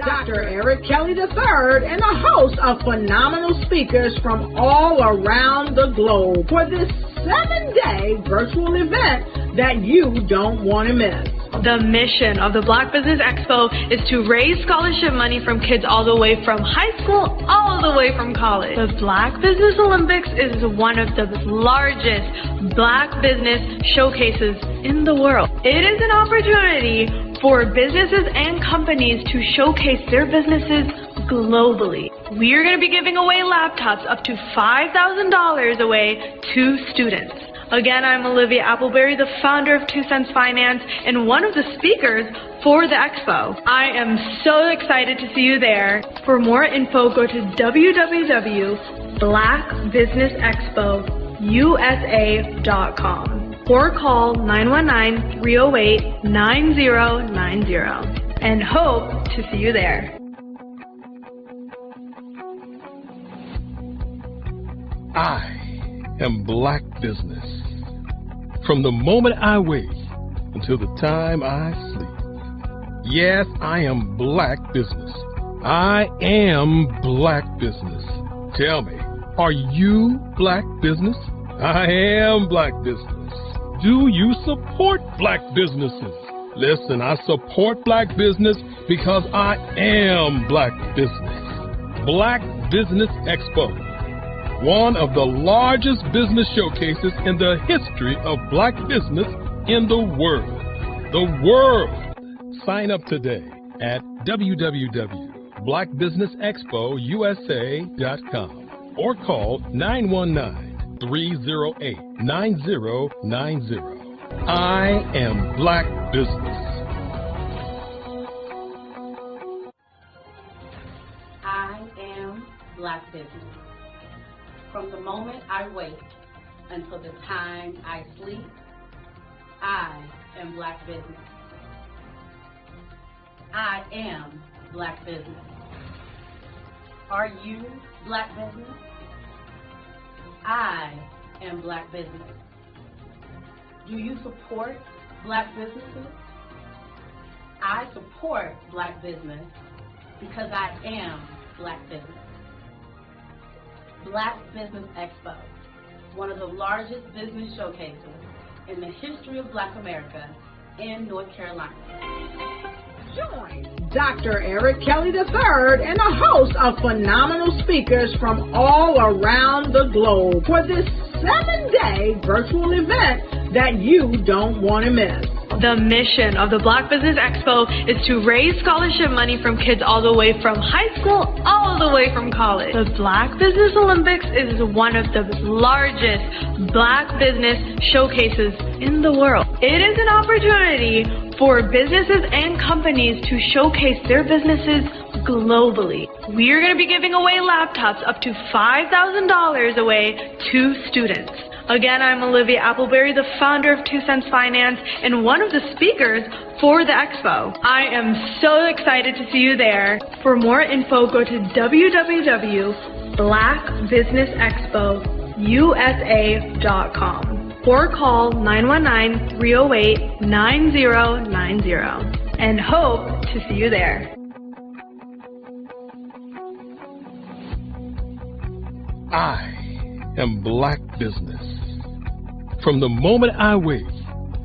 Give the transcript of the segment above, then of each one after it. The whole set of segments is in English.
Dr. Eric Kelly III and a host of phenomenal speakers from all around the globe for this 7-day virtual event that you don't want to miss. The mission of the Black Business Expo is to raise scholarship money from kids all the way from high school all the way from college. The Black Business Olympics is one of the largest Black business showcases in the world. It is an opportunity for businesses and companies to showcase their businesses globally. We are going to be giving away laptops up to $5,000 away to students. Again, I'm Olivia Appleberry, the founder of 2 Cents Finance and one of the speakers for the expo. I am so excited to see you there. For more info, go to www.blackbusinessexpousa.com or call 919-308-9090 and hope to see you there. I am Black Business. From the moment I wake until the time I sleep. Yes, I am Black Business. I am Black Business. Tell me, are you Black Business? I am Black Business. Do you support Black businesses? Listen, I support Black business because I am Black Business. Black Business Expo, one of the largest business showcases in the history of Black business in the world. The world! Sign up today at www.blackbusinessexpousa.com or call 919-308-9090. I am Black Business. I am Black Business. From the moment I wake until the time I sleep, I am Black Business. I am Black Business. Are you Black Business? I am Black Business. Do you support Black businesses? I support Black business because I am Black Business. Black Business Expo, one of the largest business showcases in the history of Black America in North Carolina. Join Dr. Eric Kelly III and a host of phenomenal speakers from all around the globe for this 7-day virtual event that you don't want to miss. The mission of the Black Business Expo is to raise scholarship money from kids all the way from high school all the way from college. The Black Business Olympics is one of the largest Black business showcases in the world. It is an opportunity for businesses and companies to showcase their businesses globally. We are going to be giving away laptops up to $5,000 away to students. Again, I'm Olivia Appleberry, the founder of 2 Cents Finance and one of the speakers for the expo. I am so excited to see you there. For more info, go to www.blackbusinessexpousa.com or call 919-308-9090 and hope to see you there. I am Black Business. From the moment I wake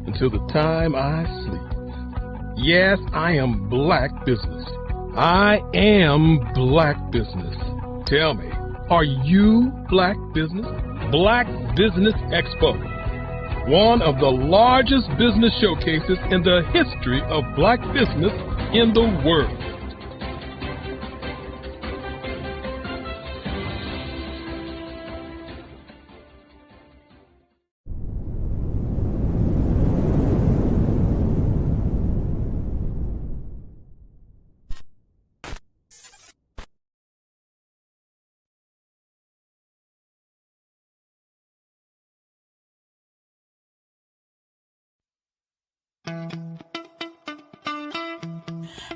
until the time I sleep. Yes, I am Black Business. I am Black Business. Tell me, are you Black Business? Black Business Expo, one of the largest business showcases in the history of Black business in the world.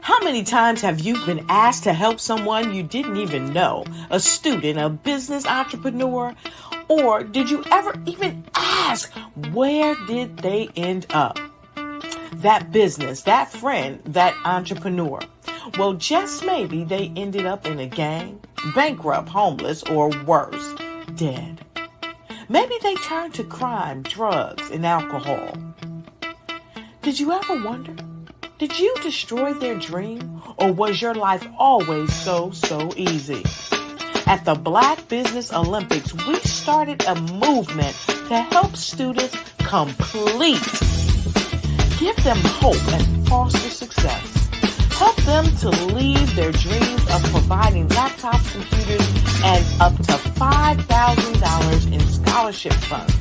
How many times have you been asked to help someone you didn't even know, a student, a business entrepreneur, or did you ever even ask, where did they end up? That business, that friend, that entrepreneur. Well, just maybe they ended up in a gang, bankrupt, homeless, or worse, dead. Maybe they turned to crime, drugs, and alcohol. Did you ever wonder? Did you destroy their dream, or was your life always so easy? At the Black Business Olympics, we started a movement to help students complete. Give them hope and foster success. Help them to leave their dreams of providing laptops, computers, and up to $5,000 in scholarship funds.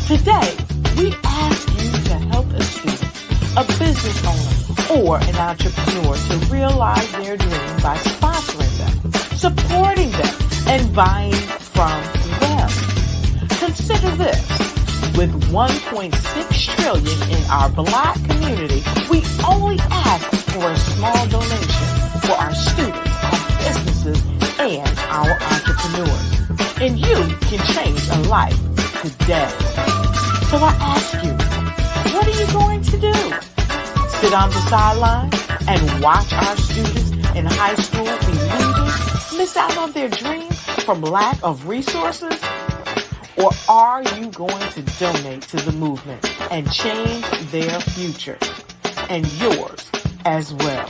Today, we ask you to help a student, a business owner, or an entrepreneur to realize their dream by sponsoring them, supporting them, and buying from them. Consider this. With $1.6 trillion in our Black community, we only ask for a small donation for our students, our businesses, and our entrepreneurs. And you can change a life today. So I ask you, what are you going to do? Sit on the sideline and watch our students in high school be leaders, miss out on their dream from lack of resources? Or are you going to donate to the movement and change their future and yours as well?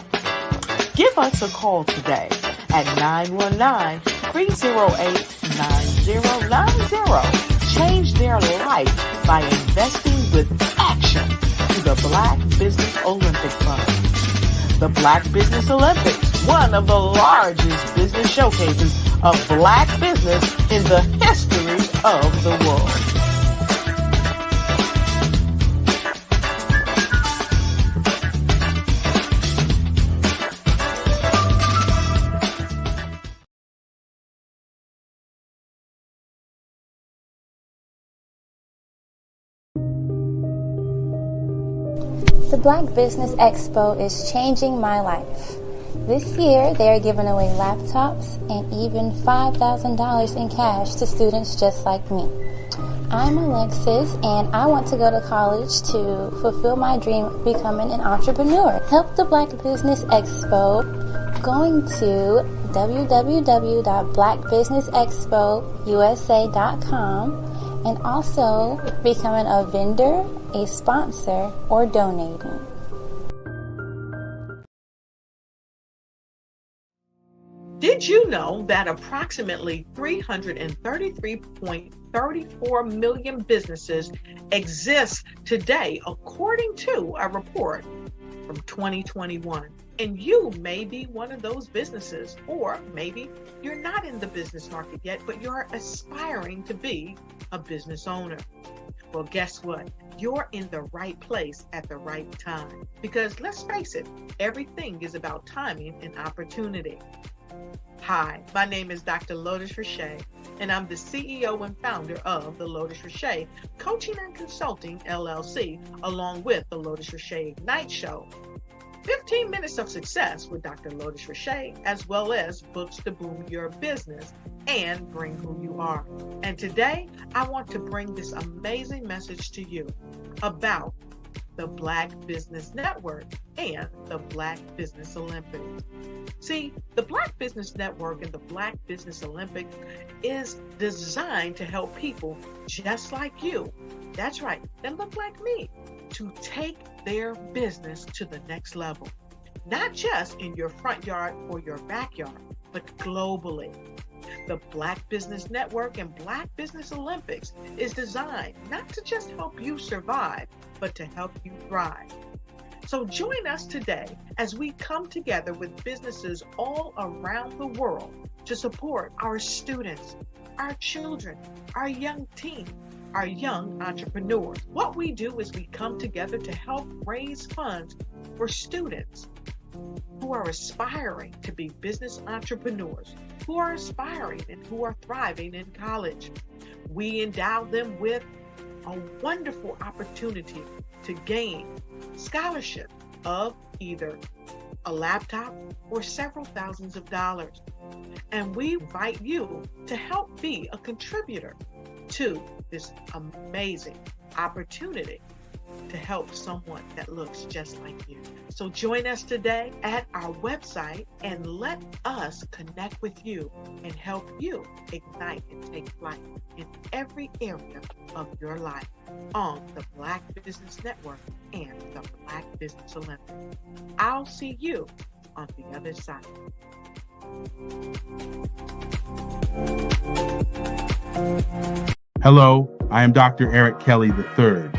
Give us a call today at 919-308-9090. Change their life by investing with action to the Black Business Olympic Fund. The Black Business Olympics, one of the largest business showcases of Black business in the history of the world. The Black Business Expo is changing my life. This year, they are giving away laptops and even $5,000 in cash to students just like me. I'm Alexis, and I want to go to college to fulfill my dream of becoming an entrepreneur. Help the Black Business Expo going to www.blackbusinessexpousa.com and also becoming a vendor, a sponsor, or donating. Did you know that approximately 333.34 million businesses exist today, according to a report from 2021? And you may be one of those businesses, or maybe you're not in the business market yet, but you're aspiring to be a business owner. Well, guess what? You're in the right place at the right time. Because let's face it, everything is about timing and opportunity. Hi, my name is Dr. Lotus Richey, and I'm the CEO and founder of the Lotus Richey Coaching and Consulting LLC, along with the Lotus Richey Ignite Show. 15 minutes of success with Dr. Lotus Richey, as well as books to boom your business and bring who you are. And today, I want to bring this amazing message to you about the Black Business Network and the Black Business Olympics. See, the Black Business Network and the Black Business Olympics is designed to help people just like you, that's right, that look like me, to take their business to the next level. Not just in your front yard or your backyard, but globally. The Black Business Network and Black Business Olympics is designed not to just help you survive, but to help you thrive. So join us today as we come together with businesses all around the world to support our students, our children, our young teens, our young entrepreneurs. What we do is we come together to help raise funds for students who are aspiring to be business entrepreneurs, who are aspiring and who are thriving in college. We endow them with a wonderful opportunity to gain scholarship of either a laptop or several thousands of dollars. And we invite you to help be a contributor to this amazing opportunity to help someone that looks just like you. So join us today at our website and let us connect with you and help you ignite and take flight in every area of your life on the Black Business Network and the Black Business Olympics. I'll see you on the other side. Hello, I am Dr. Eric Kelly III,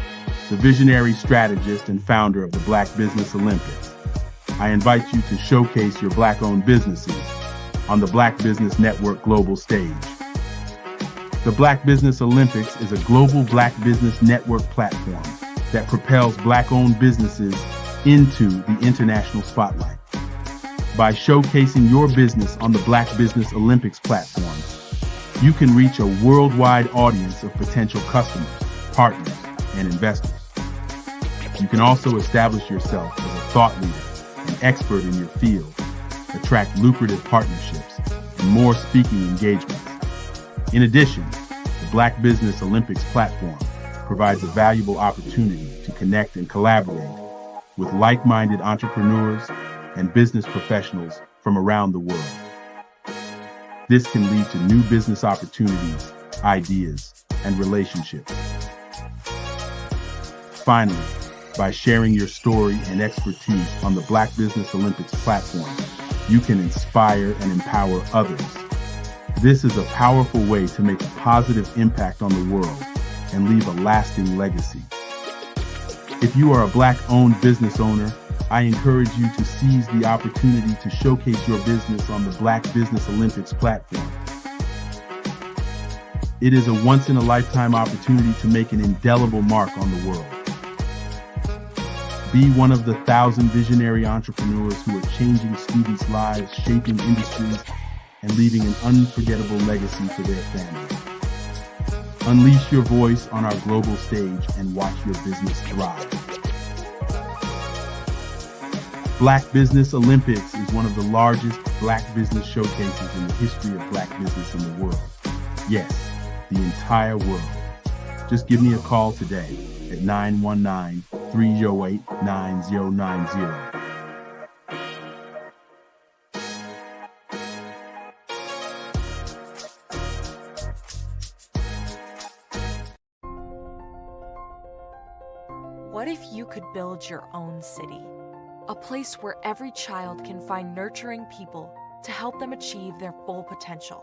the visionary strategist and founder of the Black Business Olympics. I invite you to showcase your Black-owned businesses on the Black Business Network global stage. The Black Business Olympics is a global Black Business Network platform that propels Black-owned businesses into the international spotlight. By showcasing your business on the Black Business Olympics platform, you can reach a worldwide audience of potential customers, partners, and investors. You can also establish yourself as a thought leader and expert in your field, attract lucrative partnerships, and more speaking engagements. In addition, the Black Business Olympics platform provides a valuable opportunity to connect and collaborate with like-minded entrepreneurs and business professionals from around the world. This can lead to new business opportunities, ideas, and relationships. Finally, by sharing your story and expertise on the Black Business Olympics platform, you can inspire and empower others. This is a powerful way to make a positive impact on the world and leave a lasting legacy. If you are a Black-owned business owner, I encourage you to seize the opportunity to showcase your business on the Black Business Olympics platform. It is a once-in-a-lifetime opportunity to make an indelible mark on the world. Be one of the 1,000 visionary entrepreneurs who are changing students' lives, shaping industries, and leaving an unforgettable legacy for their families. Unleash your voice on our global stage and watch your business thrive. Black Business Olympics is one of the largest Black business showcases in the history of Black business in the world. Yes, the entire world. Just give me a call today at 919-308-9090. What if you could build your own city? A place where every child can find nurturing people to help them achieve their full potential.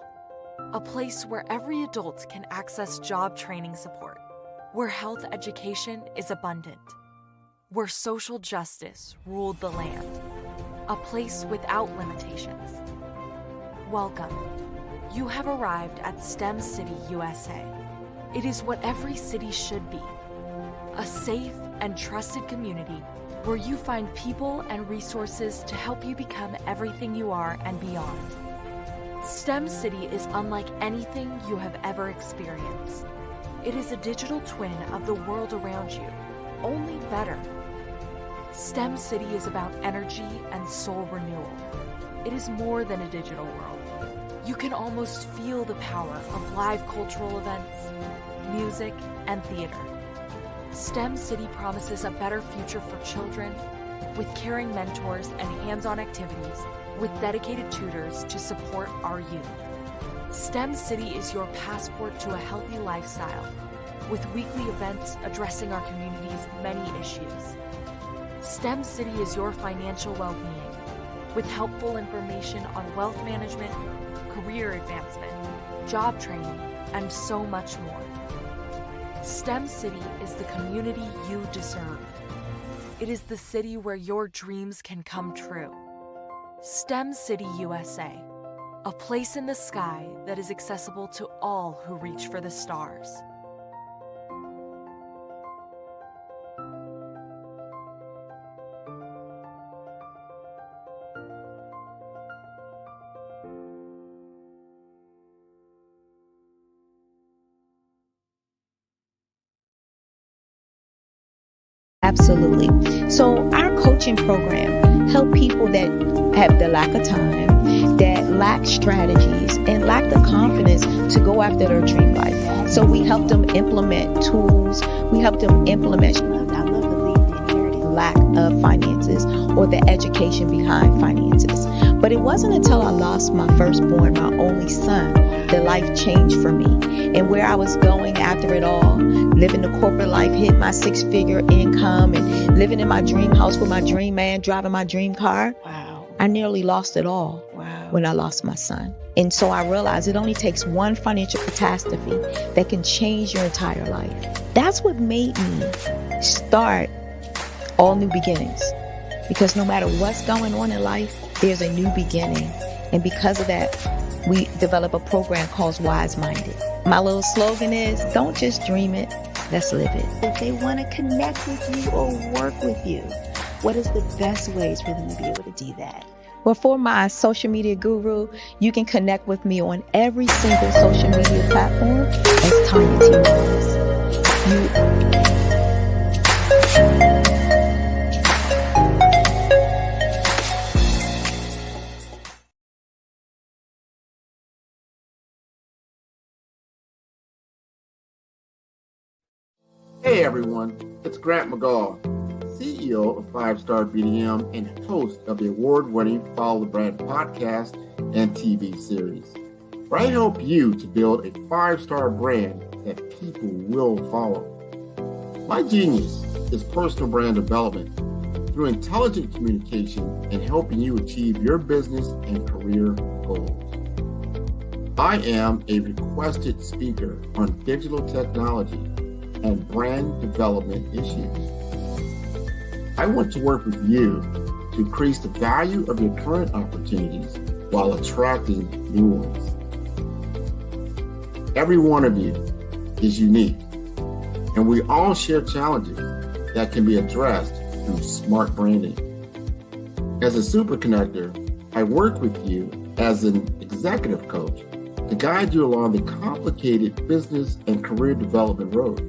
A place where every adult can access job training support, where health education is abundant, where social justice ruled the land. A place without limitations. Welcome. You have arrived at STEM City USA. It is what every city should be. A safe and trusted community where you find people and resources to help you become everything you are and beyond. STEM City is unlike anything you have ever experienced. It is a digital twin of the world around you, only better. STEM City is about energy and soul renewal. It is more than a digital world. You can almost feel the power of live cultural events, music, and theater. STEM City promises a better future for children with caring mentors and hands-on activities with dedicated tutors to support our youth. STEM City is your passport to a healthy lifestyle with weekly events addressing our community's many issues. STEM City is your financial well-being with helpful information on wealth management, career advancement, job training, and so much more. STEM City is the community you deserve. It is the city where your dreams can come true. STEM City USA, a place in the sky that is accessible to all who reach for the stars. Absolutely. So our coaching program help people that have the lack of time, that lack strategies, and lack the confidence to go after their dream life. So we help them implement tools. We help them implement. I love the lack of finances or the education behind finances. But it wasn't until I lost my firstborn, my only son, that life changed for me. And where I was going after it all, living the corporate life, hit my 6-figure income and living in my dream house with my dream man, driving my dream car. Wow. I nearly lost it all when I lost my son. And so I realized it only takes one financial catastrophe that can change your entire life. That's what made me start All New Beginnings. Because no matter what's going on in life, there's a new beginning. And because of that, we develop a program called Wise Minded. My little slogan is, don't just dream it, let's live it. If they want to connect with you or work with you, what is the best ways for them to be able to do that? Well, for my social media guru, you can connect with me on every single social media platform as Tanya T. Wallace. Hey everyone, it's Grant McGaw, CEO of 5-Star BDM and host of the award-winning Follow the Brand podcast and TV series, where I help you to build a 5-star brand that people will follow. My genius is personal brand development through intelligent communication and helping you achieve your business and career goals. I am a requested speaker on digital technology and brand development issues. I want to work with you to increase the value of your current opportunities while attracting new ones. Every one of you is unique, and we all share challenges that can be addressed through smart branding. As a super connector, I work with you as an executive coach to guide you along the complicated business and career development road,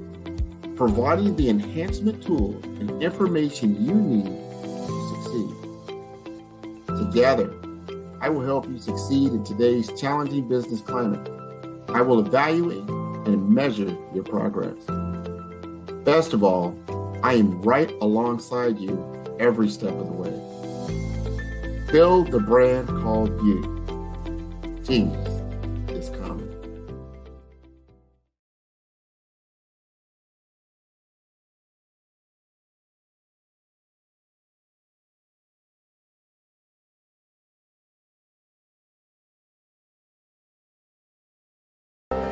providing the enhancement tools and information you need to succeed. Together, I will help you succeed in today's challenging business climate. I will evaluate and measure your progress. Best of all, I am right alongside you every step of the way. Build the brand called you. Genius is coming.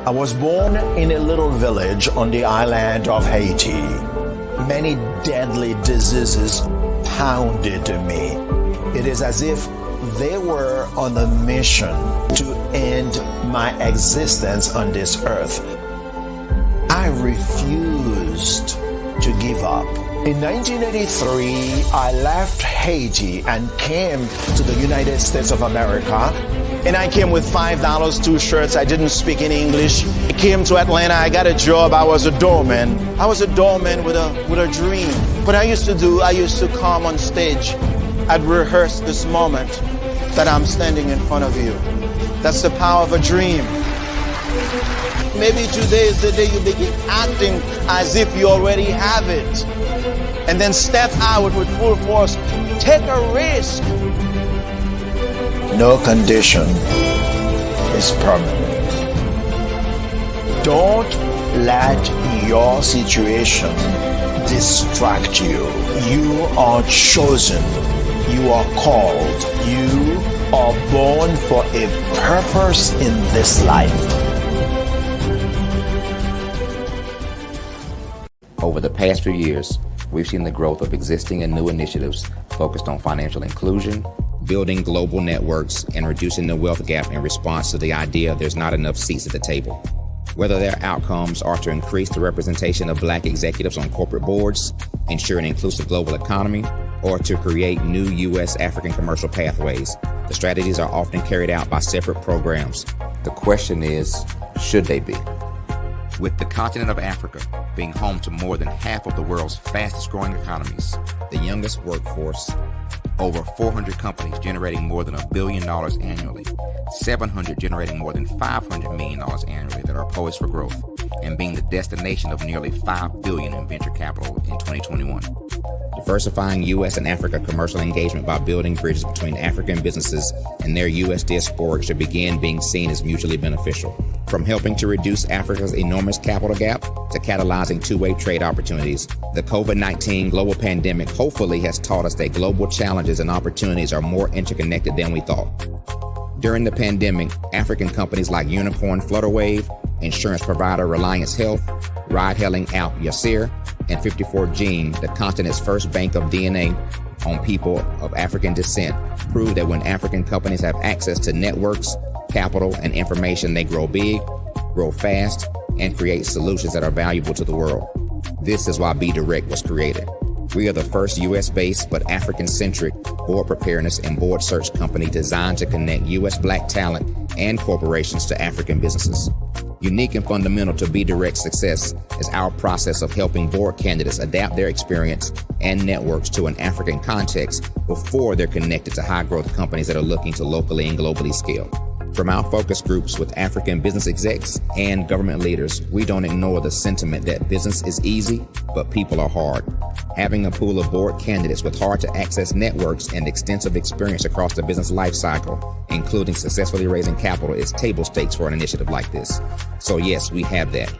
I was born in a little village on the island of Haiti. Many deadly diseases pounded me. It is as if they were on a mission to end my existence on this earth. I refused to give up. In 1983, I left Haiti and came to the United States of America. And I came with $5, 2 shirts. I didn't speak in English. I came to Atlanta. I got a job. I was a doorman. I was a doorman with a dream. What I used to come on stage. I'd rehearse this moment that I'm standing in front of you. That's the power of a dream. Maybe today is the day you begin acting as if you already have it. And then step out with full force. Take a risk. No condition is permanent. Don't let your situation distract you. You are chosen. You are called. You are born for a purpose in this life. Over the past few years, we've seen the growth of existing and new initiatives focused on financial inclusion, building global networks, and reducing the wealth gap in response to the idea there's not enough seats at the table. Whether their outcomes are to increase the representation of Black executives on corporate boards, ensure an inclusive global economy, or to create new U.S. African commercial pathways, the strategies are often carried out by separate programs. The question is, should they be? With the continent of Africa being home to more than half of the world's fastest growing economies, the youngest workforce, over 400 companies generating more than $1 billion annually, 700 generating more than $500 million annually that are poised for growth, and being the destination of nearly $5 billion in venture capital in 2021. The diversifying U.S. and Africa commercial engagement by building bridges between African businesses and their U.S. diaspora should begin being seen as mutually beneficial. From helping to reduce Africa's enormous capital gap to catalyzing two-way trade opportunities, the COVID-19 global pandemic hopefully has taught us that global challenges and opportunities are more interconnected than we thought. During the pandemic, African companies like Unicorn Flutterwave, insurance provider Reliance Health, ride-hailing app Yasir, and 54Gene, the continent's first bank of DNA on people of African descent, proved that when African companies have access to networks, capital, and information, they grow big, grow fast, and create solutions that are valuable to the world. This is why Be Direct was created. We are the first U.S.-based but African-centric board preparedness and board search company designed to connect U.S. Black talent and corporations to African businesses. Unique and fundamental to Be Direct's success is our process of helping board candidates adapt their experience and networks to an African context before they're connected to high-growth companies that are looking to locally and globally scale. From our focus groups with African business execs and government leaders, we don't ignore the sentiment that business is easy, but people are hard. Having a pool of board candidates with hard-to-access networks and extensive experience across the business life cycle, including successfully raising capital, is table stakes for an initiative like this. So yes, we have that.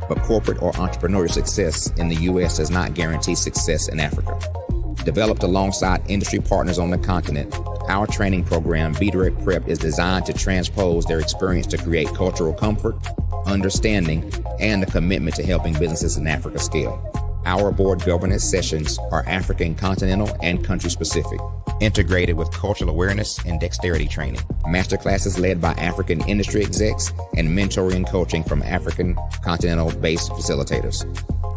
But corporate or entrepreneurial success in the U.S. does not guarantee success in Africa. Developed alongside industry partners on the continent, our training program, Be Direct Prep, is designed to transpose their experience to create cultural comfort, understanding, and a commitment to helping businesses in Africa scale. Our board governance sessions are African, continental, and country-specific, integrated with cultural awareness and dexterity training, masterclasses led by African industry execs, and mentoring and coaching from African continental-based facilitators.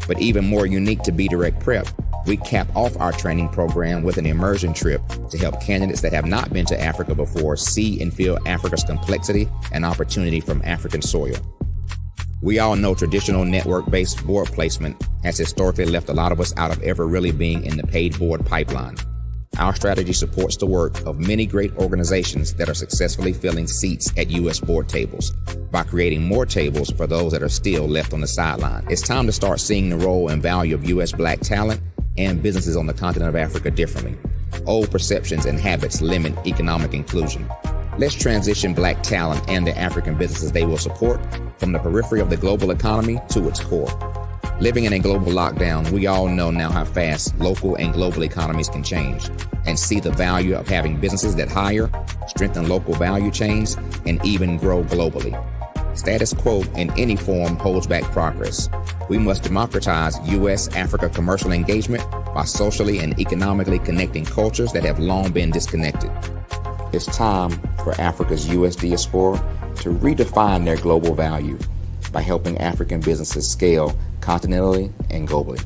But even more unique to Be Direct Prep, we cap off our training program with an immersion trip to help candidates that have not been to Africa before see and feel Africa's complexity and opportunity from African soil. We all know traditional network-based board placement has historically left a lot of us out of ever really being in the paid board pipeline. Our strategy supports the work of many great organizations that are successfully filling seats at U.S. board tables by creating more tables for those that are still left on the sideline. It's time to start seeing the role and value of U.S. Black talent and businesses on the continent of Africa differently. Old perceptions and habits limit economic inclusion. Let's transition Black talent and the African businesses they will support from the periphery of the global economy to its core. Living in a global lockdown, we all know now how fast local and global economies can change, and see the value of having businesses that hire, strengthen local value chains, and even grow globally. Status quo in any form holds back progress. We must democratize U.S.-Africa commercial engagement by socially and economically connecting cultures that have long been disconnected. It's time for Africa's U.S. diaspora to redefine their global value by helping African businesses scale continentally and globally.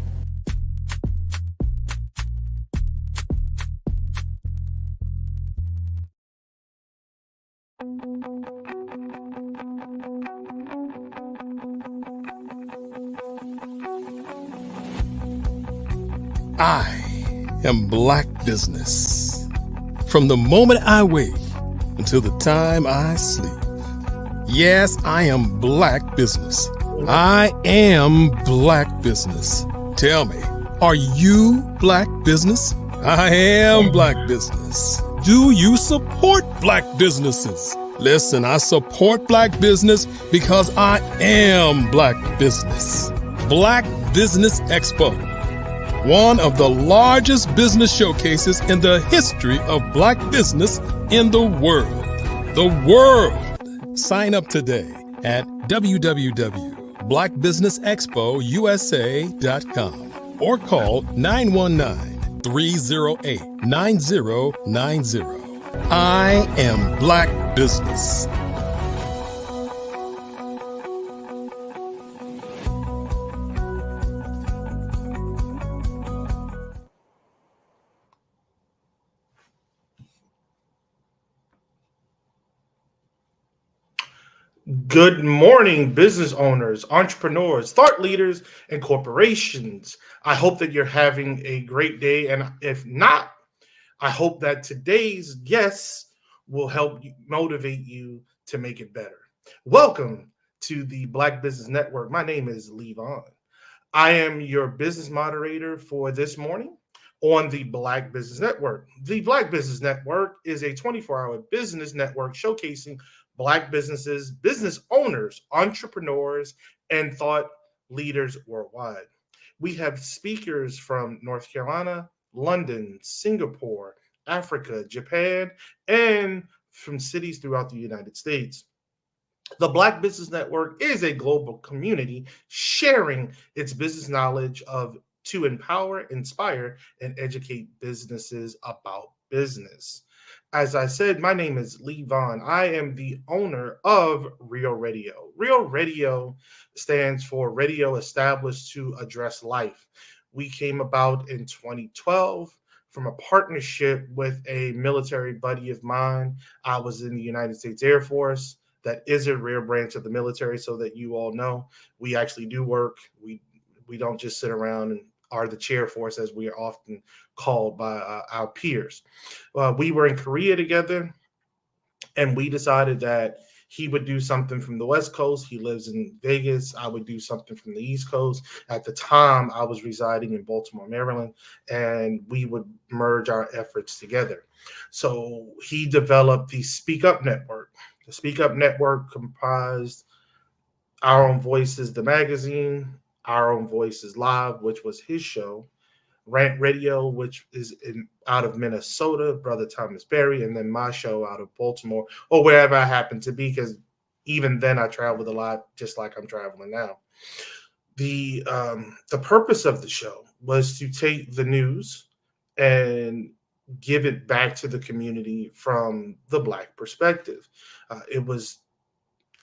I am Black Business. From the moment I wake until the time I sleep. Yes, I am Black Business. I am Black Business. Tell me, are you Black Business? I am Black Business. Do you support Black businesses? Listen, I support Black business because I am Black Business. Black Business Expo, one of the largest business showcases in the history of Black business in the world. The world! Sign up today at www.blackbusinessexpousa.com or call 919-308-9090. I am Black Business. Good morning, business owners, entrepreneurs, thought leaders, and corporations. I hope that you're having a great day. And if not, I hope that today's guests will help motivate you to make it better. Welcome to the Black Business Network. My name is Levon. I am your business moderator for this morning. on the Black Business Network. The Black Business Network is a 24-hour business network showcasing Black businesses, business owners, entrepreneurs, and thought leaders worldwide. We have speakers from North Carolina, London, Singapore, Africa, Japan, and from cities throughout the United States. The Black Business Network is a global community sharing its business knowledge to empower, inspire, and educate businesses about business. As I said, my name is Lee Vaughn. I am the owner of Real Radio. Real Radio stands for Radio Established to Address Life. We came about in 2012 from a partnership with a military buddy of mine. I was in the United States Air Force. That is a rare branch of the military, so that you all know we actually do work. We don't just sit around and are the chair force, as we are often called by our peers. We were in Korea together, and we decided that he would do something from the West Coast. He lives in Vegas. I would do something from the East Coast. At the time, I was residing in Baltimore, Maryland, and we would merge our efforts together. So he developed the Speak Up Network. The Speak Up Network comprised Our Own Voices, the magazine, Our Own Voices Live, which was his show, Rant Radio, which is out of Minnesota, Brother Thomas Berry, and then my show out of Baltimore, or wherever I happen to be, because even then I traveled a lot, just like I'm traveling now. The purpose of the show was to take the news and give it back to the community from the Black perspective. It was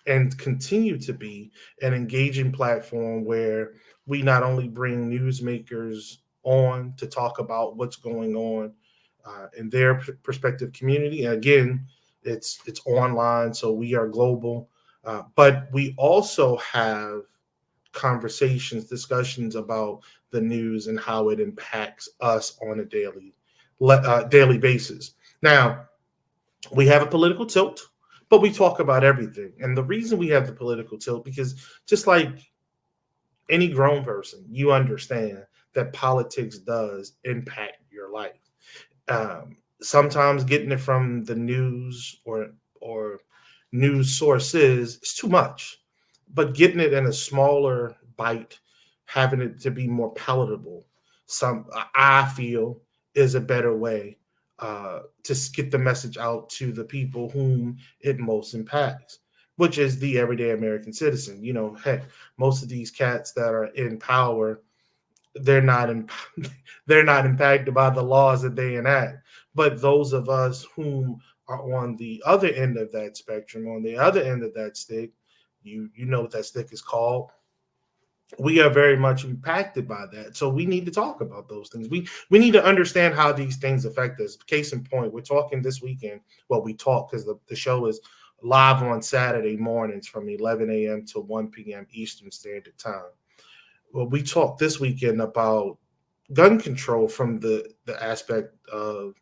and continue to be an engaging platform where we not only bring newsmakers on to talk about what's going on in their prospective community. And again, it's online, so we are global, but we also have conversations, discussions about the news and how it impacts us on a daily basis. Now, we have a political tilt, but we talk about everything. And the reason we have the political tilt, because just like any grown person, you understand that politics does impact your life. Sometimes getting it from the news or news sources is too much, but getting it in a smaller bite, having it to be more palatable, I feel is a better way to get the message out to the people whom it most impacts, which is the everyday American citizen. You know, heck, most of these cats that are in power, they're not impacted by the laws that they enact. But those of us whom are on the other end of that spectrum, on the other end of that stick, you know what that stick is called. We are very much impacted by that. So we need to talk about those things. We need to understand how these things affect us. Case in point, we're talking this weekend. Well, we talk because the show is live on Saturday mornings from 11 a.m. to 1 p.m. Eastern Standard Time. Well, we talked this weekend about gun control from the aspect of,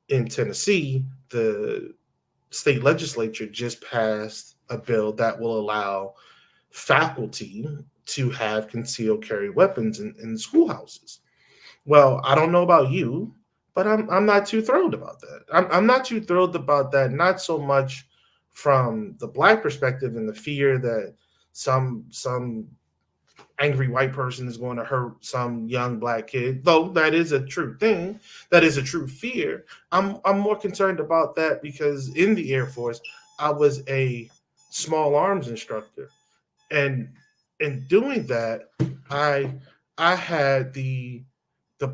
in Tennessee, the state legislature just passed a bill that will allow faculty to have concealed carry weapons in schoolhouses. Well, I don't know about you, but I'm not too thrilled about that. I'm not too thrilled about that, not so much from the Black perspective and the fear that some angry white person is going to hurt some young Black kid, though that is a true thing. That is a true fear. I'm more concerned about that because in the Air Force, I was a small arms instructor. And in doing that, I had the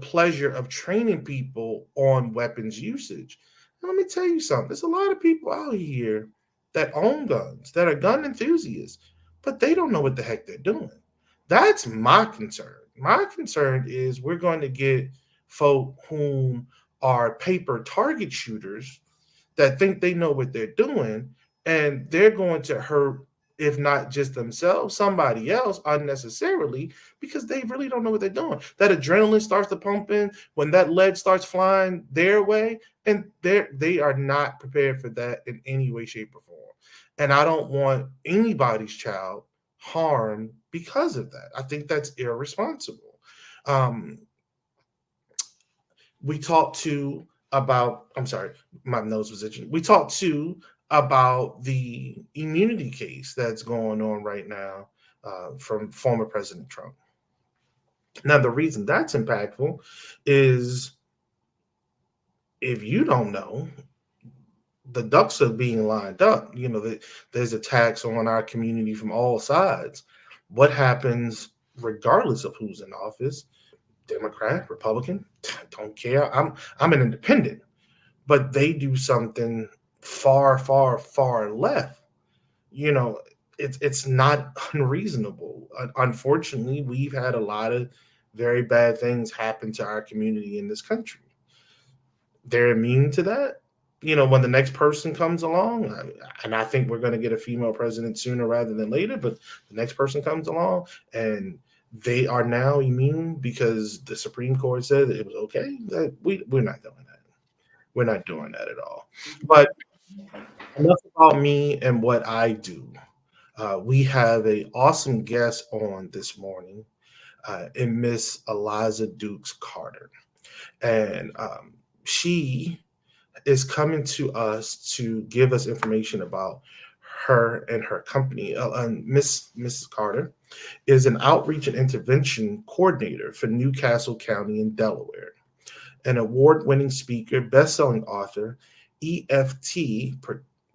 pleasure of training people on weapons usage. And let me tell you something. There's a lot of people out here that own guns, that are gun enthusiasts, but they don't know what the heck they're doing. That's my concern. My concern is we're going to get folk whom are paper target shooters that think they know what they're doing, and they're going to hurt, if not just themselves, somebody else unnecessarily, because they really don't know what they're doing. That adrenaline starts to pump in when that lead starts flying their way, and they are not prepared for that in any way, shape, or form. And I don't want anybody's child harmed because of that. I think that's irresponsible. We talked to about, I'm sorry, my nose was itching. We talked to about the immunity case that's going on right now from former President Trump. Now, the reason that's impactful is, if you don't know, the ducks are being lined up. There's attacks on our community from all sides. What happens regardless of who's in office? Democrat, Republican, don't care. I'm an independent, but they do something far, far, far left. It's not unreasonable. Unfortunately, we've had a lot of very bad things happen to our community in this country. They're immune to that. When the next person comes along, and I think we're going to get a female president sooner rather than later, but the next person comes along and they are now immune because the Supreme Court said that it was okay. We're not doing that. We're not doing that at all. But enough about me and what I do. We have an awesome guest on this morning, in Miss Eliza Dukes Carter. And she is coming to us to give us information about her and her company. Mrs. Carter is an outreach and intervention coordinator for Newcastle County in Delaware, an award-winning speaker, best-selling author, EFT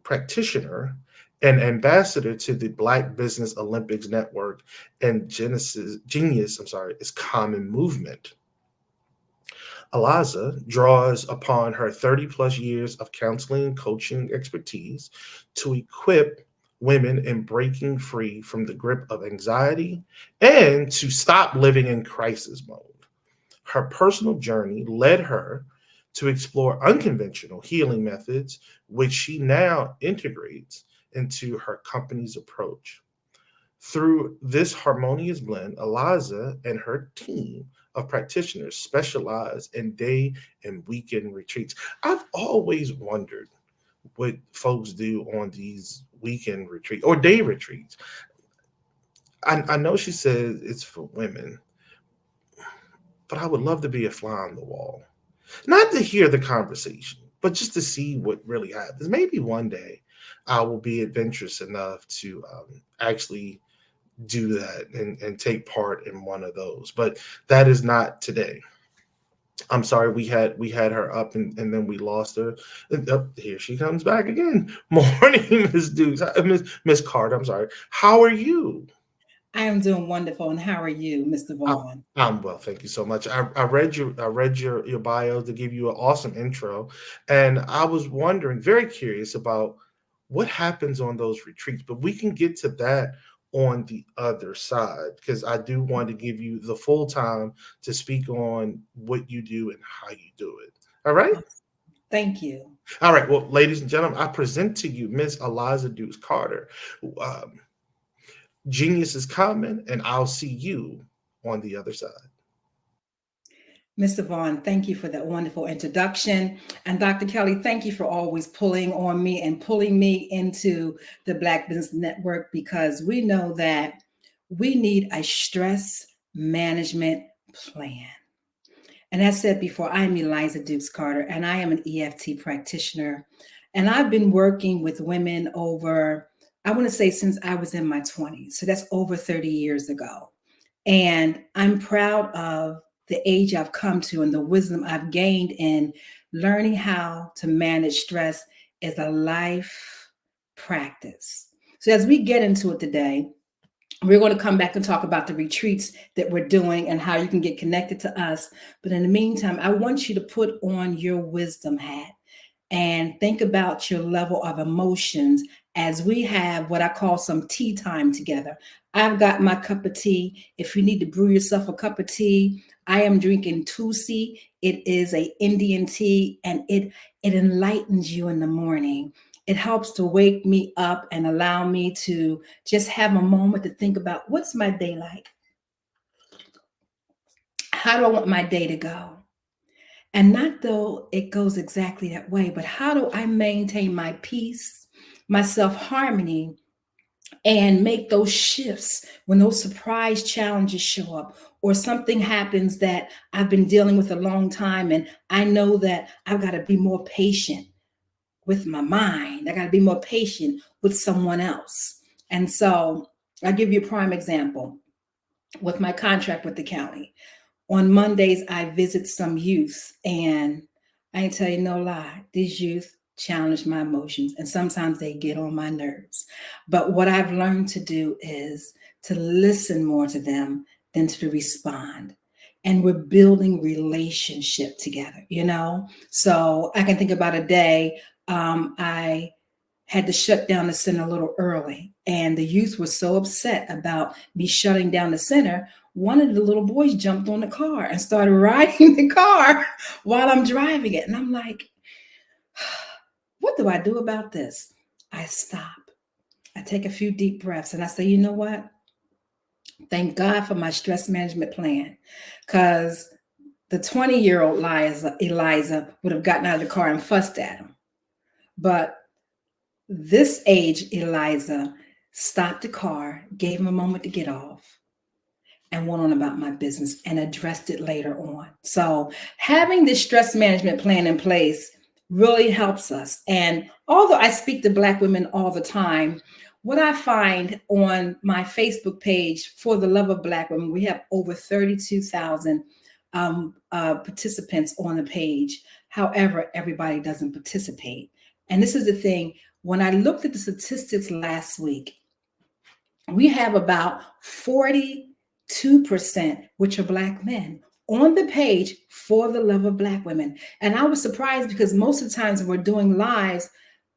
practitioner, and ambassador to the Black Business Olympics Network and Genius is Common Movement. Eliza draws upon her 30-plus years of counseling and coaching expertise to equip women in breaking free from the grip of anxiety and to stop living in crisis mode. Her personal journey led her to explore unconventional healing methods, which she now integrates into her company's approach. Through this harmonious blend, Eliza and her team of practitioners specialize in day and weekend retreats. I've always wondered what folks do on these weekend retreats or day retreats. I know she says it's for women, but I would love to be a fly on the wall. Not to hear the conversation, but just to see what really happens. Maybe one day I will be adventurous enough to actually do that and take part in one of those. But that is not today. I'm sorry, we had her up and then we lost her. Here she comes back again. Morning, Miss Dukes. Miss Carter, I'm sorry. How are you? I am doing wonderful. And how are you, Mr. Vaughn? I'm well, thank you so much. I read your bio to give you an awesome intro. And I was wondering, very curious about what happens on those retreats, but we can get to that on the other side, because I do want to give you the full time to speak on what you do and how you do it. All right? Thank you. All right. Well, ladies and gentlemen, I present to you Miss Eliza Dukes Carter. Genius is common, and I'll see you on the other side. Mr. Vaughn, thank you for that wonderful introduction. And Dr. Kelly, thank you for always pulling on me and pulling me into the Black Business Network, because we know that we need a stress management plan. And as said before, I'm Eliza Dukes Carter, and I am an EFT practitioner. And I've been working with women over, I want to say, since I was in my 20s. So that's over 30 years ago. And I'm proud of the age I've come to and the wisdom I've gained in learning how to manage stress as a life practice. So as we get into it today, we're going to come back and talk about the retreats that we're doing and how you can get connected to us. But in the meantime, I want you to put on your wisdom hat and think about your level of emotions as we have what I call some tea time together. I've got my cup of tea. If you need to brew yourself a cup of tea, I am drinking Tulsi. It is an Indian tea, and it enlightens you in the morning. It helps to wake me up and allow me to just have a moment to think about, what's my day like? How do I want my day to go? And not though it goes exactly that way, but how do I maintain my peace, my self-harmony, and make those shifts when those surprise challenges show up or something happens that I've been dealing with a long time. And I know that I've got to be more patient with my mind. I got to be more patient with someone else. And so I'll give you a prime example with my contract with the county. On Mondays, I visit some youth, and I ain't tell you no lie, these youth challenge my emotions, and sometimes they get on my nerves. But what I've learned to do is to listen more to them than to respond. And we're building relationship together, you know? So I can think about a day I had to shut down the center a little early, and the youth were so upset about me shutting down the center. One of the little boys jumped on the car and started riding the car while I'm driving it. And I'm like, what do I do about this? I stop. I take a few deep breaths and I say, you know what? Thank God for my stress management plan, because the 20-year-old Eliza would have gotten out of the car and fussed at him. But this age Eliza stopped the car, gave him a moment to get off, and went on about my business and addressed it later on. So having this stress management plan in place really helps us. And although I speak to Black women all the time, what I find on my Facebook page, For the Love of Black Women, we have over 32,000 participants on the page. However, everybody doesn't participate. And this is the thing, when I looked at the statistics last week, we have about 42%, which are Black men, on the page For the Love of Black Women. And I was surprised because most of the times when we're doing lives,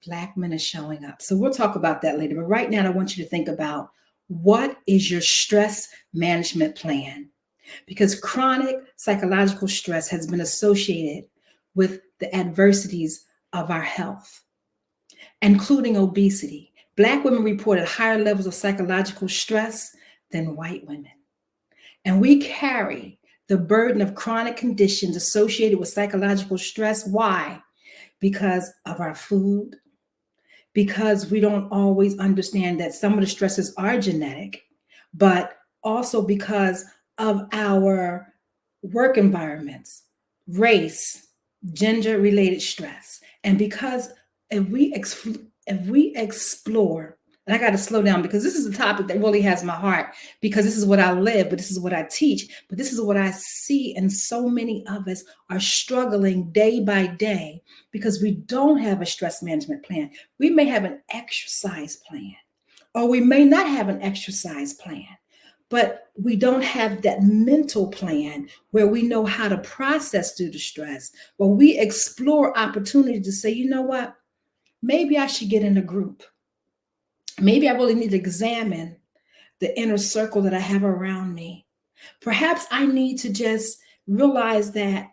Black men are showing up. So we'll talk about that later. But right now, I want you to think about, what is your stress management plan? Because chronic psychological stress has been associated with the adversities of our health, including obesity. Black women reported higher levels of psychological stress than white women. And we carry the burden of chronic conditions associated with psychological stress. Why? Because of our food, because we don't always understand that some of the stresses are genetic, but also because of our work environments, race, gender-related stress. And because if we explore, and I got to slow down because this is a topic that really has my heart, because this is what I live, but this is what I teach, but this is what I see. And so many of us are struggling day by day because we don't have a stress management plan. We may have an exercise plan, or we may not have an exercise plan, but we don't have that mental plan where we know how to process through the stress, where we explore opportunity to say, you know what, maybe I should get in a group. Maybe I really need to examine the inner circle that I have around me. Perhaps I need to just realize that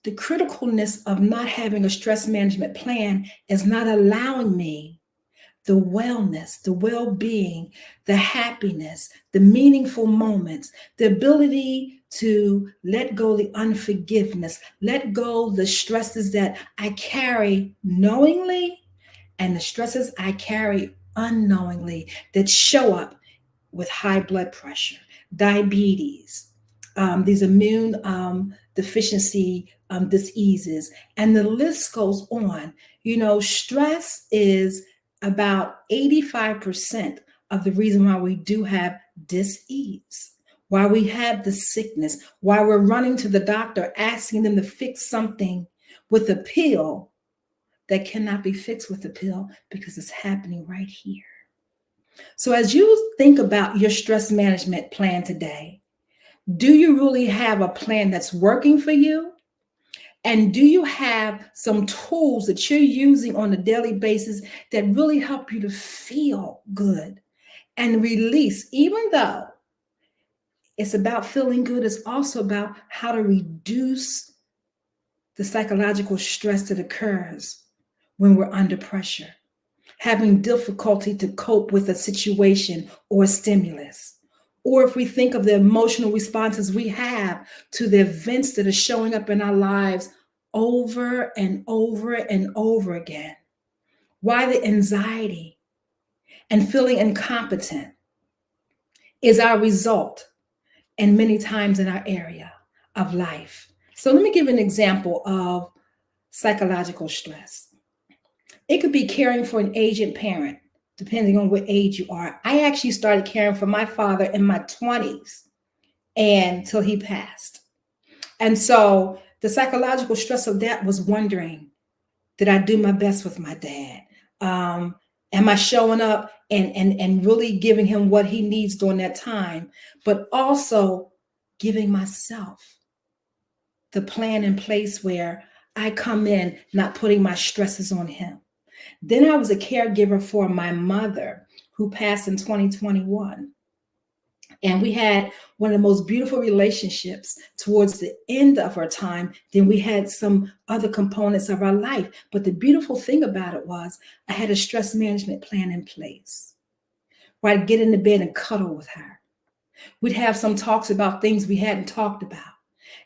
the criticalness of not having a stress management plan is not allowing me the wellness, the well-being, the happiness, the meaningful moments, the ability to let go the unforgiveness, let go the stresses that I carry knowingly and the stresses I carry unknowingly that show up with high blood pressure, diabetes, these immune deficiency diseases, and the list goes on. You know, stress is about 85% of the reason why we do have dis-ease, why we have the sickness, why we're running to the doctor asking them to fix something with a pill that cannot be fixed with a pill because it's happening right here. So as you think about your stress management plan today, do you really have a plan that's working for you? And do you have some tools that you're using on a daily basis that really help you to feel good and release? Even though it's about feeling good, it's also about how to reduce the psychological stress that occurs when we're under pressure, having difficulty to cope with a situation or a stimulus. Or if we think of the emotional responses we have to the events that are showing up in our lives over and over and over again. Why the anxiety and feeling incompetent is our result, and many times in our area of life. So let me give an example of psychological stress. It could be caring for an aging parent, depending on what age you are. I actually started caring for my father in my 20s until he passed. And so the psychological stress of that was wondering, did I do my best with my dad? Am I showing up and really giving him what he needs during that time, but also giving myself the plan in place where I come in, not putting my stresses on him. Then I was a caregiver for my mother who passed in 2021. And we had one of the most beautiful relationships towards the end of our time. Then we had some other components of our life. But the beautiful thing about it was I had a stress management plan in place where I'd get into bed and cuddle with her. We'd have some talks about things we hadn't talked about.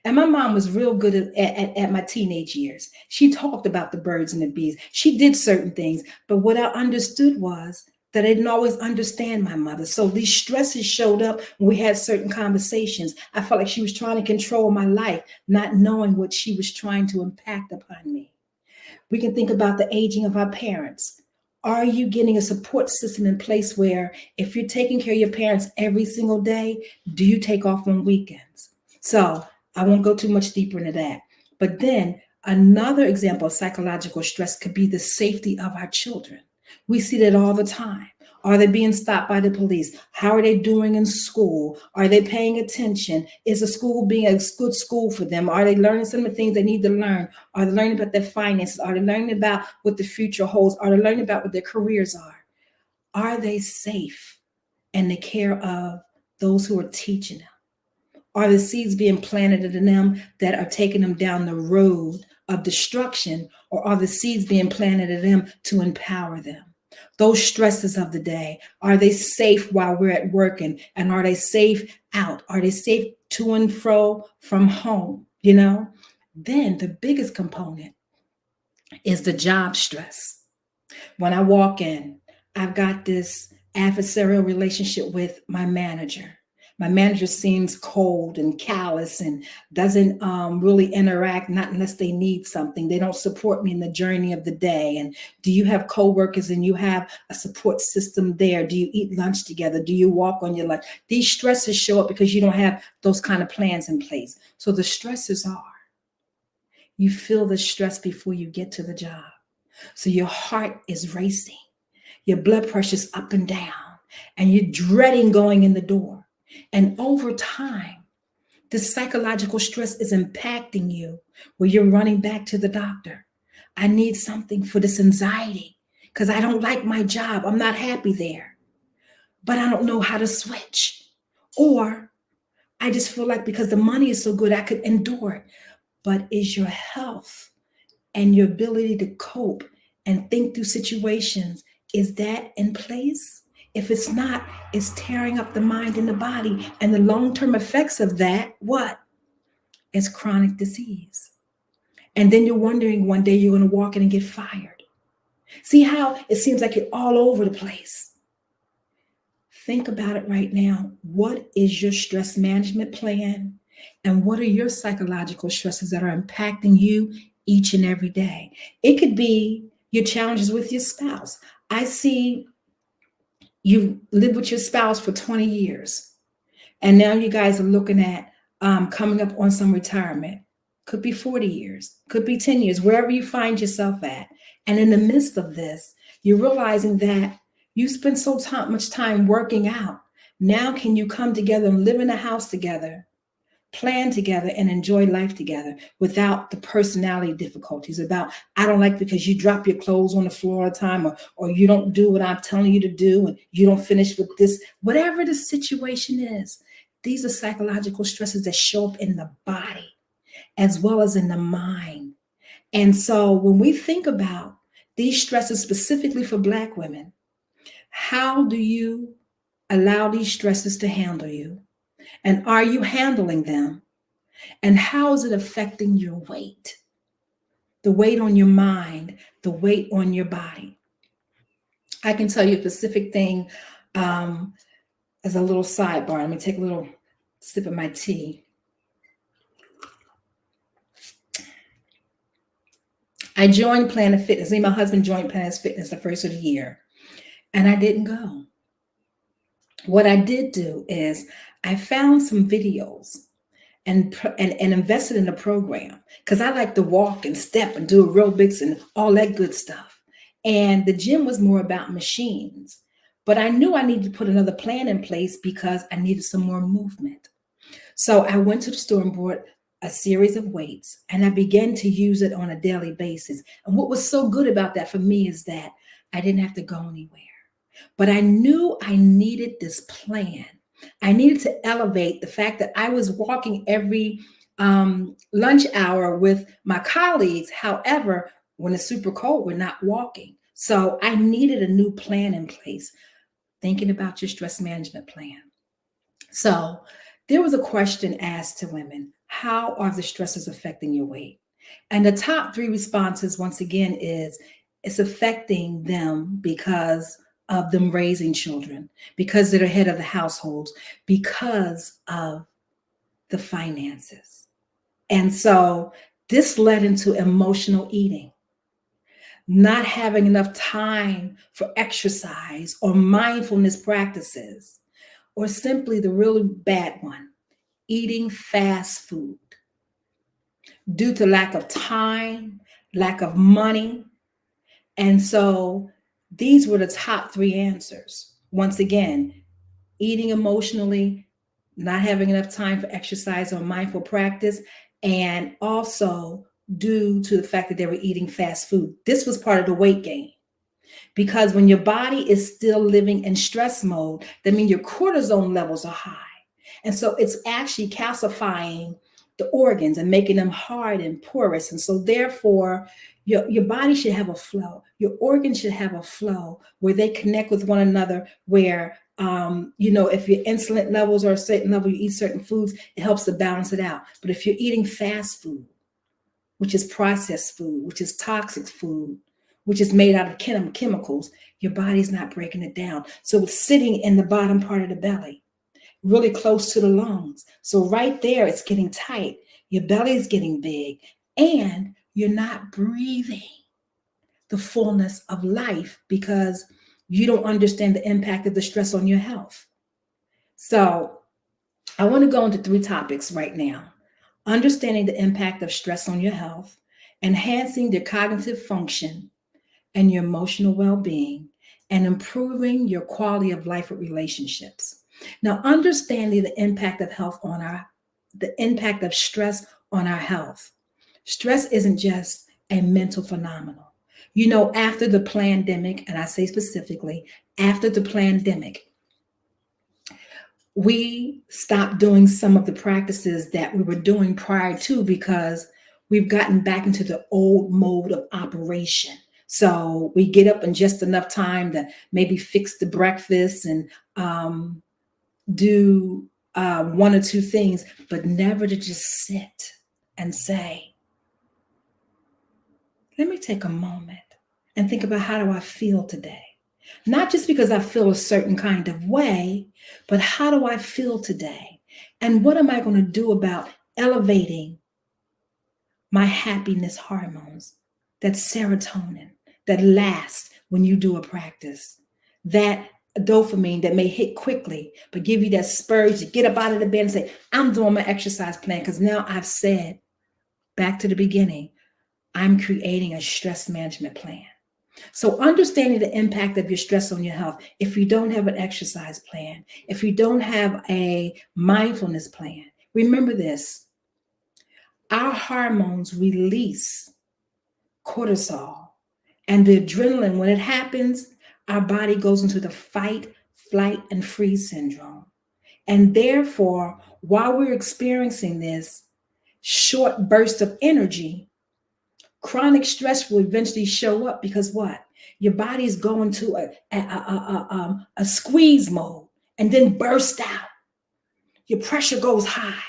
And my mom was real good at my teenage years. She talked about the birds and the bees. She did certain things. But what I understood was that I didn't always understand my mother. So these stresses showed up when we had certain conversations. I felt like she was trying to control my life, not knowing what she was trying to impact upon me. We can think about the aging of our parents. Are you getting a support system in place where if you're taking care of your parents every single day, do you take off on weekends? So I won't go too much deeper into that. But then another example of psychological stress could be the safety of our children. We see that all the time. Are they being stopped by the police? How are they doing in school? Are they paying attention? Is the school being a good school for them? Are they learning some of the things they need to learn? Are they learning about their finances? Are they learning about what the future holds? Are they learning about what their careers are? Are they safe in the care of those who are teaching them? Are the seeds being planted in them that are taking them down the road of destruction, or are the seeds being planted in them to empower them? Those stresses of the day, are they safe while we're at work, and are they safe out? Are they safe to and fro from home? Then the biggest component is the job stress. When I walk in, I've got this adversarial relationship with my manager. My manager seems cold and callous and doesn't really interact, not unless they need something. They don't support me in the journey of the day. And do you have coworkers and you have a support system there? Do you eat lunch together? Do you walk on your lunch? These stresses show up because you don't have those kind of plans in place. So the stresses are, you feel the stress before you get to the job. So your heart is racing. Your blood pressure's up and down, and you're dreading going in the door. And over time, this psychological stress is impacting you where you're running back to the doctor. I need something for this anxiety because I don't like my job. I'm not happy there, but I don't know how to switch. Or I just feel like because the money is so good, I could endure it. But is your health and your ability to cope and think through situations, is that in place? If it's not, it's tearing up the mind and the body. And the long-term effects of that, what? It's chronic disease. And then you're wondering one day you're going to walk in and get fired. See how it seems like you're all over the place. Think about it right now. What is your stress management plan? And what are your psychological stresses that are impacting you each and every day? It could be your challenges with your spouse. I see you lived with your spouse for 20 years, and now you guys are looking at coming up on some retirement. Could be 40 years, could be 10 years, wherever you find yourself at. And in the midst of this, you're realizing that you spend so much time working out. Now can you come together and live in a house together, plan together, and enjoy life together without the personality difficulties about, I don't like because you drop your clothes on the floor all the time, or you don't do what I'm telling you to do, and you don't finish with this, whatever the situation is. These are psychological stresses that show up in the body as well as in the mind. And so when we think about these stresses specifically for Black women, how do you allow these stresses to handle you? And are you handling them? And how is it affecting your weight? The weight on your mind, the weight on your body. I can tell you a specific thing as a little sidebar. Let me take a little sip of my tea. I joined Planet Fitness. Me and my husband joined Planet Fitness the first of the year, and I didn't go. What I did do is I found some videos and invested in the program because I like to walk and step and do aerobics and all that good stuff. And the gym was more about machines. But I knew I needed to put another plan in place because I needed some more movement. So I went to the store and bought a series of weights, and I began to use it on a daily basis. And what was so good about that for me is that I didn't have to go anywhere. But I knew I needed this plan. I needed to elevate the fact that I was walking every lunch hour with my colleagues. However, when it's super cold, we're not walking. So I needed a new plan in place. Thinking about your stress management plan. So there was a question asked to women, how are the stressors affecting your weight? And the top 3 responses, once again, is it's affecting them because of them raising children, because they're the head of the households, because of the finances. And so this led into emotional eating, not having enough time for exercise or mindfulness practices, or simply the really bad one, eating fast food due to lack of time, lack of money. And so these were the top 3 answers. Once again, eating emotionally, not having enough time for exercise or mindful practice, and also due to the fact that they were eating fast food. This was part of the weight gain. Because when your body is still living in stress mode, that means your cortisol levels are high. And so it's actually calcifying the organs and making them hard and porous. And so therefore, your body should have a flow. Your organs should have a flow where they connect with one another, where, if your insulin levels are a certain level, you eat certain foods, it helps to balance it out. But if you're eating fast food, which is processed food, which is toxic food, which is made out of chemicals, your body's not breaking it down. So it's sitting in the bottom part of the belly, really close to the lungs. So right there, it's getting tight. Your belly is getting big, and you're not breathing the fullness of life because you don't understand the impact of the stress on your health. So I want to go into 3 topics right now. Understanding the impact of stress on your health, enhancing your cognitive function and your emotional well-being, and improving your quality of life with relationships. Now, understanding the impact of stress on our health. Stress isn't just a mental phenomenon. After the pandemic, and I say specifically, after the pandemic, we stopped doing some of the practices that we were doing prior to because we've gotten back into the old mode of operation. So we get up in just enough time to maybe fix the breakfast and do 1 or 2 things, but never to just sit and say, let me take a moment and think about, how do I feel today? Not just because I feel a certain kind of way, but how do I feel today? And what am I going to do about elevating my happiness hormones, that serotonin that lasts when you do a practice, that dopamine that may hit quickly, but give you that spurge to get up out of the bed and say, I'm doing my exercise plan because now I've said, back to the beginning, I'm creating a stress management plan. So understanding the impact of your stress on your health, if you don't have an exercise plan, if you don't have a mindfulness plan, remember this, our hormones release cortisol and the adrenaline. When it happens, our body goes into the fight, flight, and freeze syndrome. And therefore, while we're experiencing this short burst of energy, chronic stress will eventually show up because what? Your body is going to a squeeze mode and then burst out. Your pressure goes high.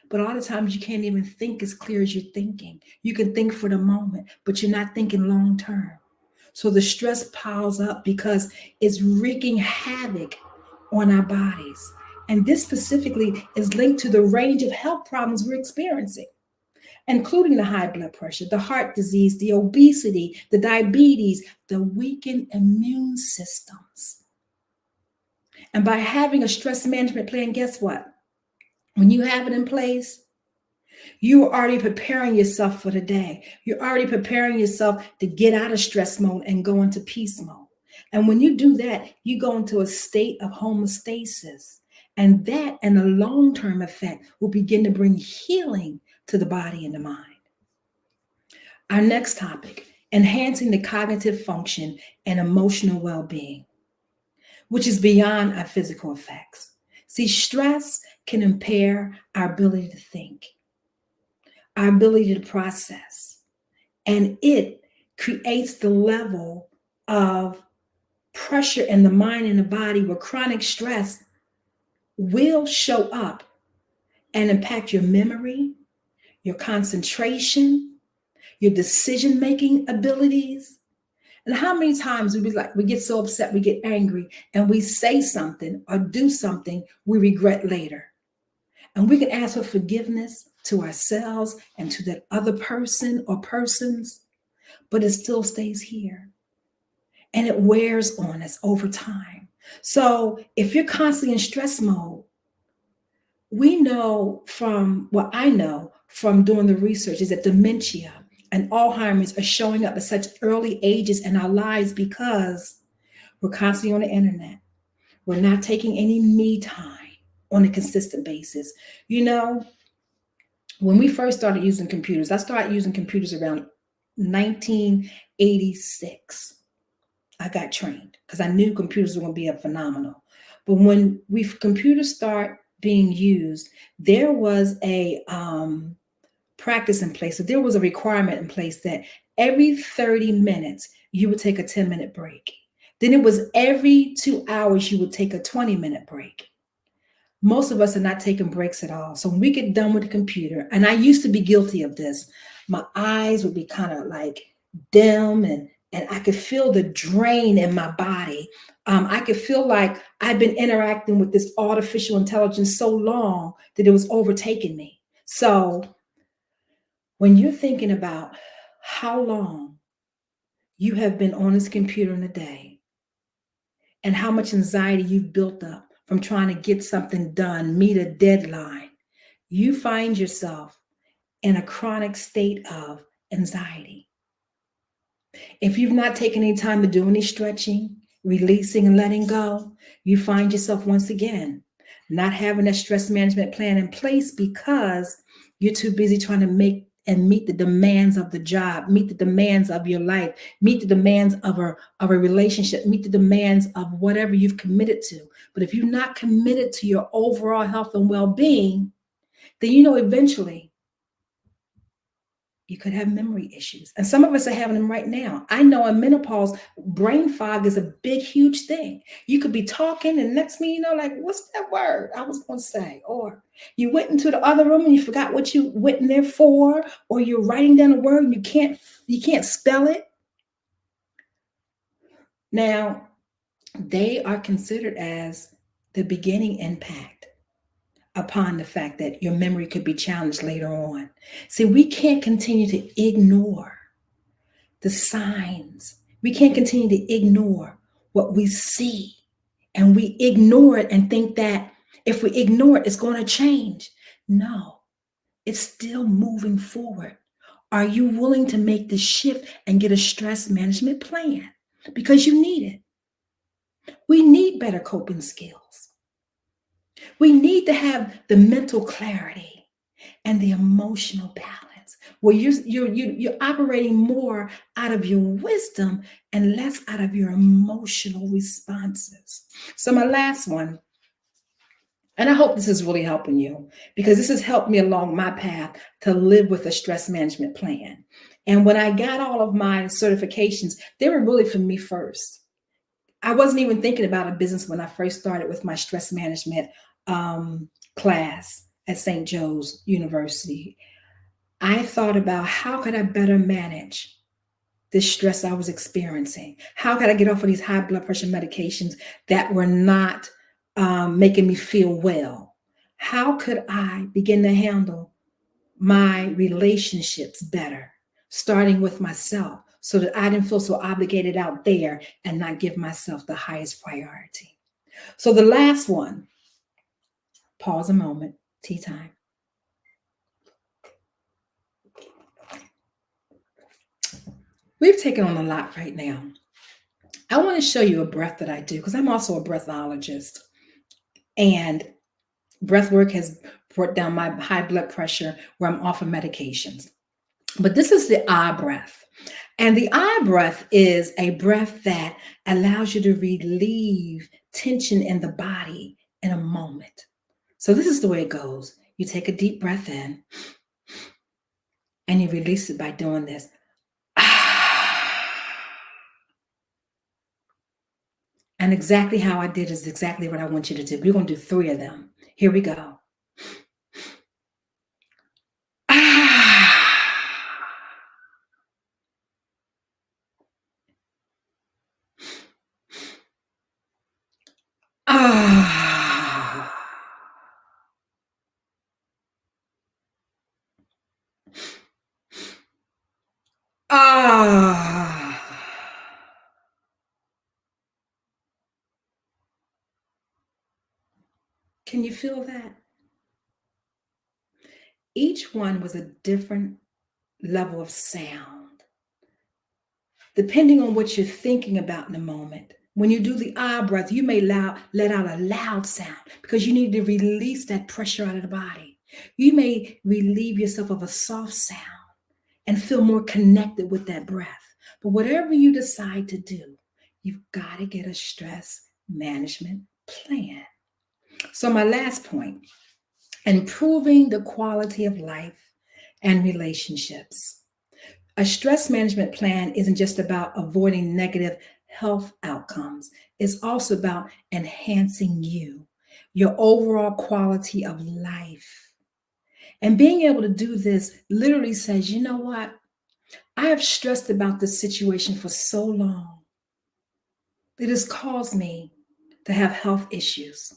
But a lot of times you can't even think as clear as you're thinking. You can think for the moment, but you're not thinking long term. So the stress piles up because it's wreaking havoc on our bodies. And this specifically is linked to the range of health problems we're experiencing, including the high blood pressure, the heart disease, the obesity, the diabetes, the weakened immune systems. And by having a stress management plan, guess what? When you have it in place, you are already preparing yourself for the day. You're already preparing yourself to get out of stress mode and go into peace mode. And when you do that, you go into a state of homeostasis. And that and the long-term effect will begin to bring healing to the body and the mind. Our next topic, enhancing the cognitive function and emotional well-being, which is beyond our physical effects. See, stress can impair our ability to think, our ability to process, and it creates the level of pressure in the mind and the body where chronic stress will show up and impact your memory, your concentration, your decision-making abilities. And how many times we get so upset, we get angry, and we say something or do something we regret later. And we can ask for forgiveness to ourselves and to that other person or persons, but it still stays here. And it wears on us over time. So if you're constantly in stress mode, I know from doing the research is that dementia and Alzheimer's are showing up at such early ages in our lives because we're constantly on the internet. We're not taking any me time on a consistent basis. You know, when we first started using computers, I started using computers around 1986. I got trained because I knew computers were going to be phenomenal. But when computers start being used, there was a practice in place. So there was a requirement in place that every 30 minutes, you would take a 10-minute break. Then it was every 2 hours, you would take a 20-minute break. Most of us are not taking breaks at all. So when we get done with the computer, and I used to be guilty of this, my eyes would be kind of like dim and I could feel the drain in my body. I could feel like I'd been interacting with this artificial intelligence so long that it was overtaking me. So when you're thinking about how long you have been on this computer in a day and how much anxiety you've built up from trying to get something done, meet a deadline, you find yourself in a chronic state of anxiety. If you've not taken any time to do any stretching, releasing and letting go, you find yourself once again not having a stress management plan in place because you're too busy trying to make and meet the demands of the job, meet the demands of your life, meet the demands of a relationship, meet the demands of whatever you've committed to. But if you're not committed to your overall health and well-being, then eventually you could have memory issues. And some of us are having them right now. I know in menopause, brain fog is a big, huge thing. You could be talking and next thing you know, like, what's that word I was going to say? Or you went into the other room and you forgot what you went in there for, or you're writing down a word and you can't spell it. Now, they are considered as the beginning impact upon the fact that your memory could be challenged later on. See, we can't continue to ignore the signs. We can't continue to ignore what we see. And we ignore it and think that if we ignore it, it's going to change. No, it's still moving forward. Are you willing to make the shift and get a stress management plan? Because you need it. We need better coping skills. We need to have the mental clarity and the emotional balance where you're operating more out of your wisdom and less out of your emotional responses. So my last one, and I hope this is really helping you because this has helped me along my path to live with a stress management plan. And when I got all of my certifications, they were really for me first. I wasn't even thinking about a business when I first started with my stress management class at St. Joe's University. I thought about how could I better manage this stress I was experiencing? How could I get off of these high blood pressure medications that were not making me feel well? How could I begin to handle my relationships better, starting with myself, so that I didn't feel so obligated out there and not give myself the highest priority? So the last one, pause a moment, tea time. We've taken on a lot right now. I want to show you a breath that I do because I'm also a breathologist. And breath work has brought down my high blood pressure where I'm off of medications. But this is the I breath. And the I breath is a breath that allows you to relieve tension in the body in a moment. So this is the way it goes. You take a deep breath in and you release it by doing this. And exactly how I did is exactly what I want you to do. We're going to do 3 of them. Here we go. Can you feel that? Each one was a different level of sound, depending on what you're thinking about in the moment. When you do the I breath, you may let out a loud sound because you need to release that pressure out of the body. You may relieve yourself of a soft sound and feel more connected with that breath. But whatever you decide to do, you've got to get a stress management plan. So my last point, improving the quality of life and relationships. A stress management plan isn't just about avoiding negative health outcomes. It's also about enhancing you, your overall quality of life. And being able to do this literally says, you know what? I have stressed about this situation for so long. It has caused me to have health issues.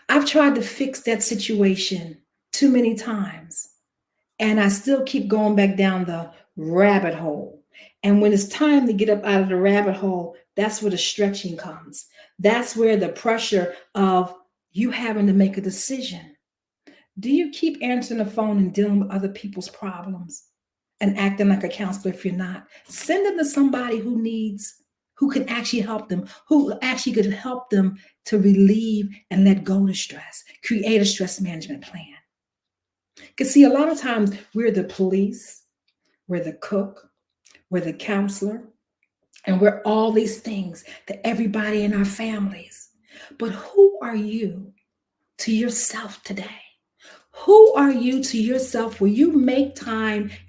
I've tried to fix that situation too many times, and I still keep going back down the rabbit hole. And when it's time to get up out of the rabbit hole, that's where the stretching comes. That's where the pressure of you having to make a decision. Do you keep answering the phone and dealing with other people's problems and acting like a counselor if you're not? Send them to somebody who can actually help them, who actually could help them to relieve and let go of stress. Create a stress management plan. Because see, a lot of times we're the police, we're the cook, we're the counselor, and we're all these things to everybody in our families. But who are you to yourself today? Who are you to yourself where you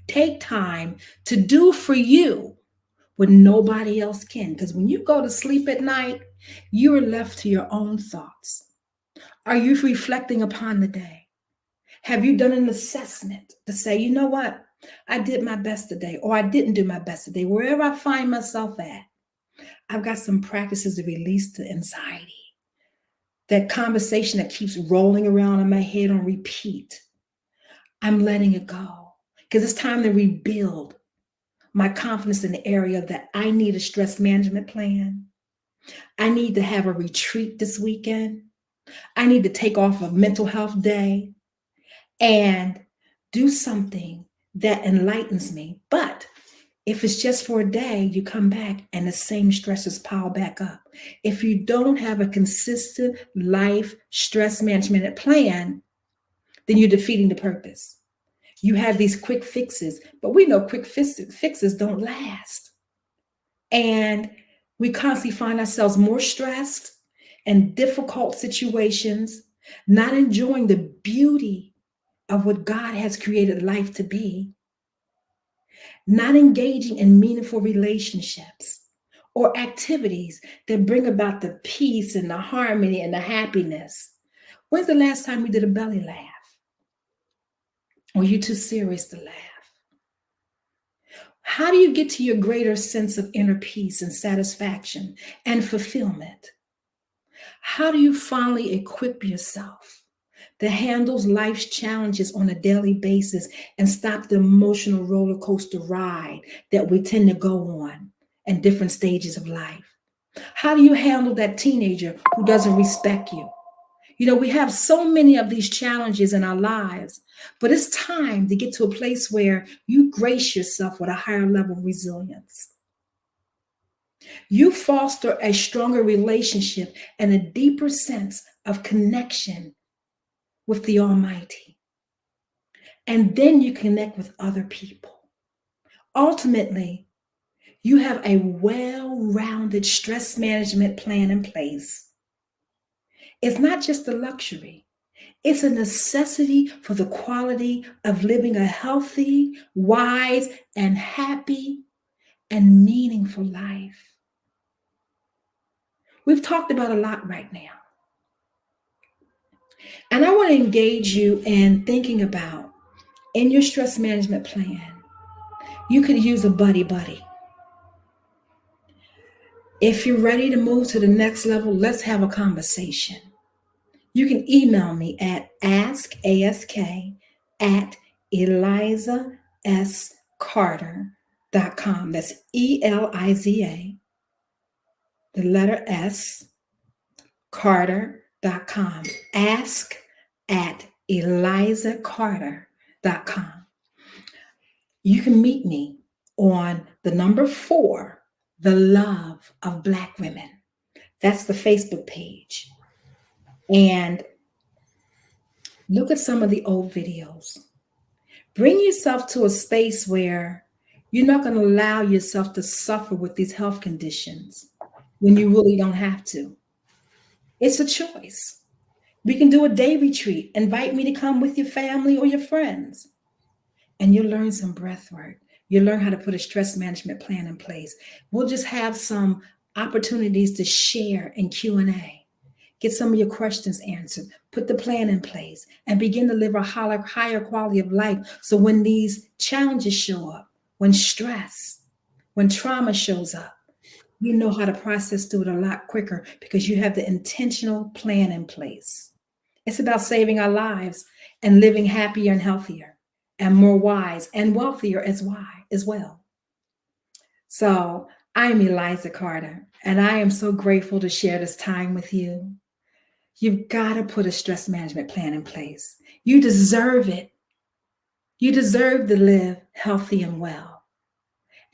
take time to do for you what nobody else can? Because when you go to sleep at night, you are left to your own thoughts. Are you reflecting upon the day? Have you done an assessment to say, you know what? I did my best today, or I didn't do my best today. Wherever I find myself at, I've got some practices to release the anxiety. That conversation that keeps rolling around in my head on repeat. I'm letting it go because it's time to rebuild my confidence in the area that I need a stress management plan. I need to have a retreat this weekend. I need to take off a mental health day and do something that enlightens me. But if it's just for a day, you come back and the same stresses pile back up. If you don't have a consistent life stress management plan, then you're defeating the purpose. You have these quick fixes, but we know quick fixes don't last. And we constantly find ourselves more stressed and difficult situations, not enjoying the beauty of what God has created life to be, not engaging in meaningful relationships or activities that bring about the peace and the harmony and the happiness. When's the last time you did a belly laugh? Were you too serious to laugh? How do you get to your greater sense of inner peace and satisfaction and fulfillment? How do you finally equip yourself to handle life's challenges on a daily basis and stop the emotional roller coaster ride that we tend to go on in different stages of life? How do you handle that teenager who doesn't respect you? You know, we have so many of these challenges in our lives, but it's time to get to a place where you grace yourself with a higher level of resilience. You foster a stronger relationship and a deeper sense of connection with the Almighty. And then you connect with other people. Ultimately, you have a well-rounded stress management plan in place. It's not just a luxury. It's a necessity for the quality of living a healthy, wise, and happy and meaningful life. We've talked about a lot right now. And I want to engage you in thinking about, in your stress management plan, you could use a buddy. If you're ready to move to the next level, let's have a conversation. You can email me at ask@elizascarter.com. That's ELIZA, the letter S, Carter.com. Ask@elizascarter.com. You can meet me on the number 4, The Love of Black Women. That's the Facebook page. And look at some of the old videos. Bring yourself to a space where you're not going to allow yourself to suffer with these health conditions when you really don't have to. It's a choice. We can do a day retreat. Invite me to come with your family or your friends. And you'll learn some breath work. You'll learn how to put a stress management plan in place. We'll just have some opportunities to share in Q&A. Get some of your questions answered, put the plan in place, and begin to live a higher quality of life. So when these challenges show up, when stress, when trauma shows up, you know how to process through it a lot quicker because you have the intentional plan in place. It's about saving our lives and living happier and healthier and more wise and wealthier as well. So I'm Eliza Carter, and I am so grateful to share this time with you. You've got to put a stress management plan in place. You deserve it. You deserve to live healthy and well.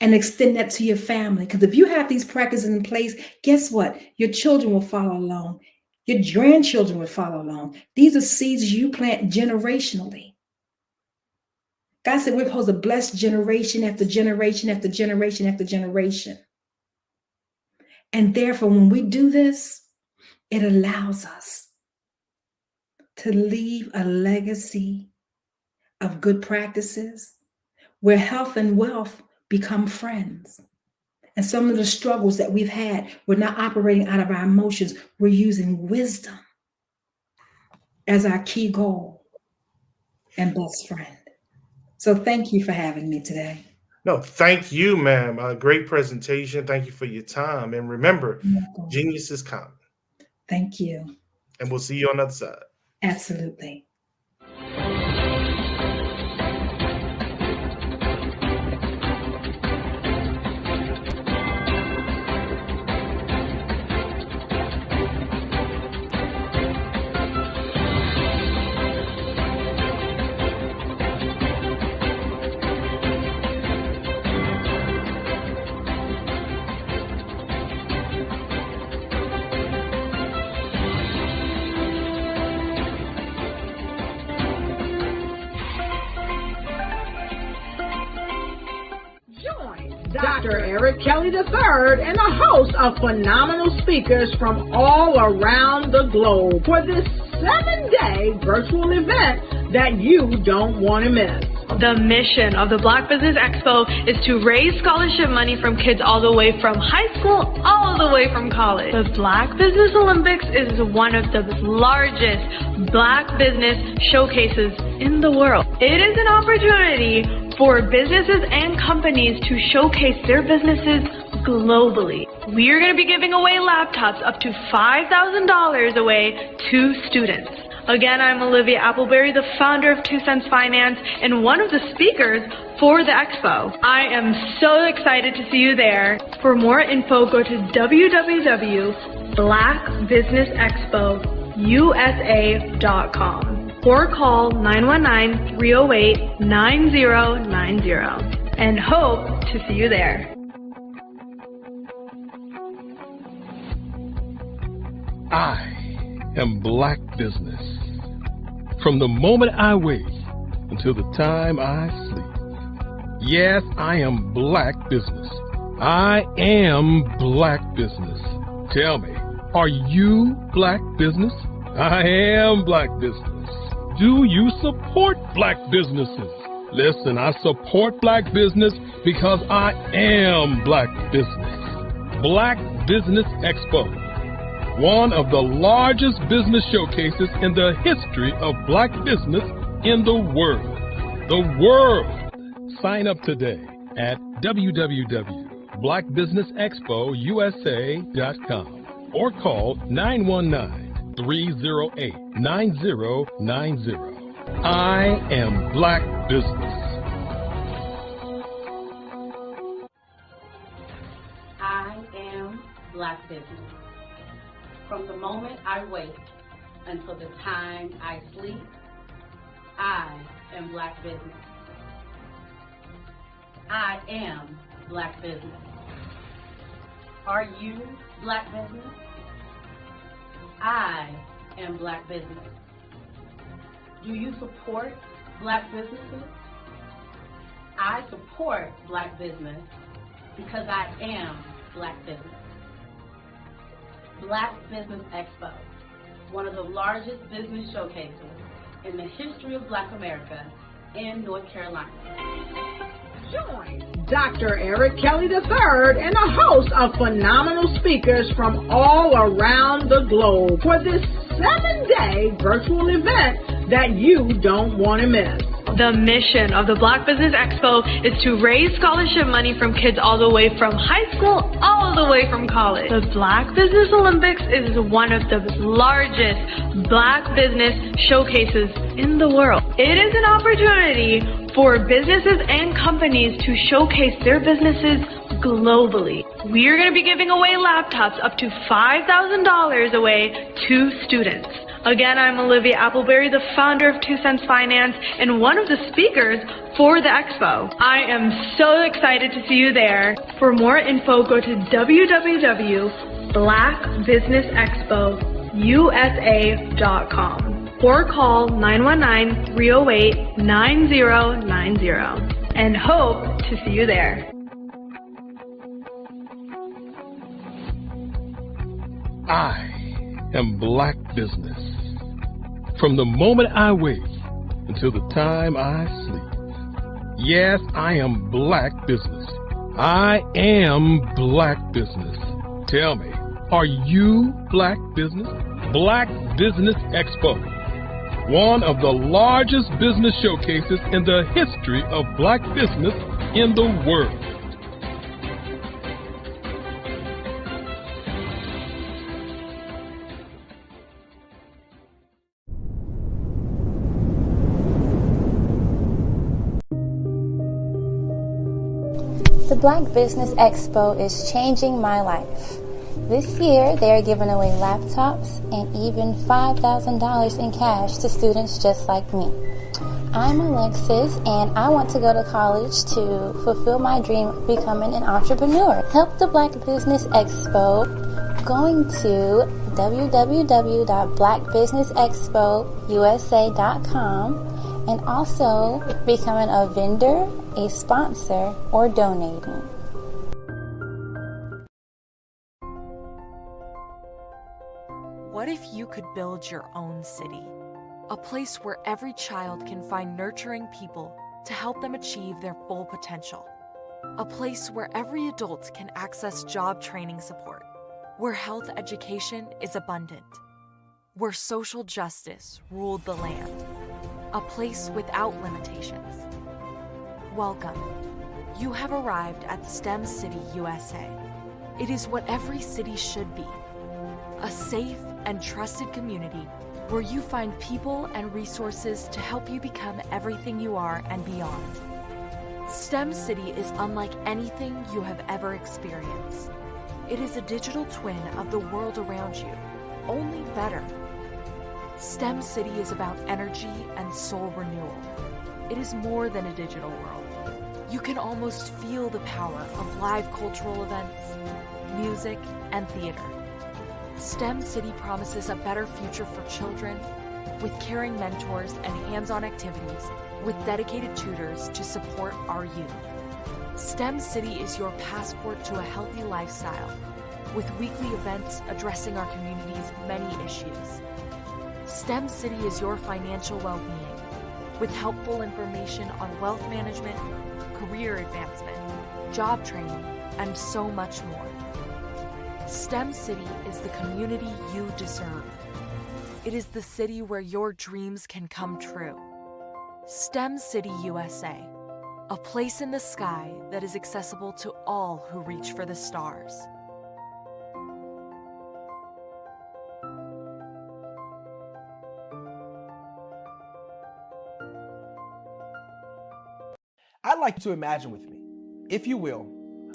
And extend that to your family. Because if you have these practices in place, guess what? Your children will follow along. Your grandchildren will follow along. These are seeds you plant generationally. God said we're supposed to bless generation after generation after generation after generation. And therefore, when we do this, it allows us to leave a legacy of good practices where health and wealth become friends. And some of the struggles that we've had, we're not operating out of our emotions. We're using wisdom as our key goal and best friend. So thank you for having me today. No, thank you, ma'am. Great presentation. Thank you for your time. And remember, genius is common. Thank you. And we'll see you on the other side. Absolutely. Dr. Eric Kelly III and a host of phenomenal speakers from all around the globe for this 7-day virtual event that you don't want to miss. The mission of the Black Business Expo is to raise scholarship money from kids all the way from high school, all the way from college. The Black Business Olympics is one of the largest Black business showcases in the world. It is an opportunity for businesses and companies to showcase their businesses globally. We are going to be giving away laptops up to $5,000 away to students. Again, I'm Olivia Appleberry, the founder of 2 Cents Finance and one of the speakers for the expo. I am so excited to see you there. For more info, go to www.blackbusinessexpousa.com or call 919-308-9090 and hope to see you there. I am Black Business. From the moment I wake until the time I sleep. Yes, I am Black Business. I am Black Business. Tell me, are you Black Business? I am Black Business. Do you support Black businesses? Listen, I support Black business because I am Black Business. Black Business Expo, one of the largest business showcases in the history of Black business in the world. The world! Sign up today at www.blackbusinessexpousa.com or call 919-308-9090. I am Black Business. I am Black Business. From the moment I wake until the time I sleep, I am Black Business. I am Black Business. Are you Black Business? I am Black Business. Do you support Black businesses? I support Black business because I am Black Business. Black Business Expo, one of the largest business showcases in the history of Black America in North Carolina. Join Dr. Eric Kelly III and a host of phenomenal speakers from all around the globe for this 7-day virtual event that you don't want to miss. The mission of the Black Business Expo is to raise scholarship money from kids all the way from high school all the way from college. The Black Business Olympics is one of the largest Black business showcases in the world. It is an opportunity for businesses and companies to showcase their businesses globally. We are going to be giving away laptops up to $5,000 away to students. Again, I'm Olivia Appleberry, the founder of 2 Cents Finance and one of the speakers for the expo. I am so excited to see you there. For more info, go to www.blackbusinessexpousa.com or call 919-308-9090 and hope to see you there. I am Black Business. From the moment I wake until the time I sleep. Yes, I am Black Business. I am Black Business. Tell me, are you Black Business? Black Business Expo, one of the largest business showcases in the history of Black business in the world. The Black Business Expo is changing my life. This year, they are giving away laptops and even $5,000 in cash to students just like me. I'm Alexis, and I want to go to college to fulfill my dream of becoming an entrepreneur. Help the Black Business Expo going to www.blackbusinessexpousa.com and also becoming a vendor, a sponsor, or donating. What if you could build your own city? A place where every child can find nurturing people to help them achieve their full potential. A place where every adult can access job training support. Where health education is abundant. Where social justice ruled the land. A place without limitations. Welcome. You have arrived at STEM City USA. It is what every city should be. A safe and trusted community where you find people and resources to help you become everything you are and beyond. STEM City is unlike anything you have ever experienced. It is a digital twin of the world around you, only better. STEM City is about energy and soul renewal. It is more than a digital world. You can almost feel the power of live cultural events, music, and theater. STEM City promises a better future for children with caring mentors and hands-on activities with dedicated tutors to support our youth. STEM City is your passport to a healthy lifestyle with weekly events addressing our community's many issues. STEM City is your financial well-being with helpful information on wealth management, career advancement, job training, and so much more. STEM City is the community you deserve. It is the city where your dreams can come true. STEM City USA, a place in the sky that is accessible to all who reach for the stars. I'd like you to imagine with me, if you will,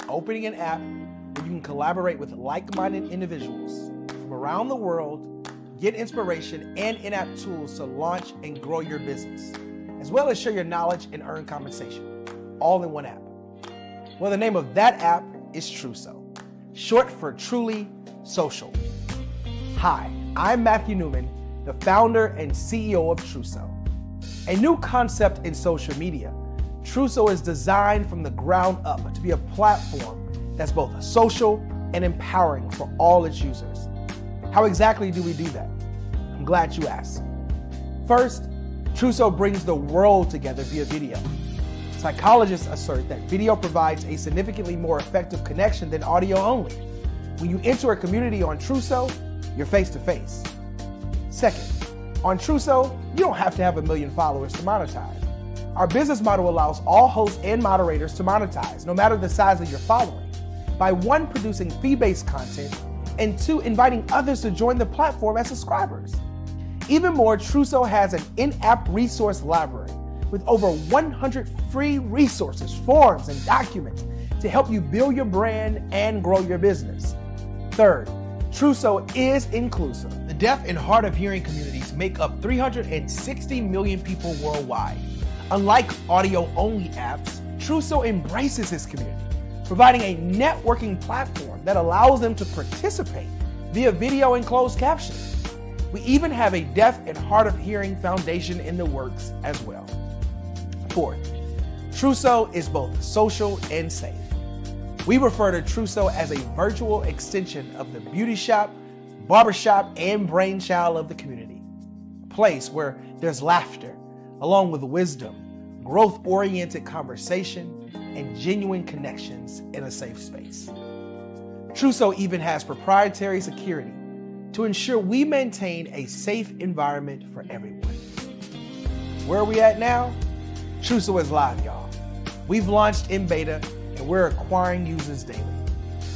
opening an app where you can collaborate with like-minded individuals from around the world, get inspiration and in-app tools to launch and grow your business, as well as share your knowledge and earn compensation, all in one app. Well, the name of that app is Truso, short for Truly Social. Hi, I'm Matthew Newman, the founder and CEO of Truso. A new concept in social media, Truso is designed from the ground up to be a platform that's both social and empowering for all its users. How exactly do we do that? I'm glad you asked. First, Truso brings the world together via video. Psychologists assert that video provides a significantly more effective connection than audio only. When you enter a community on Truso, you're face to face. Second, on Truso, you don't have to have 1 million followers to monetize. Our business model allows all hosts and moderators to monetize, no matter the size of your following, by 1, producing fee-based content, and 2, inviting others to join the platform as subscribers. Even more, Truso has an in-app resource library with over 100 free resources, forms, and documents to help you build your brand and grow your business. Third, Truso is inclusive. The deaf and hard of hearing communities make up 360 million people worldwide. Unlike audio-only apps, Truso embraces its community, providing a networking platform that allows them to participate via video and closed captioning. We even have a deaf and hard of hearing foundation in the works as well. Fourth, Truso is both social and safe. We refer to Truso as a virtual extension of the beauty shop, barbershop, and brainchild of the community. A place where there's laughter, along with wisdom, growth-oriented conversation, and genuine connections in a safe space. Truso even has proprietary security to ensure we maintain a safe environment for everyone. Where are we at now? Truso is live, y'all. We've launched in beta, and we're acquiring users daily.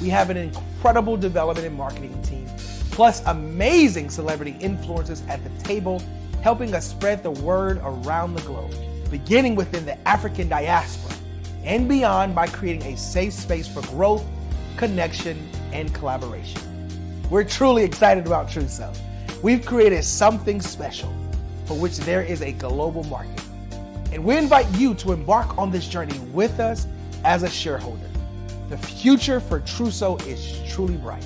We have an incredible development and marketing team, plus amazing celebrity influencers at the table, helping us spread the word around the globe, beginning within the African diaspora and beyond by creating a safe space for growth, connection, and collaboration. We're truly excited about Truso. We've created something special for which there is a global market. And we invite you to embark on this journey with us as a shareholder. The future for Truso is truly bright.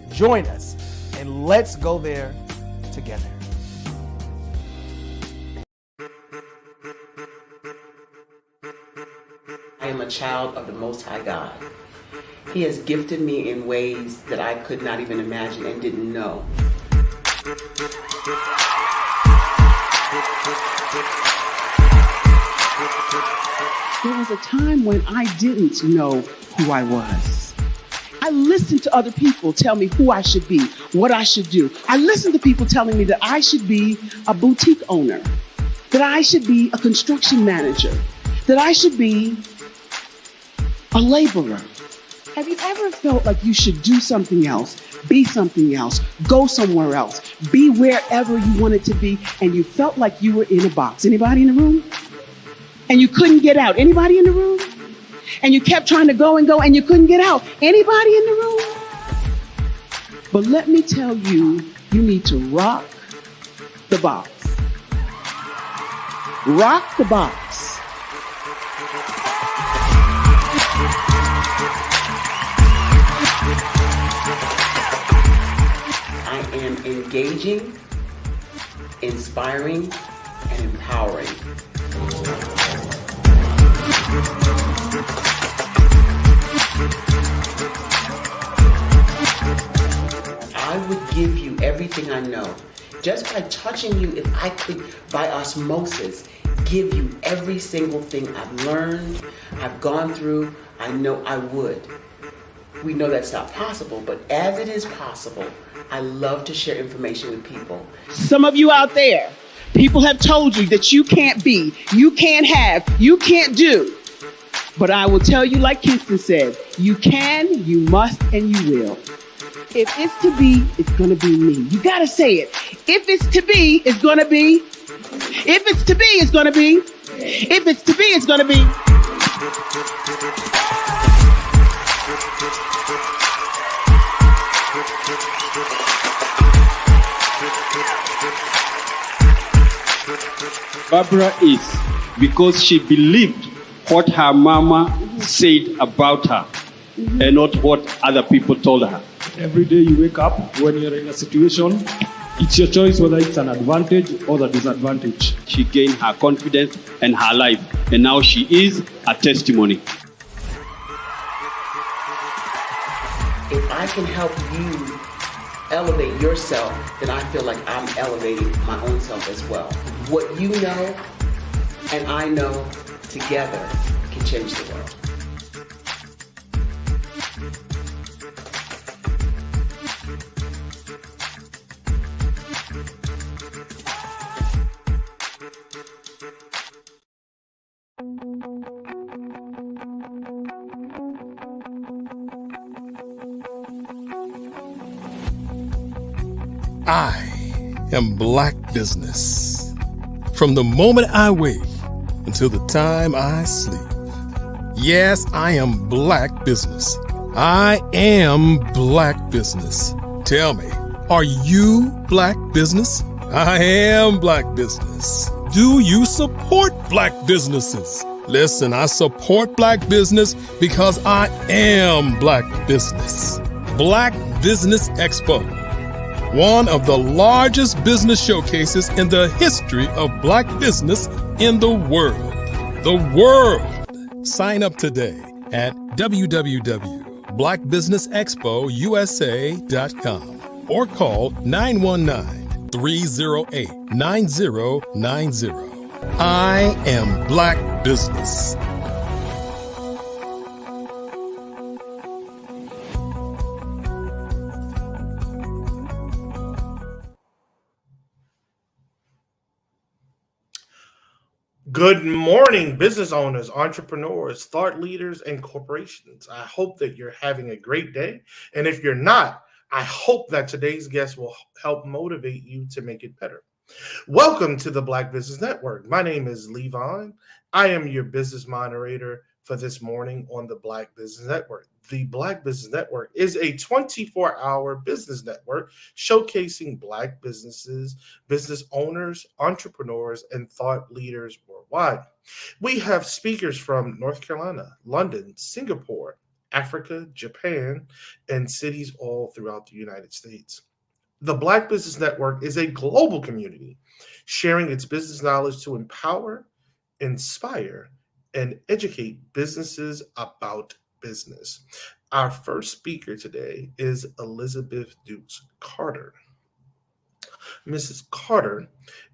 Join us and let's go there together. I am a child of the Most High God. He has gifted me in ways that I could not even imagine and didn't know. There was a time when I didn't know who I was. I listened to other people tell me who I should be, what I should do. I listened to people telling me that I should be a boutique owner, that I should be a construction manager, that I should be a laborer. Have you ever felt like you should do something else, be something else, go somewhere else, be wherever you wanted to be, and you felt like you were in a box? Anybody in the room? And you couldn't get out. Anybody in the room? And you kept trying to go and you couldn't get out. Anybody in the room? But let me tell you, you need to rock the box. Rock the box. I am engaging, inspiring, and empowering. I would give you everything I know. Just by touching you, if I could, by osmosis, give you every single thing I've learned, I've gone through, I know I would. We know that's not possible, but as it is possible, I love to share information with people. Some of you out there, people have told you that you can't be, you can't have, you can't do. But I will tell you, like Kingston said, you can, you must, and you will. If it's to be, it's going to be me. You got to say it. If it's to be, it's going to be. If it's to be, it's going to be. If it's to be, it's going to be. Barbara is because she believed what her mama said about her and not what other people told her. Every day you wake up, when you're in a situation, it's your choice whether it's an advantage or the disadvantage. She gained her confidence and her life, and now she is a testimony. If I can help you elevate yourself, then I feel like I'm elevating my own self as well. What you know and I know together can change the world. I am Black Business. From the moment I wake until the time I sleep. Yes, I am Black Business. I am Black Business. Tell me, are you Black Business? I am Black Business. Do you support Black businesses? Listen, I support Black business because I am Black Business. Black Business Expo, one of the largest business showcases in the history of Black business in the world. The world! Sign up today at www.blackbusinessexpousa.com or call 919-308-9090. I am Black Business. Good morning, business owners, entrepreneurs, thought leaders, and corporations. I hope that you're having a great day. And if you're not, I hope that today's guest will help motivate you to make it better. Welcome to the Black Business Network. My name is Levon. I am your business moderator for this morning on the Black Business Network. The Black Business Network is a 24-hour business network showcasing Black businesses, business owners, entrepreneurs, and thought leaders worldwide. We have speakers from North Carolina, London, Singapore, Africa, Japan, and cities all throughout the United States. The Black Business Network is a global community sharing its business knowledge to empower, inspire, and educate businesses about business. Our first speaker today is Elizabeth Dukes Carter. Mrs. Carter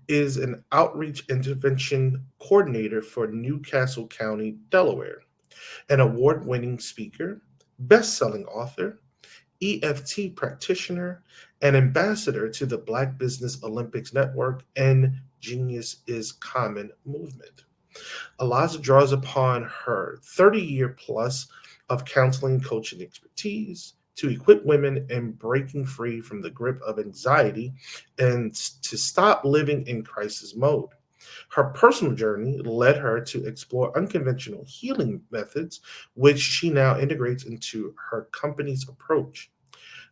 is an outreach intervention coordinator for Newcastle County, Delaware, an award-winning speaker, best-selling author, EFT practitioner, and ambassador to the Black Business Olympics Network and Genius is Common movement. Eliza draws upon her 30-year plus of counseling and coaching expertise to equip women in breaking free from the grip of anxiety and to stop living in crisis mode. Her personal journey led her to explore unconventional healing methods, which she now integrates into her company's approach.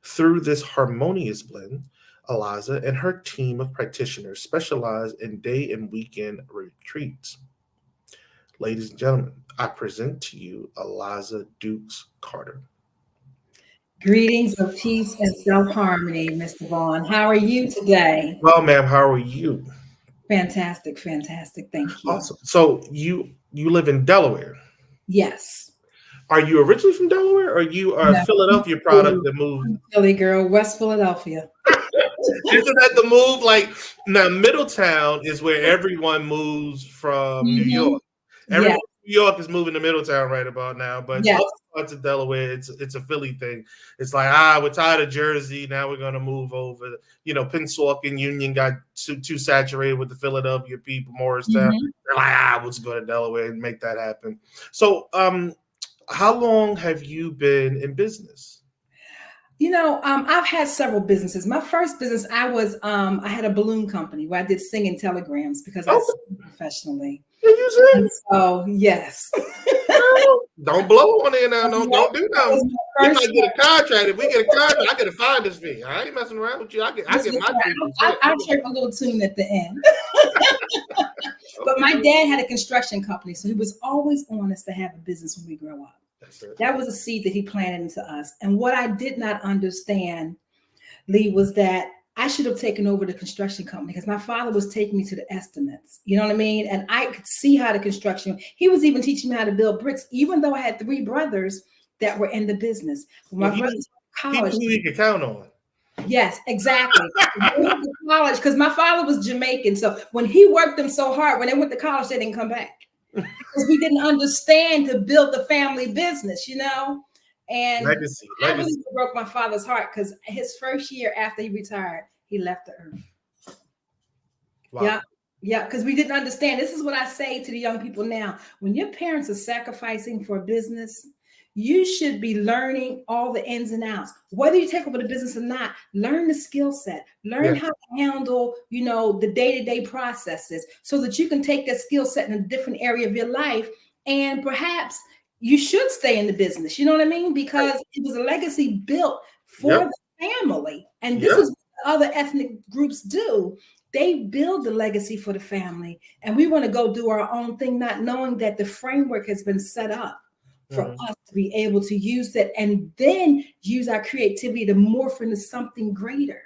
Through this harmonious blend, Eliza and her team of practitioners specialize in day and weekend retreats. Ladies and gentlemen, I present to you Eliza Dukes Carter. Greetings of peace and self-harmony, Mr. Vaughn. How are you today? Well, ma'am, how are you? Fantastic, fantastic. Thank you. Awesome. So you live in Delaware? Yes. Are you originally from Delaware, or you are a Philadelphia product that moved? Philly girl, West Philadelphia. Isn't that the move? Like now, Middletown is where everyone moves from New York. Everyone from New York is moving to Middletown right about now, but other parts of Delaware, it's a Philly thing. It's like, we're tired of Jersey. Now we're gonna move over. You know, Pennsauken, Union got too saturated with the Philadelphia people, Morristown. They're like, we'll just go to Delaware and make that happen. So, how long have you been in business? You know, I've had several businesses. My first business, I had a balloon company where I did singing telegrams because I sing professionally. And so, yes. Don't blow on it now. Don't do nothing. We might get a contract. If we get a contract, I gotta find this fee. I ain't messing around with you. I get my fee. I'll check a little tune at the end. But my dad had a construction company, so he was always on us to have a business when we grow up. That was a seed that he planted into us. And what I did not understand, Lee, was that I should have taken over the construction company because my father was taking me to the estimates. You know what I mean? And I could see how the construction, he was even teaching me how to build bricks, even though I had 3 brothers that were in the business. When my brothers were in college. People you can count on. Yes, exactly. They went to college because my father was Jamaican. So when he worked them so hard, when they went to college, they didn't come back. Because we didn't understand to build the family business, you know? And legacy. I really broke my father's heart because his first year after he retired, he left the earth. Wow. Yeah, because we didn't understand. This is what I say to the young people now. When your parents are sacrificing for a business, you should be learning all the ins and outs. Whether you take over the business or not, learn the skill set. Learn how to handle, you know, the day-to-day processes so that you can take that skill set in a different area of your life. And perhaps you should stay in the business. You know what I mean? Because it was a legacy built for the family. And this is what other ethnic groups do. They build the legacy for the family. And we want to go do our own thing, not knowing that the framework has been set up for us to be able to use that and then use our creativity to morph into something greater.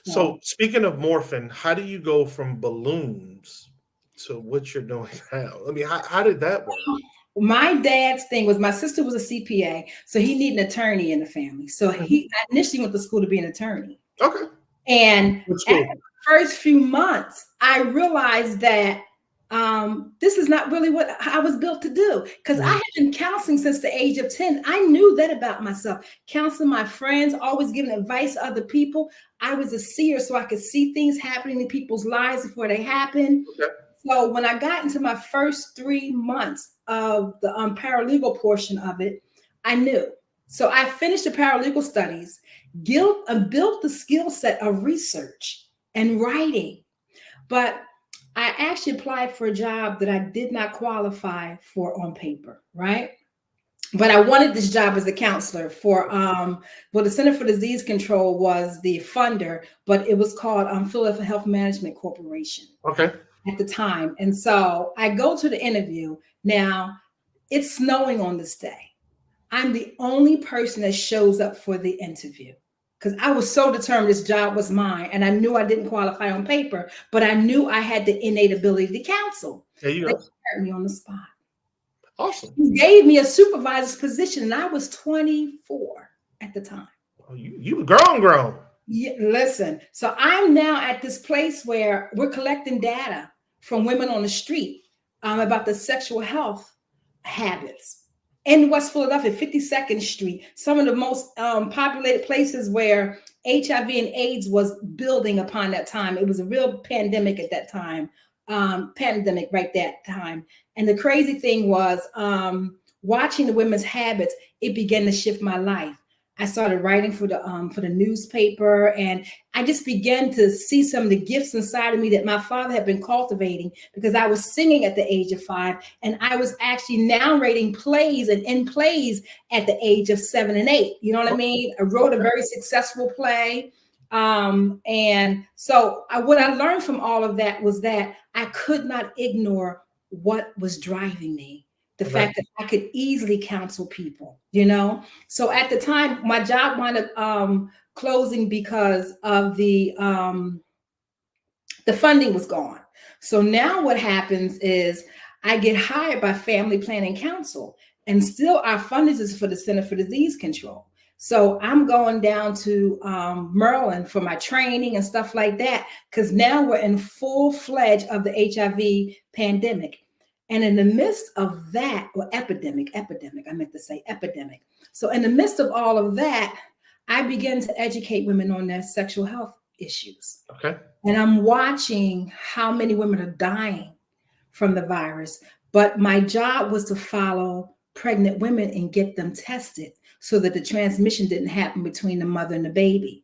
So speaking of morphing, how do you go from balloons to what you're doing now? I mean, how did that work? My dad's thing was my sister was a CPA, so he needed an attorney in the family. So I initially went to school to be an attorney. Okay. And at the first few months, I realized that this is not really what I was built to do because I had been counseling since the age of 10. I knew that about myself, counseling my friends, always giving advice to other people. I was a seer, so I could see things happening in people's lives before they happen. Okay. So when I got into my first 3 months of the paralegal portion of it, I knew. So I finished the paralegal studies, built the skill set of research and writing, but I actually applied for a job that I did not qualify for on paper, right? But I wanted this job as a counselor for, the Center for Disease Control was the funder, but it was called Philadelphia Health Management Corporation at the time. And so I go to the interview. Now, it's snowing on this day. I'm the only person that shows up for the interview. Because I was so determined this job was mine, and I knew I didn't qualify on paper, but I knew I had the innate ability to counsel. There you go. They hired me on the spot. Awesome. He gave me a supervisor's position, and I was 24 at the time. Oh, you were grown. Yeah, listen. So I'm now at this place where we're collecting data from women on the street about the sexual health habits. In West Philadelphia, 52nd Street, some of the most populated places where HIV and AIDS was building upon that time. It was a real pandemic at that time pandemic right that time. And the crazy thing was watching the women's habits, it began to shift my life. I started writing for the newspaper, and I just began to see some of the gifts inside of me that my father had been cultivating, because I was singing at the age of 5, and I was actually narrating plays and in plays at the age of 7 and 8. You know what I mean? I wrote a very successful play. And so what I learned from all of that was that I could not ignore what was driving me. The fact that I could easily counsel people, you know? So at the time, my job wound up closing because of the funding was gone. So now what happens is I get hired by Family Planning Council, and still our funding is for the Center for Disease Control. So I'm going down to Maryland for my training and stuff like that, because now we're in full-fledged of the HIV pandemic. And in the midst of that, or epidemic, I meant to say epidemic. So in the midst of all of that, I began to educate women on their sexual health issues. Okay. And I'm watching how many women are dying from the virus. But my job was to follow pregnant women and get them tested so that the transmission didn't happen between the mother and the baby.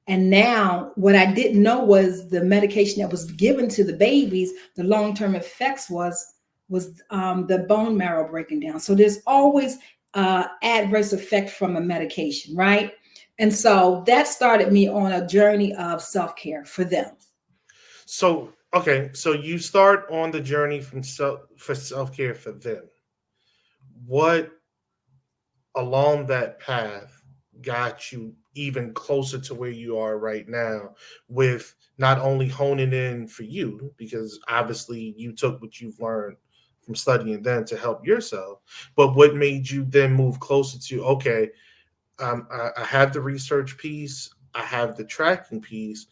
And now what I didn't know was the medication that was given to the babies, the long-term effects was the bone marrow breaking down. So there's always adverse effect from a medication, right? And so that started me on a journey of self-care for them. So, okay, so you start on the journey for self-care for them. What along that path got you even closer to where you are right now, with not only honing in for you, because obviously you took what you've learned from studying them to help yourself, but what made you then move closer to, okay, I have the research piece, I have the tracking piece,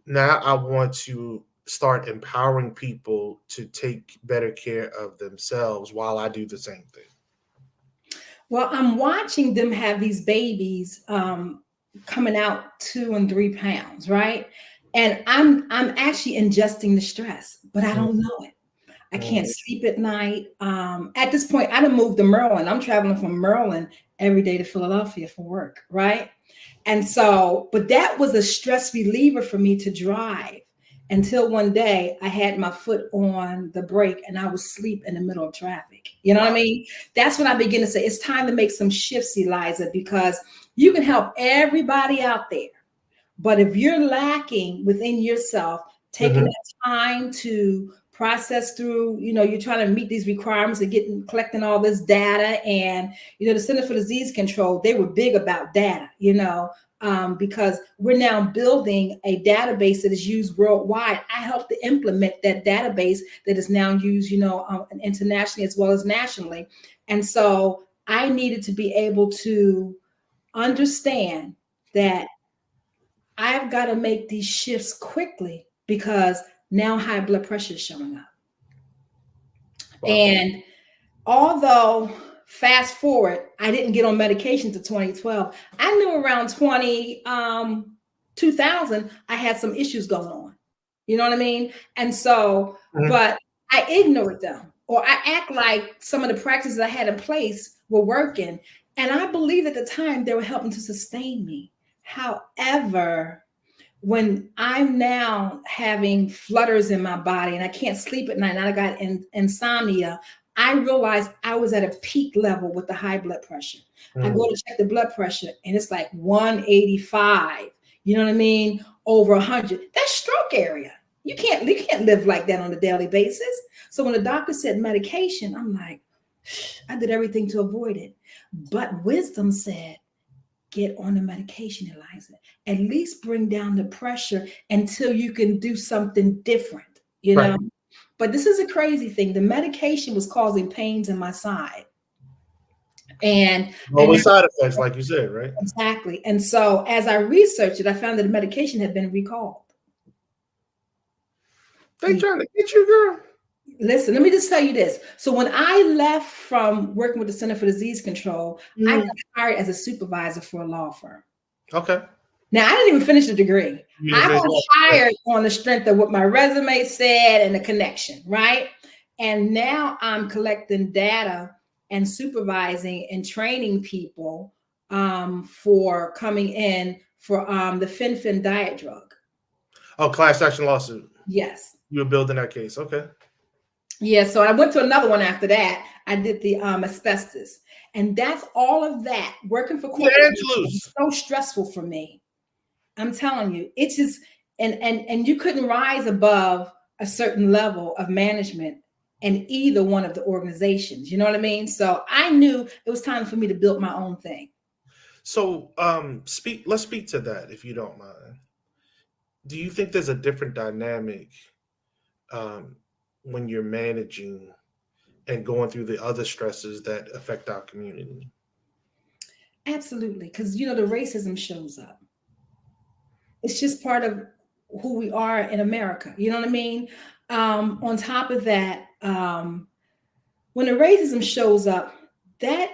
now I want to start empowering people to take better care of themselves while I do the same thing? Well, I'm watching them have these babies coming out 2 and 3 pounds, right? And I'm actually ingesting the stress, but I don't know it. I can't sleep at night. At this point, I done moved to Maryland. I'm traveling from Maryland every day to Philadelphia for work, right? And so, but that was a stress reliever for me to drive, until one day I had my foot on the brake and I was asleep in the middle of traffic. You know what I mean? That's when I begin to say, it's time to make some shifts, Eliza, because you can help everybody out there. But if you're lacking within yourself, taking that time to process through, you know, you're trying to meet these requirements and collecting all this data. And, you know, the Center for Disease Control, they were big about data, you know, because we're now building a database that is used worldwide. I helped to implement that database that is now used, you know, internationally as well as nationally. And so I needed to be able to understand that I've got to make these shifts quickly, because now high blood pressure is showing up. Wow. And although fast forward, I didn't get on medication to 2012. I knew around 2000, I had some issues going on. You know what I mean? And so, but I ignored them, or I act like some of the practices I had in place were working. And I believe at the time they were helping to sustain me. However, when I'm now having flutters in my body and I can't sleep at night, and I got insomnia, I realized I was at a peak level with the high blood pressure. I go to check the blood pressure and it's like 185, you know what I mean? Over 100. That's stroke area. You can't live like that on a daily basis. So when the doctor said medication, I'm like, I did everything to avoid it. But wisdom said, get on the medication, Eliza. At least bring down the pressure until you can do something different, you know? But this is a crazy thing. The medication was causing pains in my side. And always side effects, like you said, right? Exactly. And so as I researched it, I found that the medication had been recalled. They trying to get you, girl. Listen, let me just tell you this. So when I left from working with the Center for Disease Control, I got hired as a supervisor for a law firm. Okay. Now, I didn't even finish the degree. I was hired on the strength of what my resume said and the connection, right? And now I'm collecting data and supervising and training people for coming in for the FinFin diet drug. Oh, class action lawsuit. Yes. You were building that case. Okay. Yeah, so I went to another one after that. I did the asbestos. And that's all of that. Working for corporate was so stressful for me. I'm telling you, it's just, and you couldn't rise above a certain level of management in either one of the organizations. You know what I mean? So I knew it was time for me to build my own thing. So let's speak to that, if you don't mind. Do you think there's a different dynamic when you're managing and going through the other stresses that affect our community? Absolutely. Because, the racism shows up. It's just part of who we are in America. You know what I mean? On top of that, when the racism shows up, that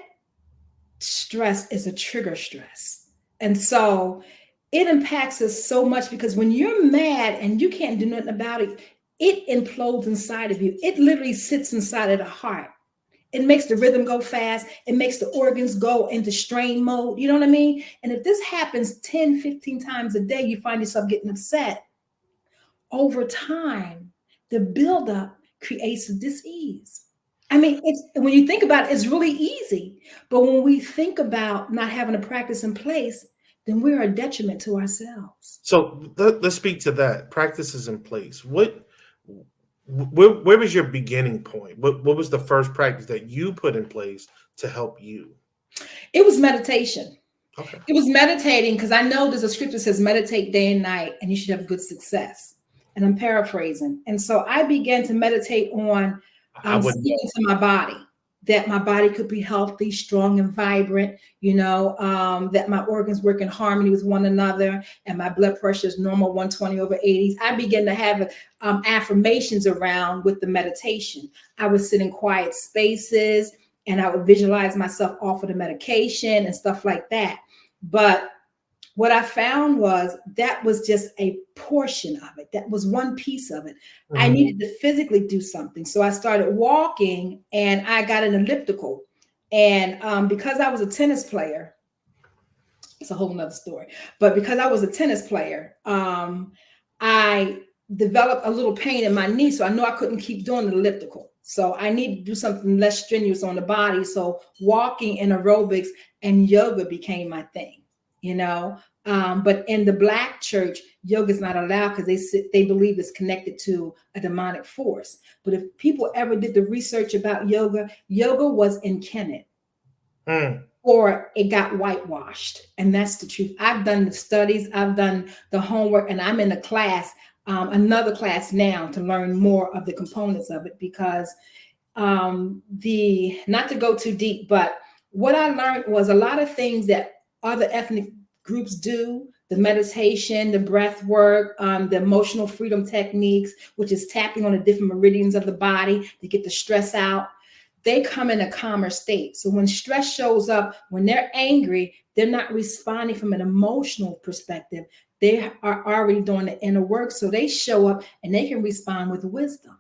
stress is a trigger stress. And so it impacts us so much because when you're mad and you can't do nothing about it, it implodes inside of you. It literally sits inside of the heart. It makes the rhythm go fast. It makes the organs go into strain mode. You know what I mean? And if this happens 10, 15 times a day, you find yourself getting upset. Over time, the buildup creates a dis-ease. I mean, when you think about it, it's really easy. But when we think about not having a practice in place, then we're a detriment to ourselves. So let's speak to that. Practices in place. Where was your beginning point? What was the first practice that you put in place to help you? It was meditation. Okay. It was meditating because I know there's a scripture that says meditate day and night and you should have good success. And I'm paraphrasing. And so I began to meditate on speaking to my body, that my body could be healthy, strong, and vibrant, that my organs work in harmony with one another, and my blood pressure is normal 120/80. I began to have affirmations around with the meditation. I would sit in quiet spaces, and I would visualize myself off of the medication and stuff like that. But what I found was that was just a portion of it. That was one piece of it. Mm-hmm. I needed to physically do something. So I started walking and I got an elliptical. And because I was a tennis player, it's a whole nother story. But because I was a tennis player, I developed a little pain in my knee. So I knew I couldn't keep doing the elliptical. So I needed to do something less strenuous on the body. So walking and aerobics and yoga became my thing. But in the Black church, yoga is not allowed because they believe it's connected to a demonic force. But if people ever did the research about yoga was in Kemet, or it got whitewashed, and that's the truth. I've done the studies, I've done the homework, and I'm in a class, another class now to learn more of the components of it because not to go too deep, but what I learned was a lot of things that other ethnic groups do, the meditation, the breath work, the emotional freedom techniques, which is tapping on the different meridians of the body to get the stress out. They come in a calmer state. So when stress shows up, when they're angry, they're not responding from an emotional perspective. They are already doing the inner work. So they show up and they can respond with wisdom.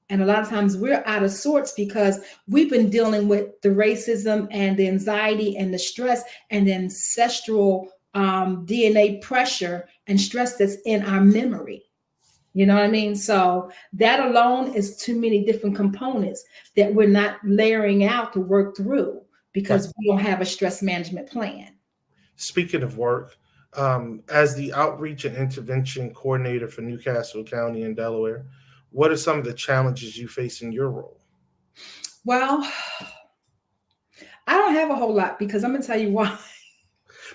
And a lot of times we're out of sorts because we've been dealing with the racism and the anxiety and the stress and the ancestral DNA pressure and stress that's in our memory. You know what I mean? So that alone is too many different components that we're not layering out to work through because we don't have a stress management plan. Speaking of work, as the outreach and intervention coordinator for Newcastle County in Delaware, what are some of the challenges you face in your role? Well, I don't have a whole lot because I'm going to tell you why.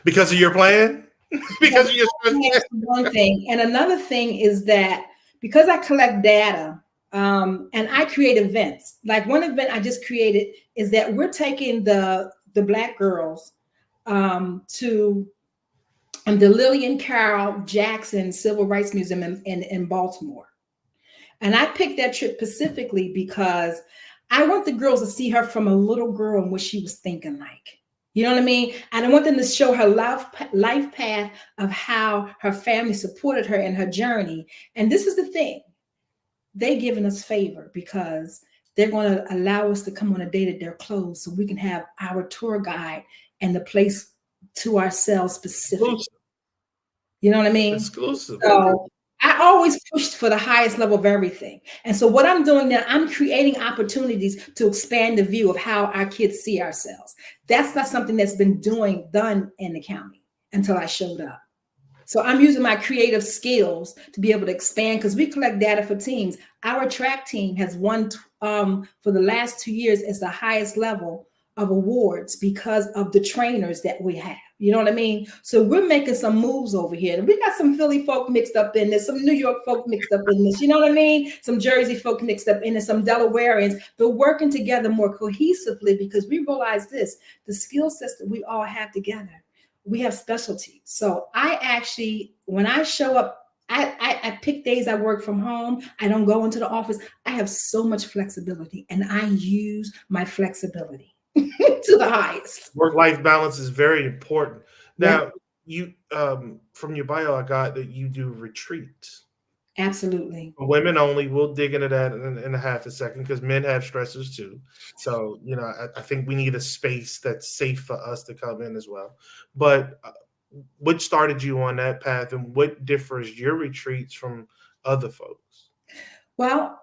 Because of your plan? Because of your plan? One thing. And another thing is that because I collect data and I create events, like one event I just created is that we're taking the Black girls to the Lillian Carroll Jackson Civil Rights Museum in Baltimore. And I picked that trip specifically because I want the girls to see her from a little girl and what she was thinking like. You know what I mean? And I want them to show her life path of how her family supported her in her journey. And this is the thing. They giving us favor because they're going to allow us to come on a date at their close so we can have our tour guide and the place to ourselves specifically. You know what I mean? Exclusive. So I always pushed for the highest level of everything. And so what I'm doing now, I'm creating opportunities to expand the view of how our kids see ourselves. That's not something that's been done in the county until I showed up. So I'm using my creative skills to be able to expand because we collect data for teams. Our track team has won for the last 2 years as the highest level of awards because of the trainers that we have. You know what I mean? So we're making some moves over here. And we got some Philly folk mixed up in this, some New York folk mixed up in this. You know what I mean? Some Jersey folk mixed up in this, some Delawareans. But working together more cohesively because we realize this, the skill sets that we all have together. We have specialties. So I actually, when I show up, I pick days I work from home. I don't go into the office. I have so much flexibility and I use my flexibility to the highest. Work-life balance is very important. Now, you from your bio, I got that you do retreats. Absolutely. Women only. We'll dig into that in a half a second because men have stressors too. So, I think we need a space that's safe for us to come in as well. But what started you on that path and what differs your retreats from other folks? Well,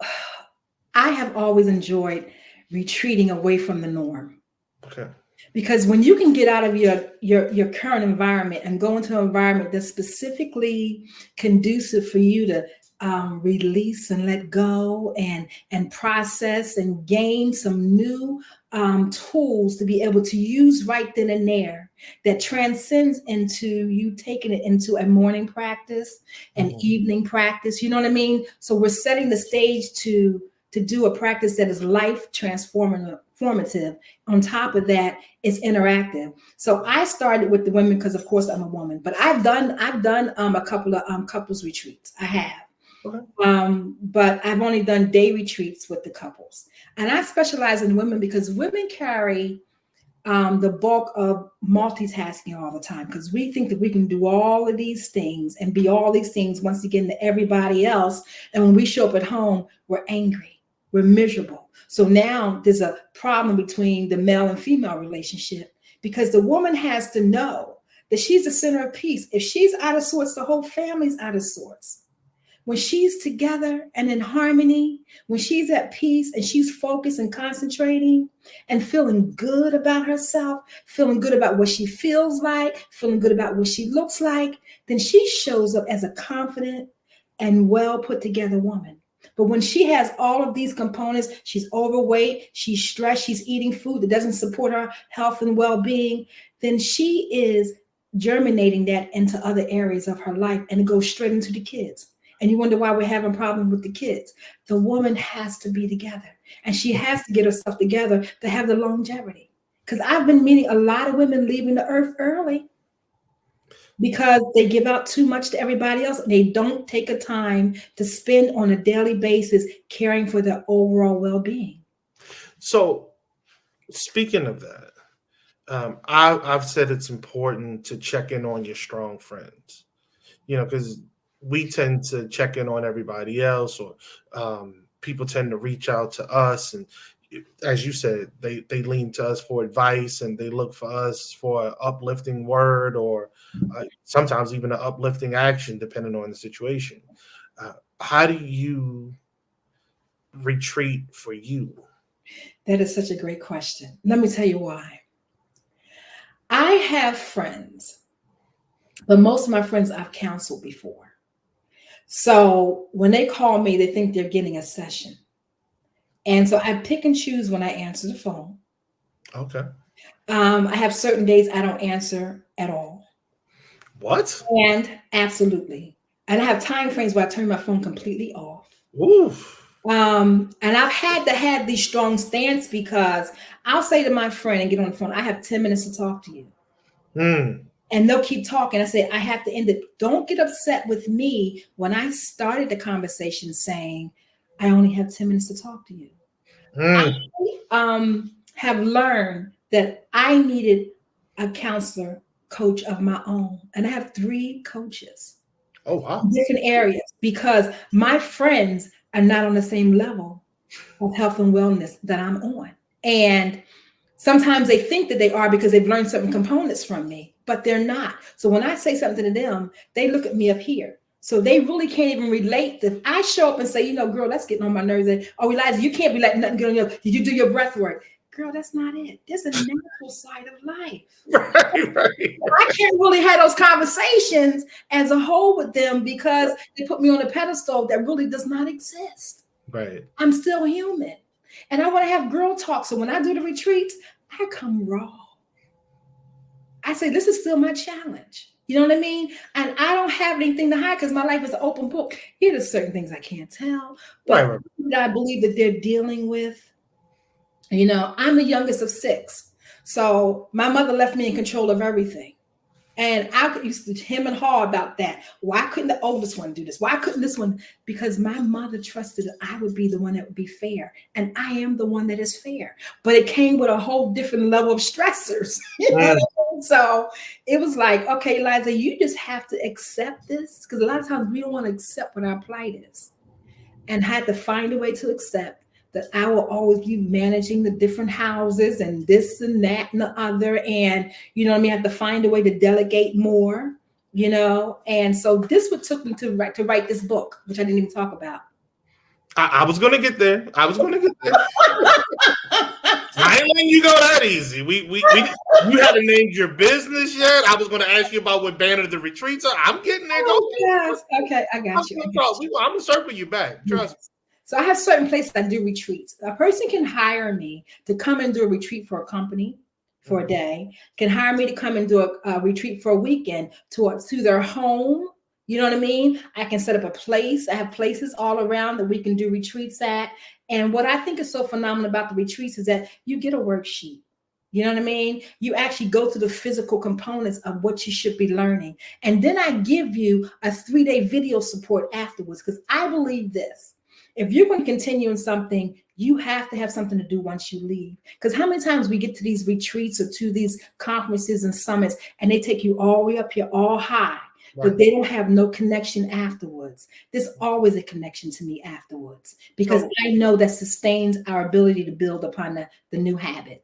I have always enjoyed retreating away from the norm. Okay. Because when you can get out of your current environment and go into an environment that's specifically conducive for you to release and let go and process and gain some new tools to be able to use right then and there, that transcends into you taking it into a morning practice, an evening practice. You know what I mean? So we're setting the stage to do a practice that is life transformative. On top of that, it's interactive. So I started with the women because, of course, I'm a woman. But I've done a couple of couples retreats. I have. Okay. But I've only done day retreats with the couples. And I specialize in women because women carry the bulk of multitasking all the time because we think that we can do all of these things and be all these things once again to everybody else. And when we show up at home, we're angry. We're miserable. So now there's a problem between the male and female relationship because the woman has to know that she's the center of peace. If she's out of sorts, the whole family's out of sorts. When she's together and in harmony, when she's at peace and she's focused and concentrating and feeling good about herself, feeling good about what she feels like, feeling good about what she looks like, then she shows up as a confident and well put together woman. But when she has all of these components, she's overweight, she's stressed, she's eating food that doesn't support her health and well-being, then she is germinating that into other areas of her life and it goes straight into the kids. And you wonder why we're having problems with the kids. The woman has to be together and she has to get herself together to have the longevity. Because I've been meeting a lot of women leaving the earth early because they give out too much to everybody else. They don't take a time to spend on a daily basis caring for their overall well-being. So speaking of that, I've said it's important to check in on your strong friends, because we tend to check in on everybody else, or people tend to reach out to us. And as you said, they lean to us for advice and they look for us for an uplifting word or sometimes even an uplifting action, depending on the situation. How do you retreat for you? That is such a great question. Let me tell you why. I have friends, but most of my friends I've counseled before. So when they call me, they think they're getting a session. And so I pick and choose when I answer the phone. Okay. I have certain days I don't answer at all. What? And absolutely. And I have time frames where I turn my phone completely off. Oof. And I've had to have these strong stance because I'll say to my friend and get on the phone, I have 10 minutes to talk to you. And they'll keep talking. I say, I have to end it. Don't get upset with me when I started the conversation saying, I only have 10 minutes to talk to you. I have learned that I needed a counselor coach of my own. And I have 3 coaches. Oh, wow. In different areas, because my friends are not on the same level of health and wellness that I'm on. And sometimes they think that they are because they've learned certain components from me, but they're not. So when I say something to them, they look at me up here. So they really can't even relate. If I show up and say, girl, that's getting on my nerves. And, oh, Eliza, you can't be letting nothing get on you. Did you do your breath work? Girl, that's not it. There's a natural side of life. Right. I can't really have those conversations as a whole with them because they put me on a pedestal that really does not exist. Right. I'm still human. And I want to have girl talk. So when I do the retreats, I come raw. I say, this is still my challenge. You know what I mean? And I don't have anything to hide because my life is an open book. Here are certain things I can't tell, but I believe that they're dealing with. I'm the youngest of 6. So my mother left me in control of everything. And I used to him and haw about that. Why couldn't the oldest one do this? Why couldn't this one? Because my mother trusted that I would be the one that would be fair. And I am the one that is fair. But it came with a whole different level of stressors. So it was like, okay, Eliza, you just have to accept this. Because a lot of times we don't want to accept what our plight is. And had to find a way to accept that I will always be managing the different houses and this and that and the other. And, I have to find a way to delegate more, And so this what took me to write this book, which I didn't even talk about. I was going to get there. I ain't letting you go that easy. You haven't named your business yet. I was going to ask you about what banner the retreats are. I'm getting there. Yes. Okay, I got you. I'm going to circle you back. Trust me. So I have certain places I do retreats. A person can hire me to come and do a retreat for a company for a day, can hire me to come and do a retreat for a weekend to their home. You know what I mean? I can set up a place. I have places all around that we can do retreats at. And what I think is so phenomenal about the retreats is that you get a worksheet. You know what I mean? You actually go through the physical components of what you should be learning. And then I give you a 3-day video support afterwards, because I believe this. If you're going to continue in something, you have to have something to do once you leave. Because how many times we get to these retreats or to these conferences and summits, and they take you all the way up here, all high, but they don't have no connection afterwards. There's always a connection to me afterwards, because I know that sustains our ability to build upon the new habit.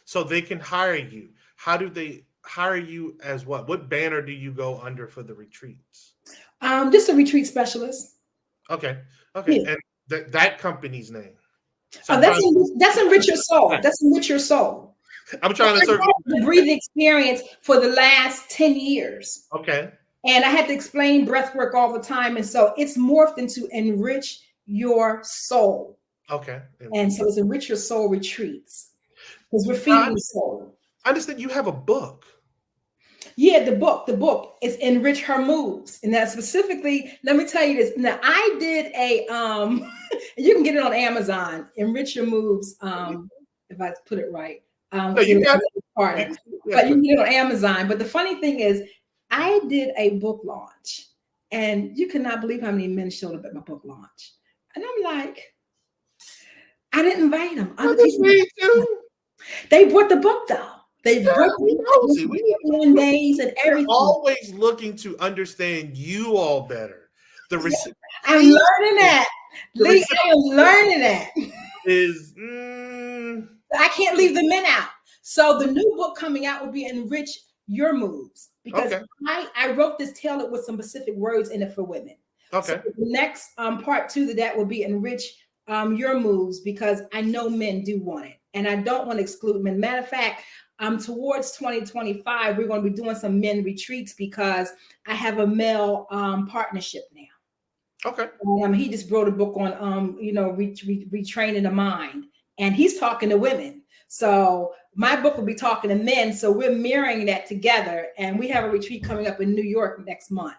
So they can hire you. How do they hire you as what? What banner do you go under for the retreats? Just a retreat specialist. Okay. Yeah. And that company's name. That's Enrich Your Soul. That's Enrich Your Soul. I'm trying to circle the breathing experience for the last 10 years. Okay. And I had to explain breath work all the time. And so it's morphed into Enrich Your Soul. Okay. And so it's Enrich Your Soul retreats. Because we're feeding the soul. I understand you have a book. Yeah, the book is Enrich Her Moves. And that specifically, let me tell you this. Now I did a you can get it on Amazon, Enrich Your Moves, if I put it right. But you can get it on Amazon. But the funny thing is, I did a book launch, and you cannot believe how many men showed up at my book launch. And I'm like, I didn't invite them. They bought the book though. They brought the days and everything. Always looking to understand you all better. I'm learning that. Lee, I am learning that. I can't leave the men out. So the new book coming out will be Enrich Your Moves, because I wrote this tailored with some specific words in it for women. Okay. So the next part 2 to that will be Enrich Your Moves, because I know men do want it, and I don't want to exclude men. Matter of fact, towards 2025, we're going to be doing some men retreats, because I have a male partnership now. Okay. He just wrote a book on retraining the mind, and he's talking to women. So my book will be talking to men. So we're mirroring that together, and we have a retreat coming up in New York next month.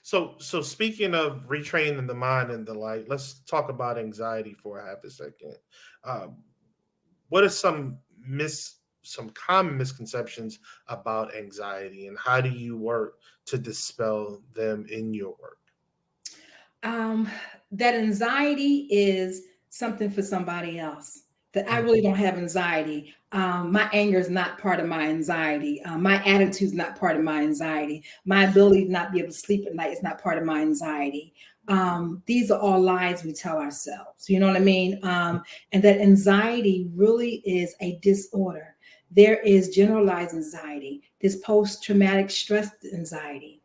So speaking of retraining the mind and the like, let's talk about anxiety for a half a second. What are some common misconceptions about anxiety, and how do you work to dispel them in your work? That anxiety is something for somebody else. that I really don't have anxiety. My anger is not part of my anxiety. My attitude is not part of my anxiety. My ability to not be able to sleep at night is not part of my anxiety. These are all lies we tell ourselves. You know what I mean? And that anxiety really is a disorder. There is generalized anxiety, this post-traumatic stress anxiety.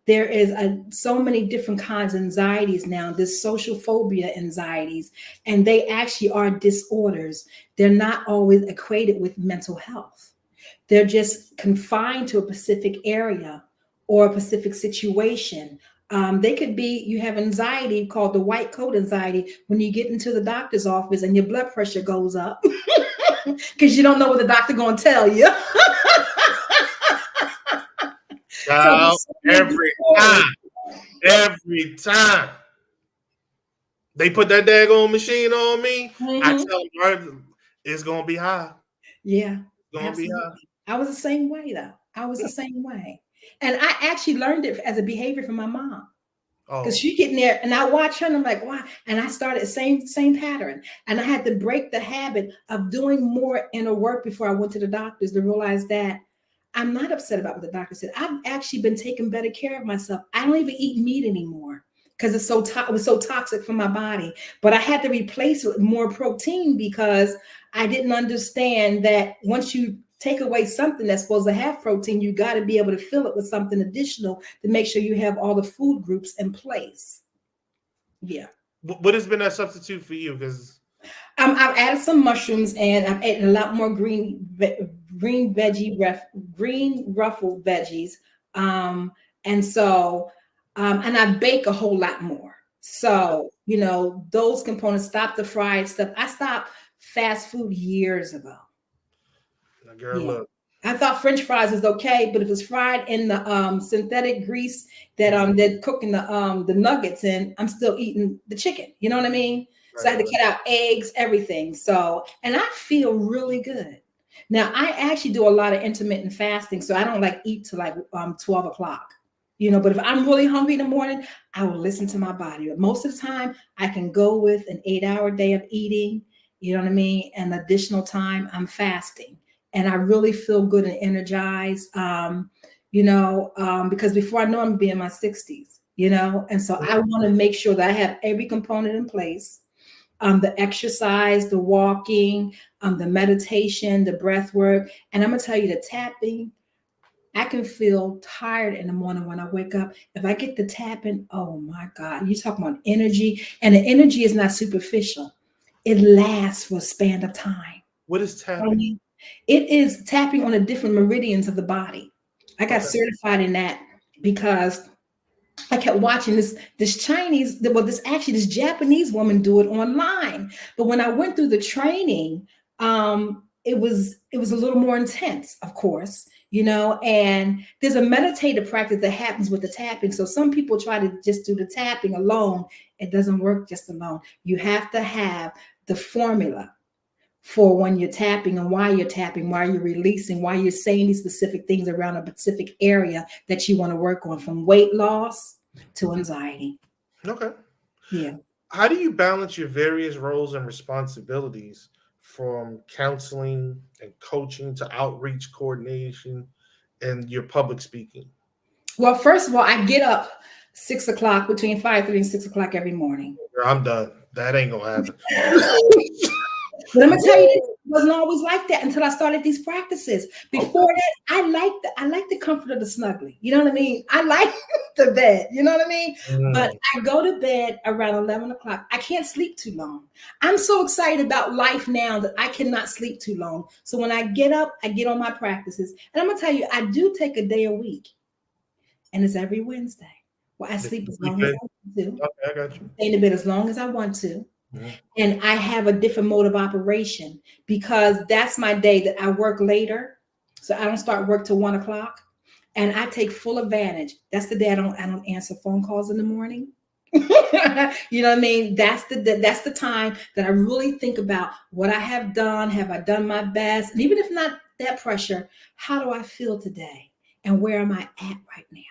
There is so many different kinds of anxieties now, this social phobia anxieties, and they actually are disorders. They're not always equated with mental health. They're just confined to a specific area or a specific situation. They could be, you have anxiety called the white coat anxiety when you get into the doctor's office and your blood pressure goes up because you don't know what the doctor going to tell you. Child, every time they put that daggone machine on me, I tell them it's gonna be high. Yeah, it's gonna be high. I was the same way though. I was the same way, and I actually learned it as a behavior from my mom. Because she getting there, and I watch her, and I'm like, wow. And I started the same pattern, and I had to break the habit of doing more inner work before I went to the doctors to realize that I'm not upset about what the doctor said. I've actually been taking better care of myself. I don't even eat meat anymore because it was so toxic for my body. But I had to replace it with more protein because I didn't understand that once you take away something that's supposed to have protein, you got to be able to fill it with something additional to make sure you have all the food groups in place. Yeah. What has been that substitute for you? Because I've added some mushrooms, and I've added a lot more green ruffled veggies. And so, and I bake a whole lot more. So, those components, stop the fried stuff. I stopped fast food years ago. Girl, look. I thought French fries was okay, but if it's fried in the synthetic grease that they're cooking the nuggets in, I'm still eating the chicken. You know what I mean? So I had to cut out eggs, everything. So, and I feel really good. Now, I actually do a lot of intermittent fasting, so I don't eat till 12 o'clock. But if I'm really hungry in the morning, I will listen to my body. But most of the time, I can go with an 8-hour day of eating, you know what I mean? And additional time, I'm fasting. And I really feel good and energized, because before I know, I'm going to be in my 60s, and so I want to make sure that I have every component in place. The exercise, the walking, the meditation, the breath work. And I'm going to tell you, the tapping, I can feel tired in the morning when I wake up. If I get the tapping, oh my God, you're talking about energy. And the energy is not superficial. It lasts for a span of time. What is tapping? It is tapping on the different meridians of the body. I got certified in that because I kept watching this Japanese woman do it online. But when I went through the training, it was a little more intense, of course, and there's a meditative practice that happens with the tapping. So some people try to just do the tapping alone. It doesn't work just alone. You have to have the formula for when you're tapping and why you're tapping, why you're releasing, why you're saying these specific things around a specific area that you want to work on, from weight loss to anxiety. Okay. Yeah. How do you balance your various roles and responsibilities, from counseling and coaching to outreach coordination and your public speaking? Well, first of all, I get up 6 o'clock, between 5:30 and 6 o'clock every morning. I'm done. That ain't gonna happen. But I'm gonna tell you, it wasn't always like that until I started these practices. Before that, I like the comfort of the snuggly. You know what I mean? I like the bed. You know what I mean? But I go to bed around 11 o'clock. I can't sleep too long. I'm so excited about life now that I cannot sleep too long. So when I get up, I get on my practices. And I'm gonna tell you, I do take a day a week, and it's every Wednesday. Well, I sleep as long as I want to. Okay, I got you. Stay in the bed as long as I want to. And I have a different mode of operation because that's my day that I work later. So I don't start work till 1 o'clock, and I take full advantage. That's the day I don't answer phone calls in the morning. You know what I mean? That's the time that I really think about what I have done. Have I done my best? And even if not that pressure, how do I feel today? And where am I at right now?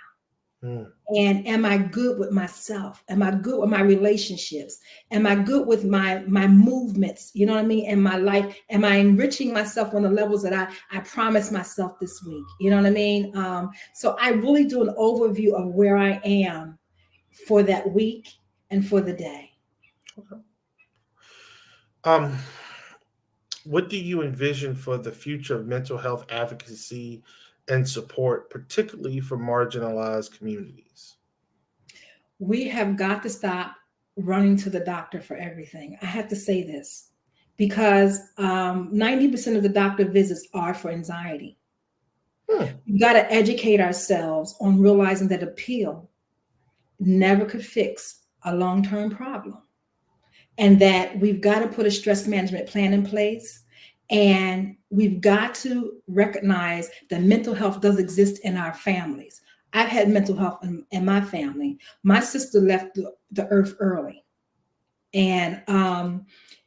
And am I good with myself? Am I good with my relationships? Am I good with my movements? You know what I mean? In my life, am I enriching myself on the levels that I promised myself this week? You know what I mean? So I really do an overview of where I am for that week and for the day. What do you envision for the future of mental health advocacy and support, particularly for marginalized communities? We have got to stop running to the doctor for everything. I have to say this because 90% of the doctor visits are for anxiety. We've got to educate ourselves on realizing that a pill never could fix a long-term problem, and that we've got to put a stress management plan in place. And we've got to recognize that mental health does exist in our families. I've had mental health in my family. My sister left the earth early, and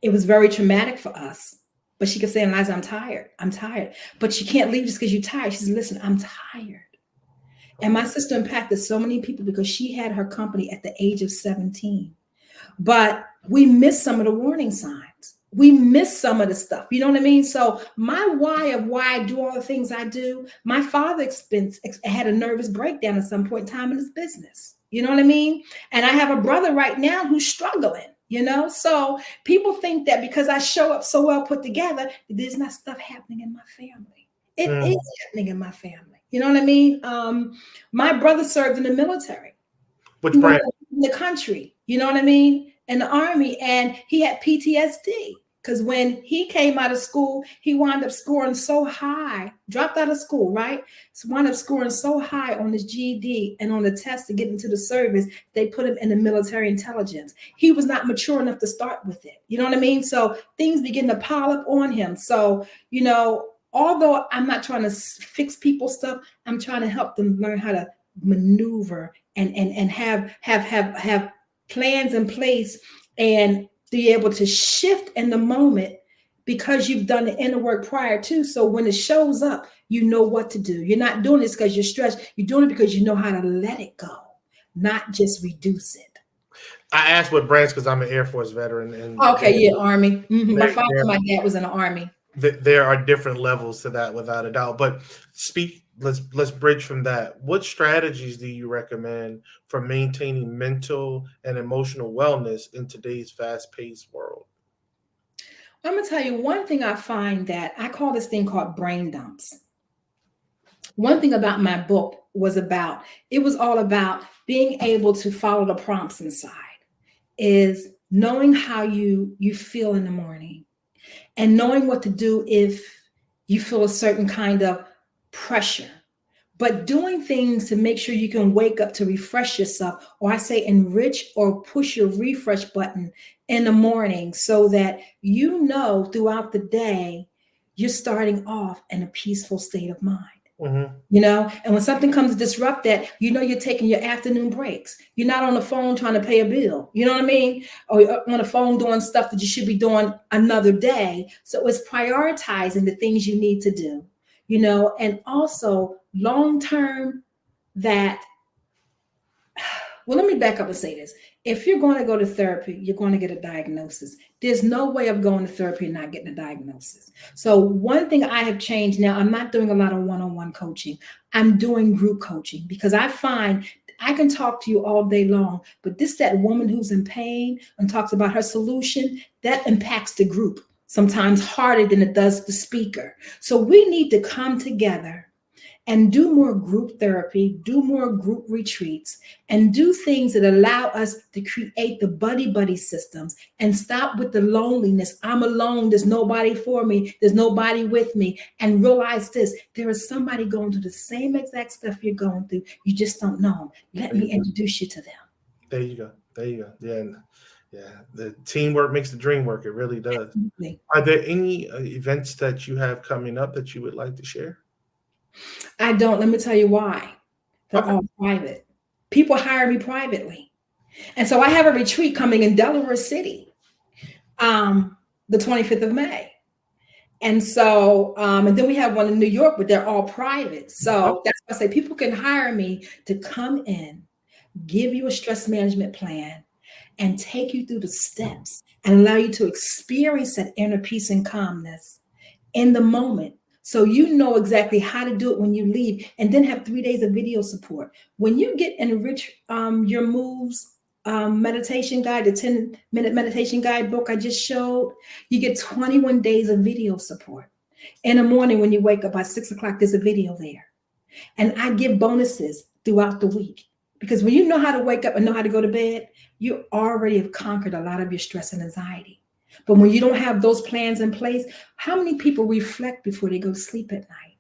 it was very traumatic for us. But she kept saying, Liza, I'm tired. I'm tired. But you can't leave just because you're tired. She said, listen, I'm tired. And my sister impacted so many people because she had her company at the age of 17. But we missed some of the warning signs. We missed some of the stuff. You know what I mean? So my why of why I do all the things I do, my father had a nervous breakdown at some point in time in his business. You know what I mean? And I have a brother right now who's struggling, you know? So people think that because I show up so well put together, there's not stuff happening in my family. It is happening in my family. You know what I mean? My brother served in the military. Which branch? In the country, you know what I mean? In the Army, and he had PTSD because when he came out of school, he wound up scoring so high, dropped out of school, right? So wound up scoring so high on his GED and on the test to get into the service, they put him in the military intelligence. He was not mature enough to start with it. You know what I mean? So things begin to pile up on him. So, you know, although I'm not trying to fix people's stuff, I'm trying to help them learn how to maneuver and have plans in place and be able to shift in the moment because you've done the inner work prior to. So when it shows up, you know what to do. You're not doing this because you're stressed. You're doing it because you know how to let it go, not just reduce it. I asked what branch because I'm an Air Force veteran. And Army. My father and my dad was in the Army. There are different levels to that, without a doubt. But let's bridge from that. What strategies do you recommend for maintaining mental and emotional wellness in today's fast-paced world? I'm gonna tell you one thing I find that I call this thing called brain dumps. One thing about my book was all about being able to follow the prompts inside, is knowing how you feel in the morning and knowing what to do if you feel a certain kind of pressure, but doing things to make sure you can wake up to refresh yourself, or I say enrich or push your refresh button in the morning so that you know throughout the day you're starting off in a peaceful state of mind. You know, and when something comes to disrupt that, you know, you're taking your afternoon breaks. You're not on the phone trying to pay a bill. You know what I mean? Or you're on the phone doing stuff that you should be doing another day. So it's prioritizing the things you need to do, you know, and also long-term that, well, let me back up and say this. If you're going to go to therapy, you're going to get a diagnosis. There's no way of going to therapy and not getting a diagnosis. So one thing I have changed now, I'm not doing a lot of one-on-one coaching. I'm doing group coaching because I find I can talk to you all day long, but that woman who's in pain and talks about her solution, that impacts the group sometimes harder than it does the speaker. So we need to come together and do more group therapy, do more group retreats, and do things that allow us to create the buddy systems and stop with the loneliness. I'm alone. There's nobody for me. There's nobody with me. And realize this, there is somebody going through the same exact stuff you're going through. You just don't know them. Let me introduce you to them. There you go. There you go. Yeah. The teamwork makes the dream work. It really does. Absolutely. Are there any events that you have coming up that you would like to share? I don't. Let me tell you why. They're all private. People hire me privately. And so I have a retreat coming in Delaware City, the 25th of May. And so, and then we have one in New York, but they're all private. So that's why I say people can hire me to come in, give you a stress management plan, and take you through the steps and allow you to experience that inner peace and calmness in the moment. So you know exactly how to do it when you leave, and then have 3 days of video support. When you get Enrich Your Moves meditation guide, the 10-minute meditation guide book I just showed, you get 21 days of video support. In the morning when you wake up by 6 o'clock, there's a video there. And I give bonuses throughout the week. Because when you know how to wake up and know how to go to bed, you already have conquered a lot of your stress and anxiety. But when you don't have those plans in place, how many people reflect before they go to sleep at night?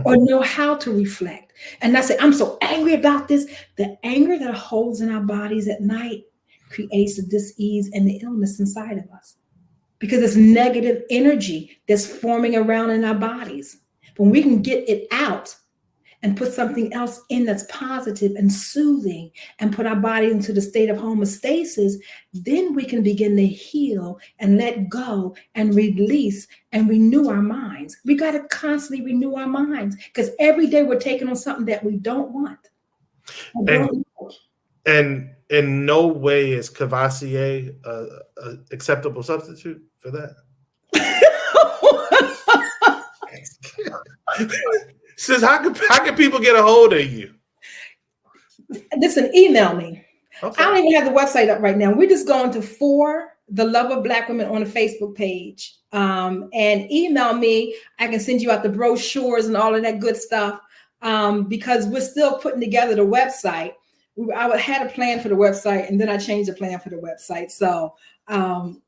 Or know how to reflect? And I say, I'm so angry about this. The anger that holds in our bodies at night creates the dis-ease and the illness inside of us. Because it's negative energy that's forming around in our bodies. When we can get it out and put something else in that's positive and soothing and put our body into the state of homeostasis, then we can begin to heal and let go and release and renew our minds. We got to constantly renew our minds because every day we're taking on something that we don't want. And in no way is Cavassier an acceptable substitute for that. Says, how can people get a hold of you? Listen, email me. Okay. I don't even have the website up right now. We're just going to For the Love of Black Women on the Facebook page. And email me. I can send you out the brochures and all of that good stuff because we're still putting together the website. I had a plan for the website and then I changed the plan for the website. So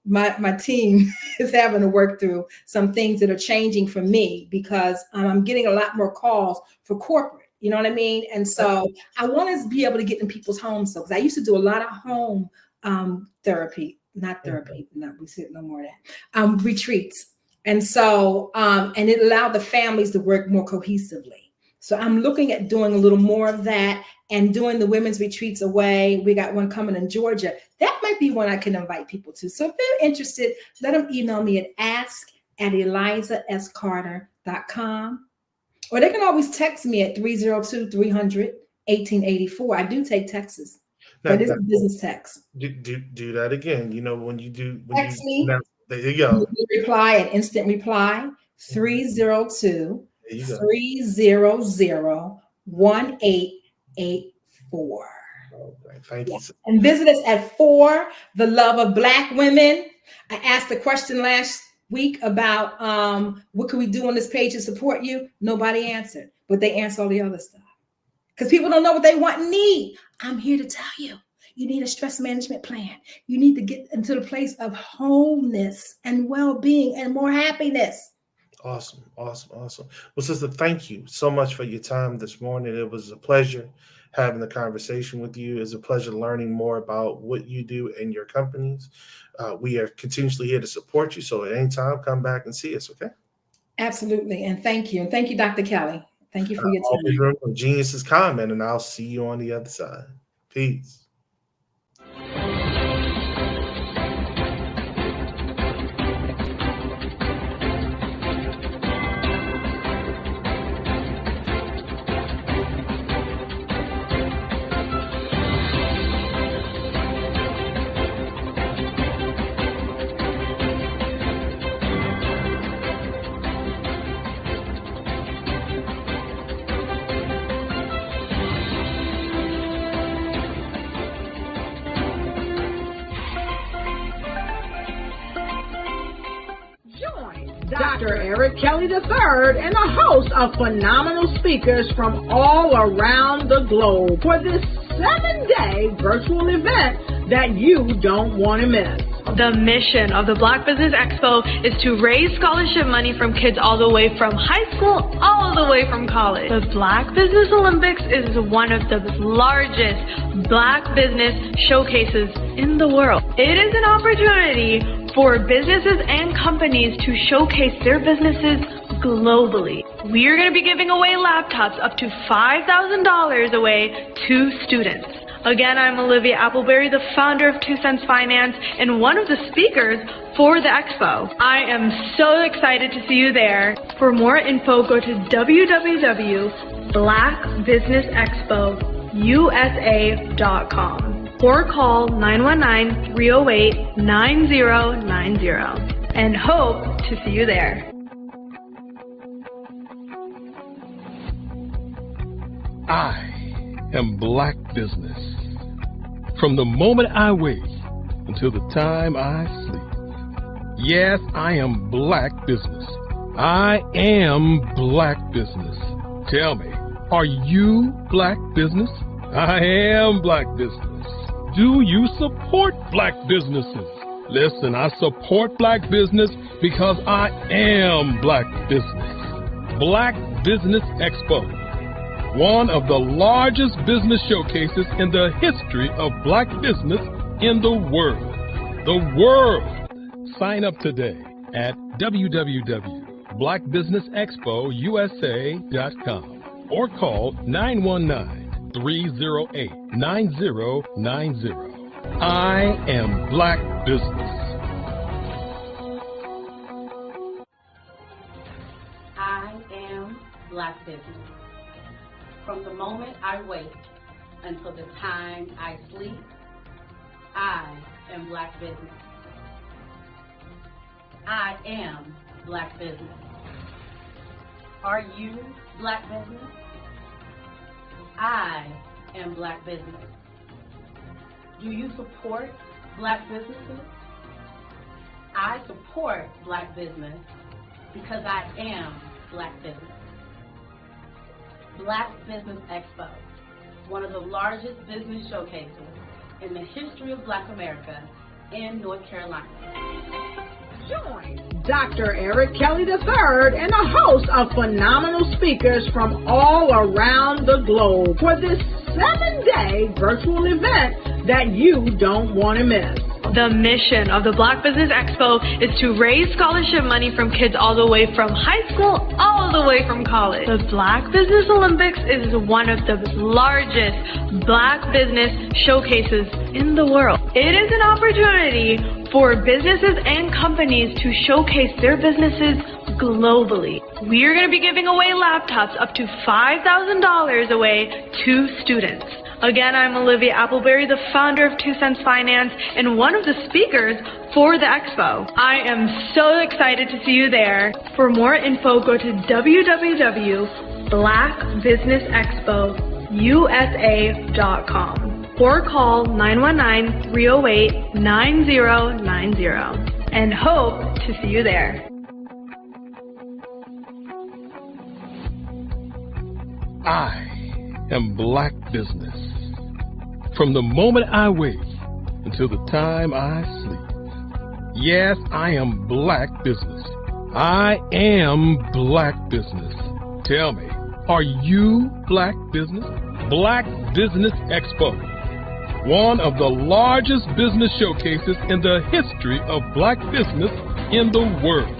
my team is having to work through some things that are changing for me because I'm getting a lot more calls for corporate, you know what I mean? And so I want to be able to get in people's homes. So, because I used to do a lot of home retreats. And so, and it allowed the families to work more cohesively. So I'm looking at doing a little more of that and doing the women's retreats away. We got one coming in Georgia. That might be one I can invite people to. So if they're interested, let them email me at ask@elizascarter.com. Or they can always text me at 302-300-1884. I do take texts, but it's a business text. Do that again. You know, when you text me, there you go. Reply, an instant reply, 302-300-1884. Okay, thank you. And visit us at For the Love of Black Women. I asked a question last week about what can we do on this page to support you? Nobody answered, but they answer all the other stuff. Because people don't know what they want and need. I'm here to tell you. You need a stress management plan. You need to get into the place of wholeness and well-being and more happiness. Awesome. Well, sister, thank you so much for your time this morning. It was a pleasure having the conversation with you. It's a pleasure learning more about what you do in your companies. We are continuously here to support you. So at any time, come back and see us, okay? Absolutely. And thank you. And thank you, Dr. Kelly. Thank you for your time. Always remember, genius is common, and I'll see you on the other side. Peace. Dr. Eric Kelly III and a host of phenomenal speakers from all around the globe for this 7-day virtual event that you don't want to miss. The mission of the Black Business Expo is to raise scholarship money from kids all the way from high school, all the way from college. The Black Business Olympics is one of the largest Black business showcases in the world. It is an opportunity for businesses and companies to showcase their businesses globally. We are going to be giving away laptops up to $5,000 away to students. Again, I'm Olivia Appleberry, the founder of 2 Cents Finance and one of the speakers for the expo. I am so excited to see you there. For more info, go to www.blackbusinessexpousa.com or call 919-308-9090 and hope to see you there. I am Black Business. From the moment I wake until the time I sleep. Yes, I am Black Business. I am Black Business. Tell me, are you Black Business? I am Black Business. Do you support Black businesses? Listen, I support Black business because I am Black Business. Black Business Expo, one of the largest business showcases in the history of Black business in the world. The world! Sign up today at www.blackbusinessexpousa.com or call 919-308-9090. I am Black Business. I am Black Business. From the moment I wake until the time I sleep, I am Black Business. I am Black Business. Are you Black Business? I am Black Business. Do you support Black businesses? I support Black business because I am Black Business. Black Business Expo, one of the largest business showcases in the history of Black America in North Carolina. Join Dr. Eric Kelly III and a host of phenomenal speakers from all around the globe for this 7-day virtual event that you don't want to miss. The mission of the Black Business Expo is to raise scholarship money from kids all the way from high school all the way from college. The Black Business Olympics is one of the largest Black business showcases in the world. It is an opportunity for businesses and companies to showcase their businesses globally. We are going to be giving away laptops up to $5,000 away to students. Again, I'm Olivia Appleberry, the founder of 2 Cents Finance and one of the speakers for the expo. I am so excited to see you there. For more info, go to www.blackbusinessexpousa.com or call 919-308-9090 and hope to see you there. I am Black Business. From the moment I wake until the time I sleep. Yes, I am Black Business. I am Black Business. Tell me, are you Black Business? Black Business Expo, one of the largest business showcases in the history of Black business in the world.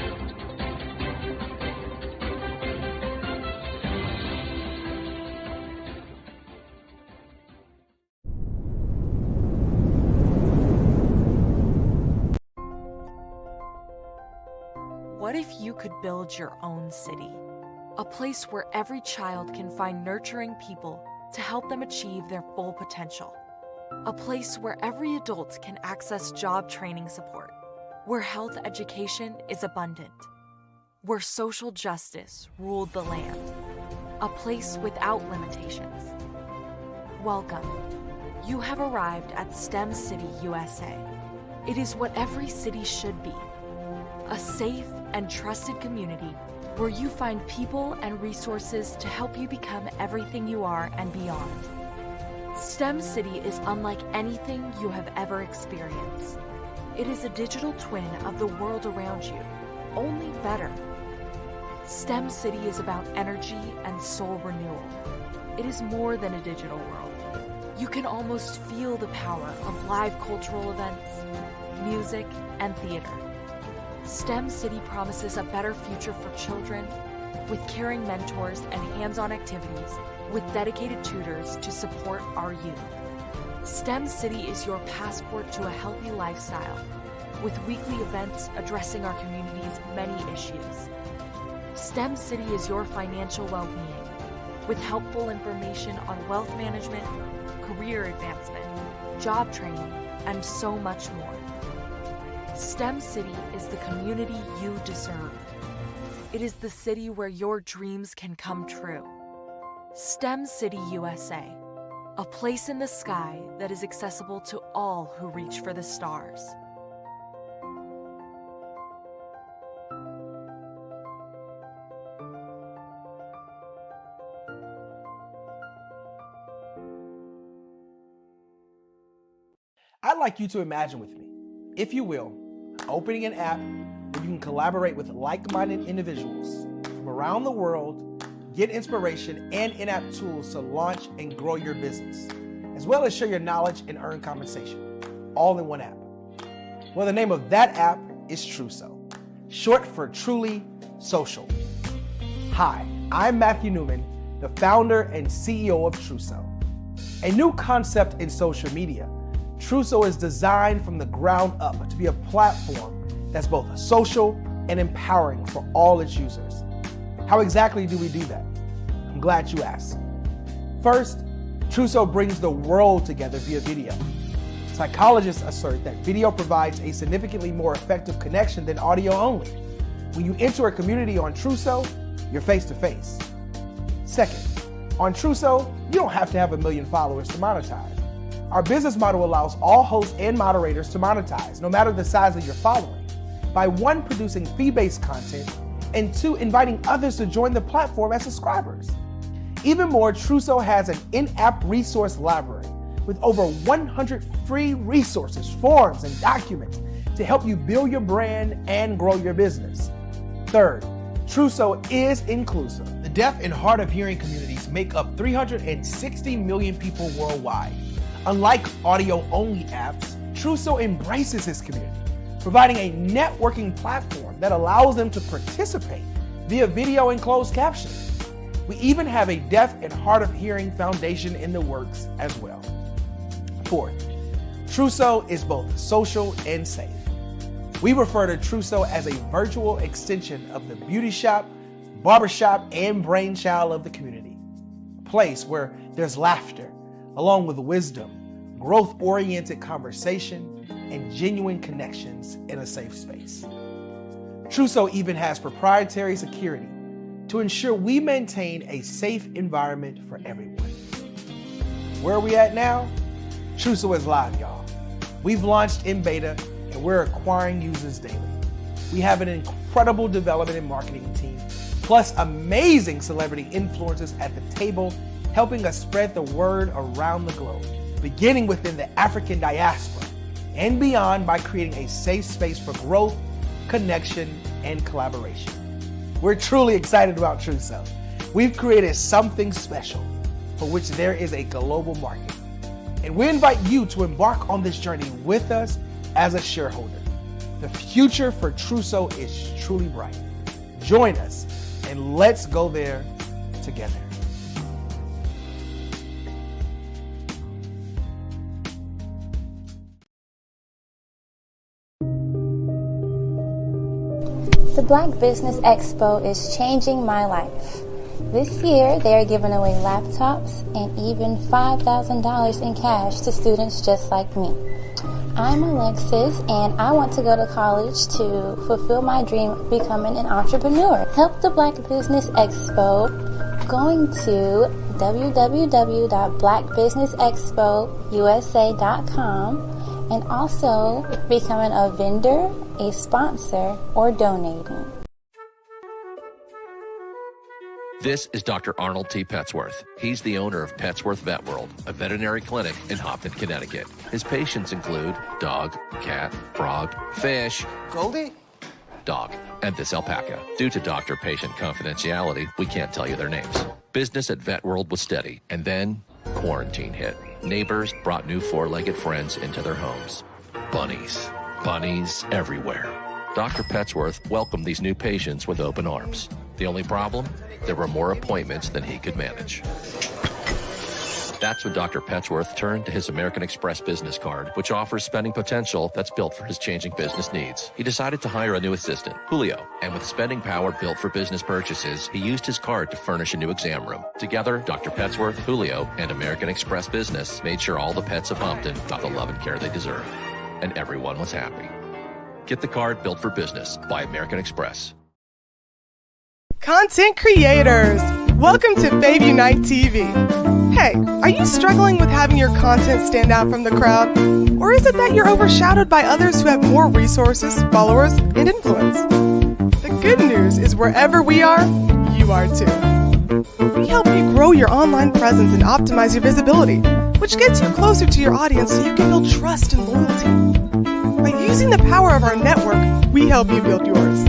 What if you could build your own city? A place where every child can find nurturing people to help them achieve their full potential. A place where every adult can access job training support. Where health education is abundant. Where social justice ruled the land. A place without limitations. Welcome. You have arrived at STEM City, USA. It is what every city should be. A safe and trusted community where you find people and resources to help you become everything you are and beyond. STEM City is unlike anything you have ever experienced. It is a digital twin of the world around you, only better. STEM City is about energy and soul renewal. It is more than a digital world. You can almost feel the power of live cultural events, music, and theater. STEM City promises a better future for children with caring mentors and hands-on activities with dedicated tutors to support our youth. STEM City is your passport to a healthy lifestyle, with weekly events addressing our community's many issues. STEM City is your financial well-being, with helpful information on wealth management, career advancement, job training, and so much more. STEM City is the community you deserve. It is the city where your dreams can come true. STEM City USA, a place in the sky that is accessible to all who reach for the stars. I'd like you to imagine with me, if you will, opening an app where you can collaborate with like-minded individuals from around the world, get inspiration and in-app tools to launch and grow your business, as well as share your knowledge and earn compensation, all in one app. Well, the name of that app is Truso, short for Truly Social. Hi, I'm Matthew Newman, the founder and CEO of Truso, a new concept in social media. Truso is designed from the ground up to be a platform that's both social and empowering for all its users. How exactly do we do that? I'm glad you asked. First, Truso brings the world together via video. Psychologists assert that video provides a significantly more effective connection than audio only. When you enter a community on Truso, you're face to face. Second, on Truso, you don't have to have 1 million followers to monetize. Our business model allows all hosts and moderators to monetize, no matter the size of your following, by 1, producing fee-based content, and 2, inviting others to join the platform as subscribers. Even more, Truso has an in-app resource library with over 100 free resources, forms, and documents to help you build your brand and grow your business. Third, Truso is inclusive. The deaf and hard of hearing communities make up 360 million people worldwide. Unlike audio-only apps, Truso embraces its community, providing a networking platform that allows them to participate via video and closed captioning. We even have a deaf and hard of hearing foundation in the works as well. Fourth, Truso is both social and safe. We refer to Truso as a virtual extension of the beauty shop, barbershop, and brainchild of the community. A place where there's laughter, along with wisdom, growth-oriented conversation, and genuine connections in a safe space. Truso even has proprietary security to ensure we maintain a safe environment for everyone. Where are we at now? Truso is live, y'all. We've launched in beta, and we're acquiring users daily. We have an incredible development and marketing team, plus amazing celebrity influencers at the table, helping us spread the word around the globe, beginning within the African diaspora and beyond by creating a safe space for growth, connection, and collaboration. We're truly excited about Truso. We've created something special for which there is a global market. And we invite you to embark on this journey with us as a shareholder. The future for Truso is truly bright. Join us and let's go there together. The Black Business Expo is changing my life. This year, they are giving away laptops and even $5,000 in cash to students just like me. I'm Alexis, and I want to go to college to fulfill my dream of becoming an entrepreneur. Help the Black Business Expo going to www.blackbusinessexpousa.com and also becoming a vendor, a sponsor, or donating. This is Dr. Arnold T. Petsworth. He's the owner of Petsworth Vet World, a veterinary clinic in Hopton, Connecticut. His patients include dog, cat, frog, fish, Goldie, dog, and this alpaca. Due to doctor-patient confidentiality, we can't tell you their names. Business at Vet World was steady, and then quarantine hit. Neighbors brought new four-legged friends into their homes. Bunnies. Bunnies everywhere. Dr. Petsworth welcomed these new patients with open arms. The only problem? There were more appointments than he could manage. That's when Dr. Petsworth turned to his American Express business card, which offers spending potential that's built for his changing business needs. He decided to hire a new assistant, Julio, and with spending power built for business purchases, he used his card to furnish a new exam room. Together, Dr. Petsworth, Julio, and American Express Business made sure all the pets of Humpton got the love and care they deserve. And everyone was happy. Get the card built for business by American Express. Content creators, welcome to Fave Unite TV. Hey, are you struggling with having your content stand out from the crowd? Or is it that you're overshadowed by others who have more resources, followers, and influence? The good news is wherever we are, you are too. We help you grow your online presence and optimize your visibility, which gets you closer to your audience so you can build trust and loyalty. By using the power of our network, we help you build yours.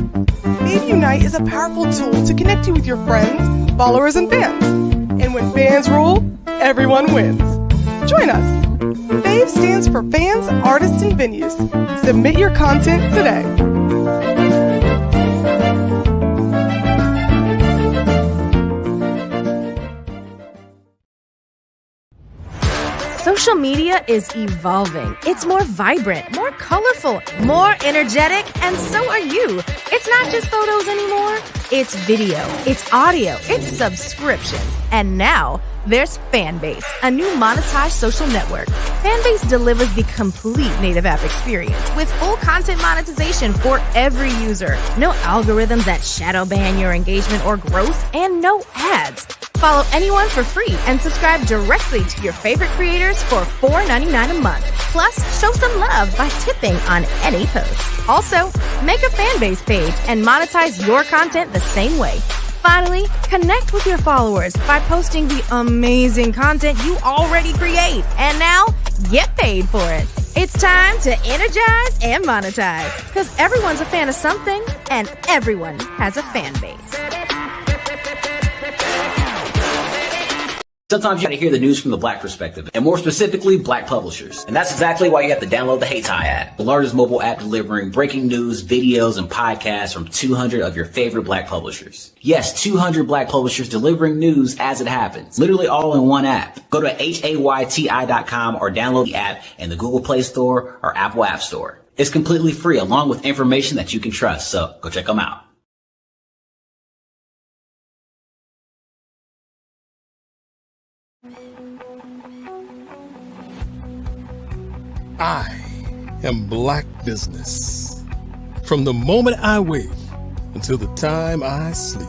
Fave Unite is a powerful tool to connect you with your friends, followers, and fans. And when fans rule, everyone wins. Join us. Fave stands for fans, artists, and venues. Submit your content today. Social media is evolving. It's more vibrant, more colorful, more energetic, and so are you. It's not just photos anymore. It's video, it's audio, it's subscriptions. And now there's Fanbase, a new monetized social network. Fanbase delivers the complete native app experience with full content monetization for every user. No algorithms that shadow ban your engagement or growth, and no ads. Follow anyone for free and subscribe directly to your favorite creators for $4.99 a month. Plus, show some love by tipping on any post. Also, make a Fanbase page and monetize your content the same way. Finally, connect with your followers by posting the amazing content you already create. And now, get paid for it. It's time to energize and monetize. Because everyone's a fan of something, and everyone has a fan base. Sometimes you got to hear the news from the Black perspective, and more specifically, Black publishers. And that's exactly why you have to download the HeyTie app, the largest mobile app delivering breaking news, videos, and podcasts from 200 of your favorite Black publishers. Yes, 200 Black publishers delivering news as it happens, literally all in one app. Go to HAYTI.com or download the app in the Google Play Store or Apple App Store. It's completely free, along with information that you can trust, so go check them out. I am Black Business. From the moment I wake until the time I sleep.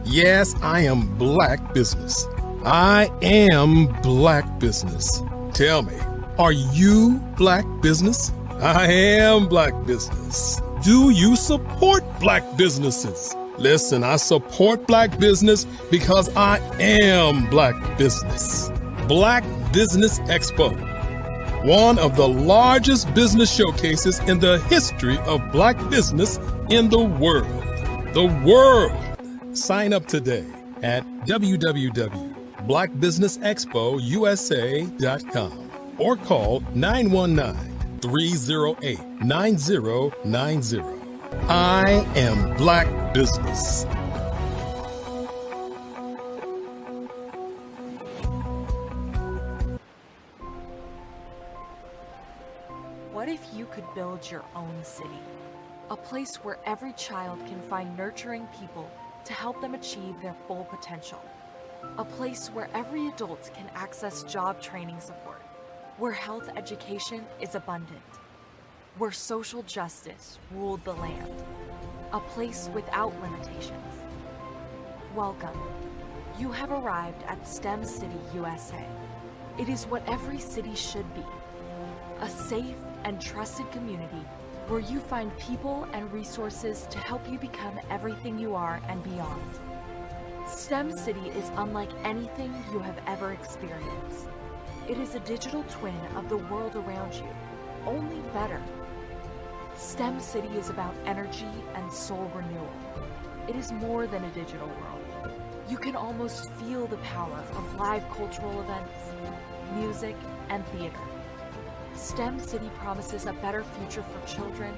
Yes, I am Black Business. I am Black Business. Tell me, are you Black Business? I am Black Business. Do you support Black businesses? Listen, I support Black business because I am Black Business. Black Business Expo. One of the largest business showcases in the history of Black business in the world. The world! Sign up today at www.blackbusinessexpousa.com or call 919-308-9090. I am Black Business. What if you could build your own city? A place where every child can find nurturing people to help them achieve their full potential. A place where every adult can access job training support. Where health education is abundant. Where social justice ruled the land. A place without limitations. Welcome. You have arrived at STEM City USA. It is what every city should be. A safe and trusted community where you find people and resources to help you become everything you are and beyond. STEM City is unlike anything you have ever experienced. It is a digital twin of the world around you, only better. STEM City is about energy and soul renewal. It is more than a digital world. You can almost feel the power of live cultural events, music, and theater. STEM City promises a better future for children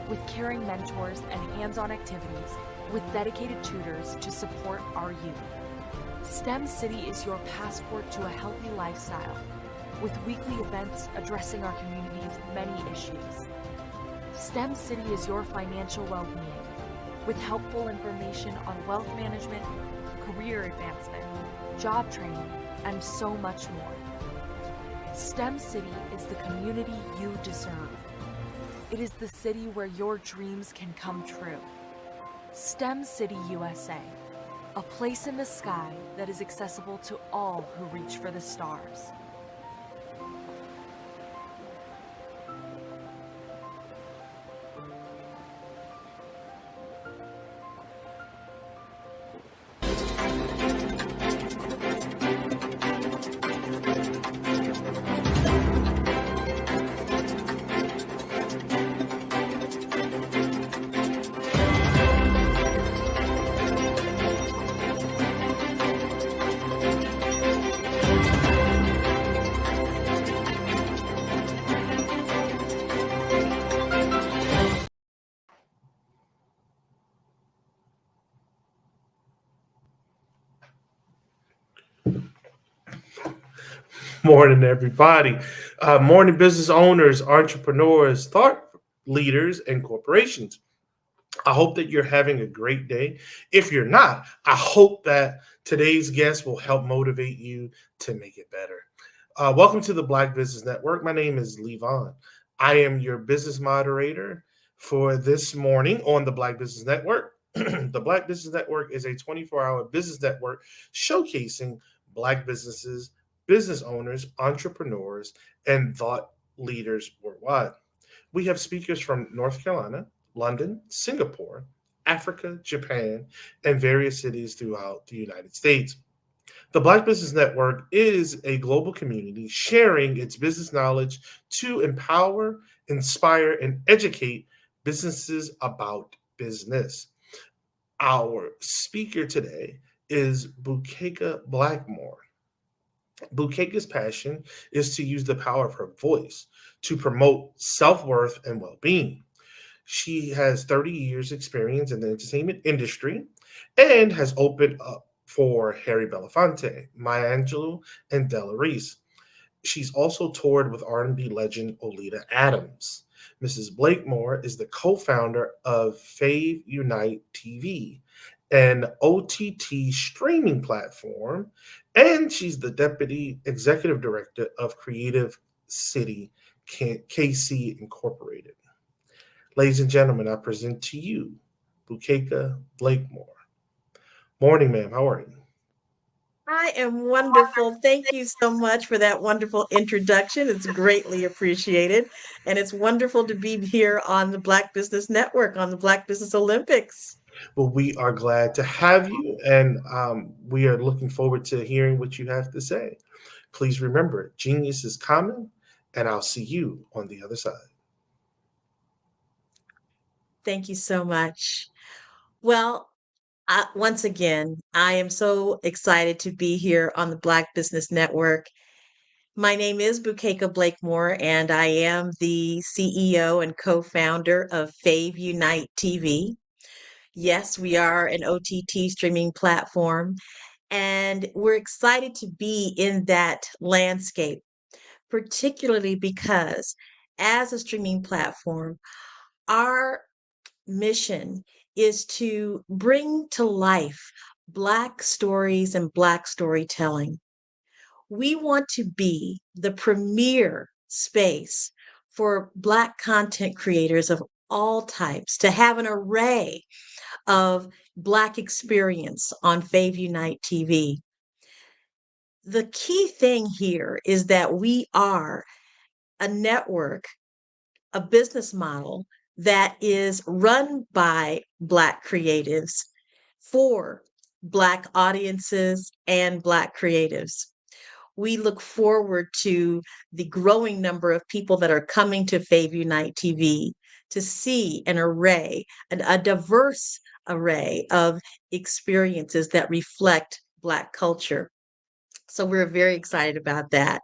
with caring mentors and hands-on activities with dedicated tutors to support our youth. STEM City is your passport to a healthy lifestyle, with weekly events addressing our community's many issues. STEM City is your financial well-being, with helpful information on wealth management, career advancement, job training, and so much more. STEM City is the community you deserve. It is the city where your dreams can come true. STEM City USA, a place in the sky that is accessible to all who reach for the stars. Morning, everybody. Morning, business owners, entrepreneurs, thought leaders, and corporations. I hope that you're having a great day. If you're not, I hope that today's guest will help motivate you to make it better. Welcome to the Black Business Network. My name is Levon. I am your business moderator for this morning on the Black Business Network. The Black Business Network is a 24-hour business network showcasing Black businesses, business owners, entrepreneurs, and thought leaders worldwide. We have speakers from North Carolina, London, Singapore, Africa, Japan, and various cities throughout the United States. The Black Business Network is a global community sharing its business knowledge to empower, inspire, and educate businesses about business. Our speaker today is Bukeika Blackmore. Bukeika's passion is to use the power of her voice to promote self-worth and well-being. She has 30 years experience in the entertainment industry and has opened up for Harry Belafonte, Maya Angelou, and Della Reese. She's also toured with R&B legend Oleta Adams. Mrs. Blakemore is the co-founder of Fave Unite TV, an OTT streaming platform, and she's the deputy executive director of Creative City KC Incorporated. Ladies and gentlemen, I present to you Bukeika Blakemore. Morning, ma'am. How are you? I am wonderful. Thank you so much for that wonderful introduction. It's greatly appreciated. And it's wonderful to be here on the Black Business Network, on the Black Business Olympics. Well, we are glad to have you, and we are looking forward to hearing what you have to say. Please remember, genius is common, and I'll see you on the other side. Thank you so much. Well, once again, I am so excited to be here on the Black Business Network. My name is Bukeika Blakemore, and I am the CEO and co-founder of Fave Unite TV. Yes, we are an OTT streaming platform, and we're excited to be in that landscape, particularly because as a streaming platform, our mission is to bring to life Black stories and Black storytelling. We want to be the premier space for Black content creators of all types to have an array of Black experience on Fave Unite TV. The key thing here is that we are a network, a business model that is run by Black creatives for Black audiences and Black creatives. We look forward to the growing number of people that are coming to Fave Unite TV to see an array, a diverse array of experiences that reflect Black culture. So we're very excited about that.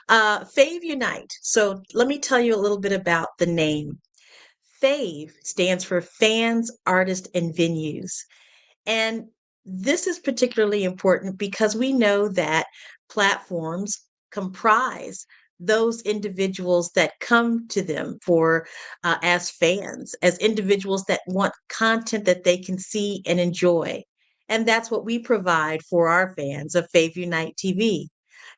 Fave Unite. So let me tell you a little bit about the name. Fave stands for Fans, Artists, and Venues. And This is particularly important because we know that platforms comprise those individuals that come to them for as fans, as individuals that want content that they can see and enjoy. And that's what we provide for our fans of Fave Unite TV,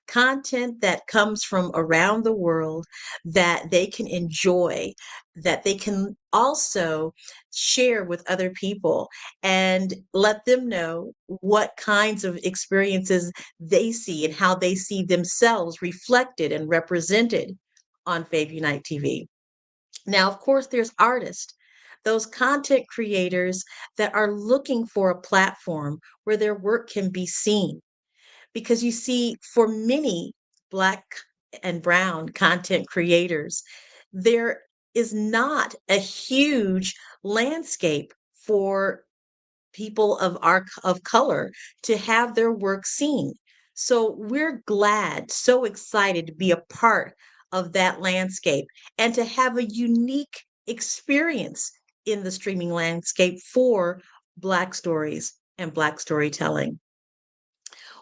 content that comes from around the world that they can enjoy, that they can also share with other people and let them know what kinds of experiences they see and how they see themselves reflected and represented on Fave Unite TV. Now, of course, there's artists, those content creators that are looking for a platform where their work can be seen, because you see, for many Black and Brown content creators, there is not a huge landscape for people of color to have their work seen. So we're glad, so excited to be a part of that landscape and to have a unique experience in the streaming landscape for Black stories and Black storytelling.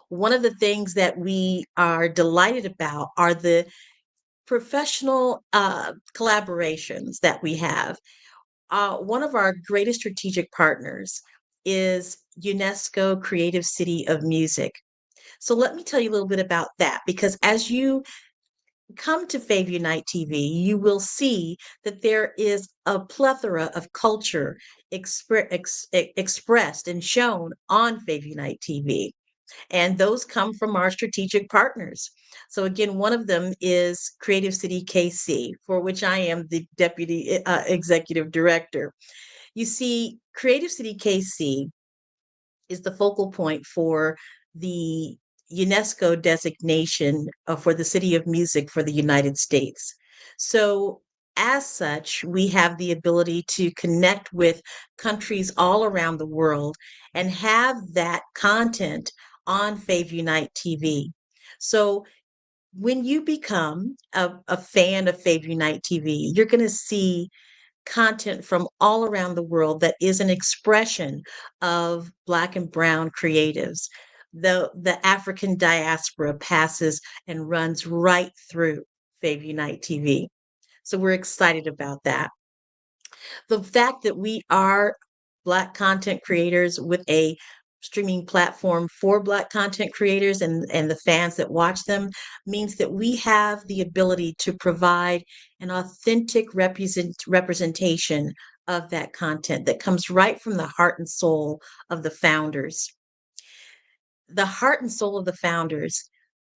One of the things that we are delighted about are the professional collaborations that we have. One of our greatest strategic partners is UNESCO Creative City of Music. So let me tell you a little bit about that, because as you come to Fave Unite TV, you will see that there is a plethora of culture expressed and shown on Fave Unite TV. And those come from our strategic partners. So again, one of them is Creative City KC, for which I am the deputy executive director. You see, Creative City KC is the focal point for the UNESCO designation for the City of Music for the United States. So as such, we have the ability to connect with countries all around the world and have that content on Fave Unite TV. So when you become a fan of Fave Unite TV, you're going to see content from all around the world that is an expression of Black and Brown creatives. The African diaspora passes and runs right through Fave Unite TV. So we're excited about that. The fact that we are Black content creators with a streaming platform for Black content creators and the fans that watch them means that we have the ability to provide an authentic representation of that content that comes right from the heart and soul of the founders. The heart and soul of the founders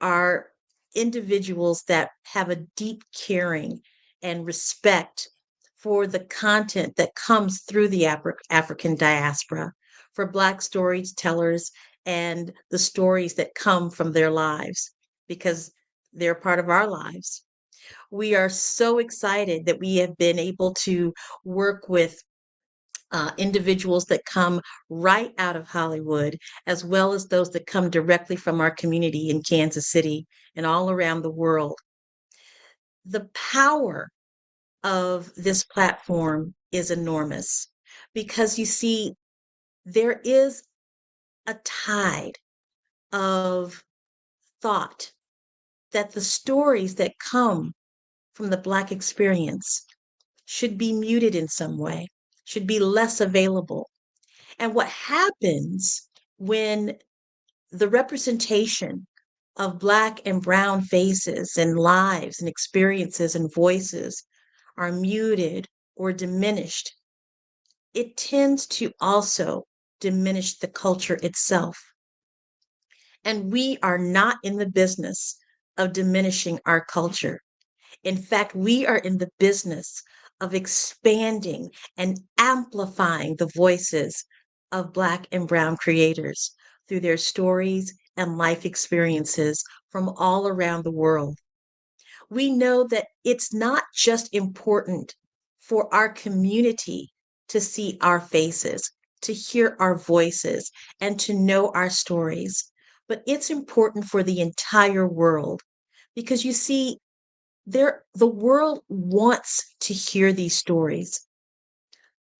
are individuals that have a deep caring and respect for the content that comes through the African diaspora, for Black storytellers and the stories that come from their lives, because they're part of our lives. We are so excited that we have been able to work with individuals that come right out of Hollywood, as well as those that come directly from our community in Kansas City and all around the world. The power of this platform is enormous because you see, there is a tide of thought that the stories that come from the Black experience should be muted in some way, should be less available. And what happens when the representation of Black and Brown faces and lives and experiences and voices are muted or diminished, it tends to also diminish the culture itself. And we are not in the business of diminishing our culture. In fact, we are in the business of expanding and amplifying the voices of Black and Brown creators through their stories and life experiences from all around the world. We know that it's not just important for our community to see our faces, to hear our voices, and to know our stories, but it's important for the entire world because you see, the world wants to hear these stories.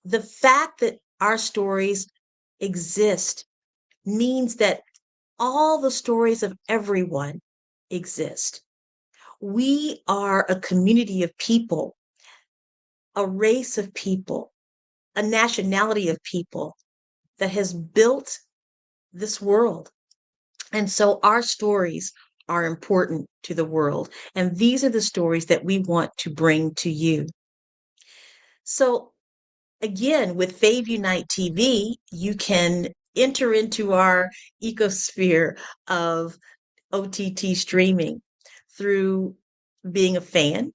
The fact that our stories exist means that all the stories of everyone exist. We are a community of people, a race of people, a nationality of people that has built this world. And so our stories are important to the world. And these are the stories that we want to bring to you. So again, with Fave Unite TV, you can enter into our ecosphere of OTT streaming through being a fan,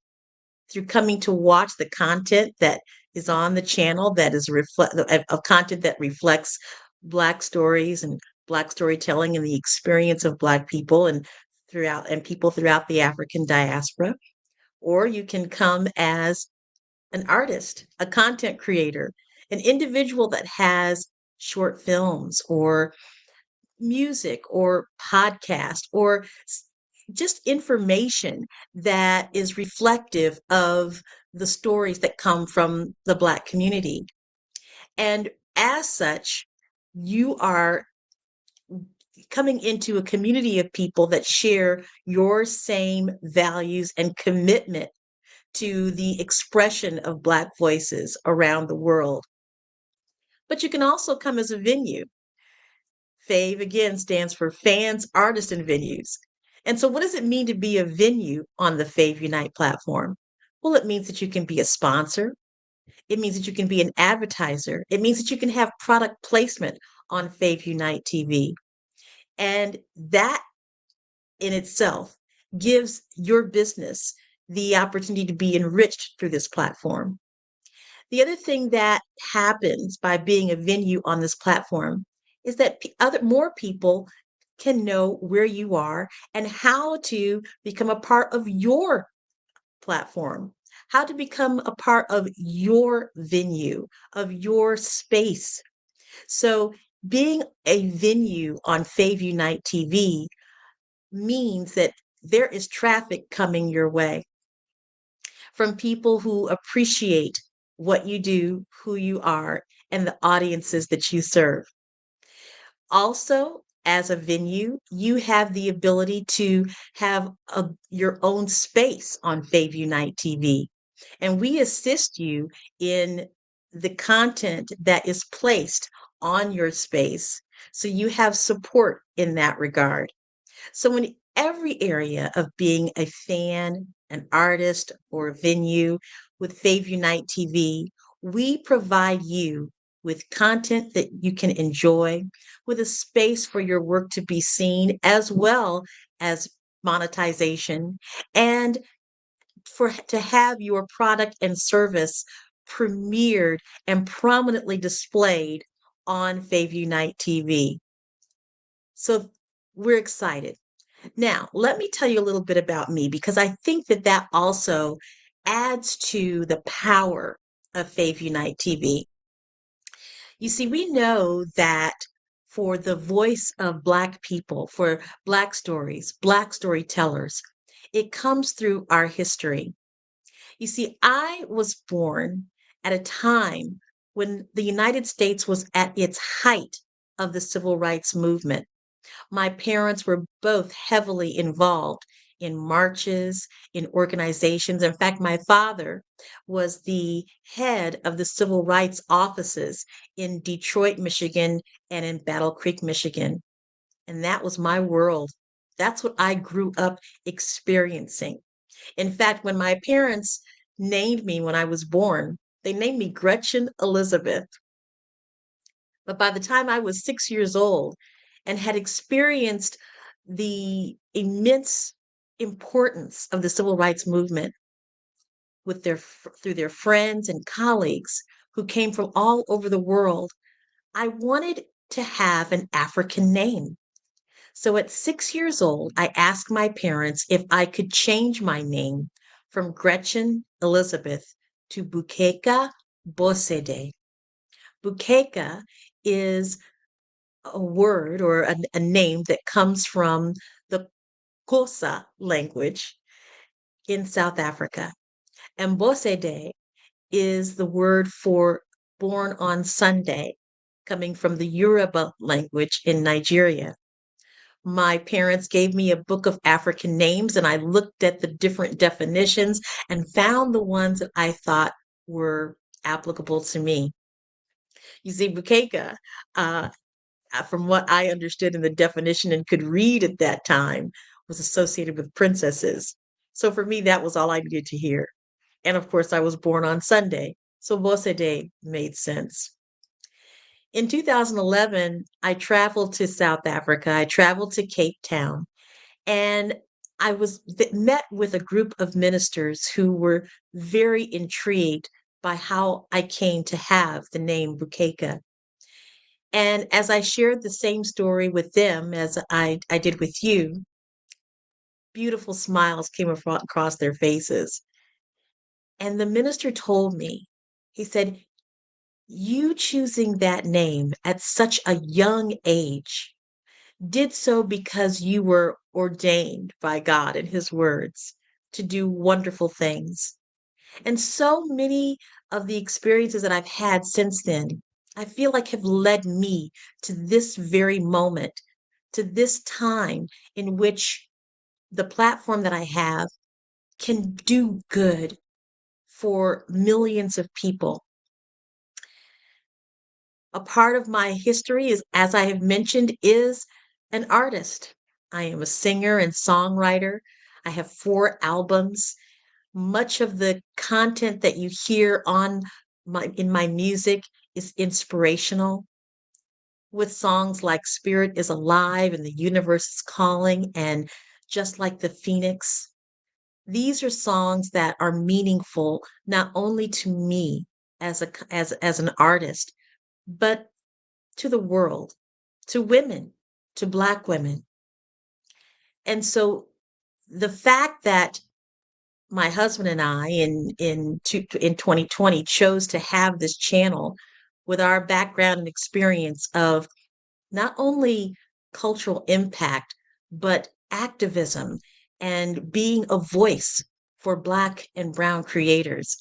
through coming to watch the content that is on the channel that is of content that reflects Black stories and Black storytelling and the experience of Black people and people throughout the African diaspora. Or you can come as an artist, a content creator, an individual that has short films or music or podcast or just information that is reflective of the stories that come from the Black community. And as such, you are coming into a community of people that share your same values and commitment to the expression of Black voices around the world. But you can also come as a venue. FAVE again stands for Fans, Artists, and Venues. And so what does it mean to be a venue on the Fave Unite platform? Well, it means that you can be a sponsor. It means that you can be an advertiser. It means that you can have product placement on Fave Unite TV. And that in itself gives your business the opportunity to be enriched through this platform. The other thing that happens by being a venue on this platform is that more people can know where you are and how to become a part of your platform, how to become a part of your venue, of your space. So being a venue on Fave Unite TV means that there is traffic coming your way from people who appreciate what you do, who you are, and the audiences that you serve. Also, as a venue, you have the ability to have your own space on Fave Unite TV. And we assist you in the content that is placed on your space. So you have support in that regard. So in every area of being a fan, an artist, or a venue with Fave Unite TV, we provide you with content that you can enjoy, with a space for your work to be seen, as well as monetization, and to have your product and service premiered and prominently displayed on Fave Unite TV. So we're excited. Now, let me tell you a little bit about me because I think that that also adds to the power of Fave Unite TV. You see, we know that for the voice of Black people, for Black stories, Black storytellers, it comes through our history. You see, I was born at a time when the United States was at its height of the civil rights movement. My parents were both heavily involved in marches, in organizations. In fact, my father was the head of the civil rights offices in Detroit, Michigan, and in Battle Creek, Michigan. And that was my world. That's what I grew up experiencing. In fact, when my parents named me when I was born, they named me Gretchen Elizabeth. But by the time I was 6 years old and had experienced the immense importance of the civil rights movement through their friends and colleagues who came from all over the world, I wanted to have an African name. So at 6 years old, I asked my parents if I could change my name from Gretchen Elizabeth to Bukeka Bosede. Bukeka is a word or a name that comes from the Xhosa language in South Africa. And Bosede is the word for born on Sunday. coming from the Yoruba language in Nigeria. My parents gave me a book of African names, and I looked at the different definitions and found the ones that I thought were applicable to me. You see, Bukeka, from what I understood in the definition and could read at that time, was associated with princesses. So for me, that was all I needed to hear. And of course, I was born on Sunday, so Bosede made sense. In 2011, I traveled to South Africa. I traveled to Cape Town, and I was met with a group of ministers who were very intrigued by how I came to have the name Bukeka. And as I shared the same story with them as I did with you, beautiful smiles came across their faces. And the minister told me, he said, you choosing that name at such a young age did so because you were ordained by God in his words to do wonderful things. And so many of the experiences that I've had since then, I feel like have led me to this very moment, to this time in which the platform that I have can do good for millions of people. A part of my history is, as I have mentioned, is an artist. I am a singer and songwriter. I have 4 albums. Much of the content that you hear in my music is inspirational, with songs like Spirit is Alive and The Universe is Calling and Just Like the Phoenix. These are songs that are meaningful not only to me as an artist, but to the world, to women, to Black women. And so the fact that my husband and I in 2020 chose to have this channel with our background and experience of not only cultural impact, but activism and being a voice for Black and Brown creators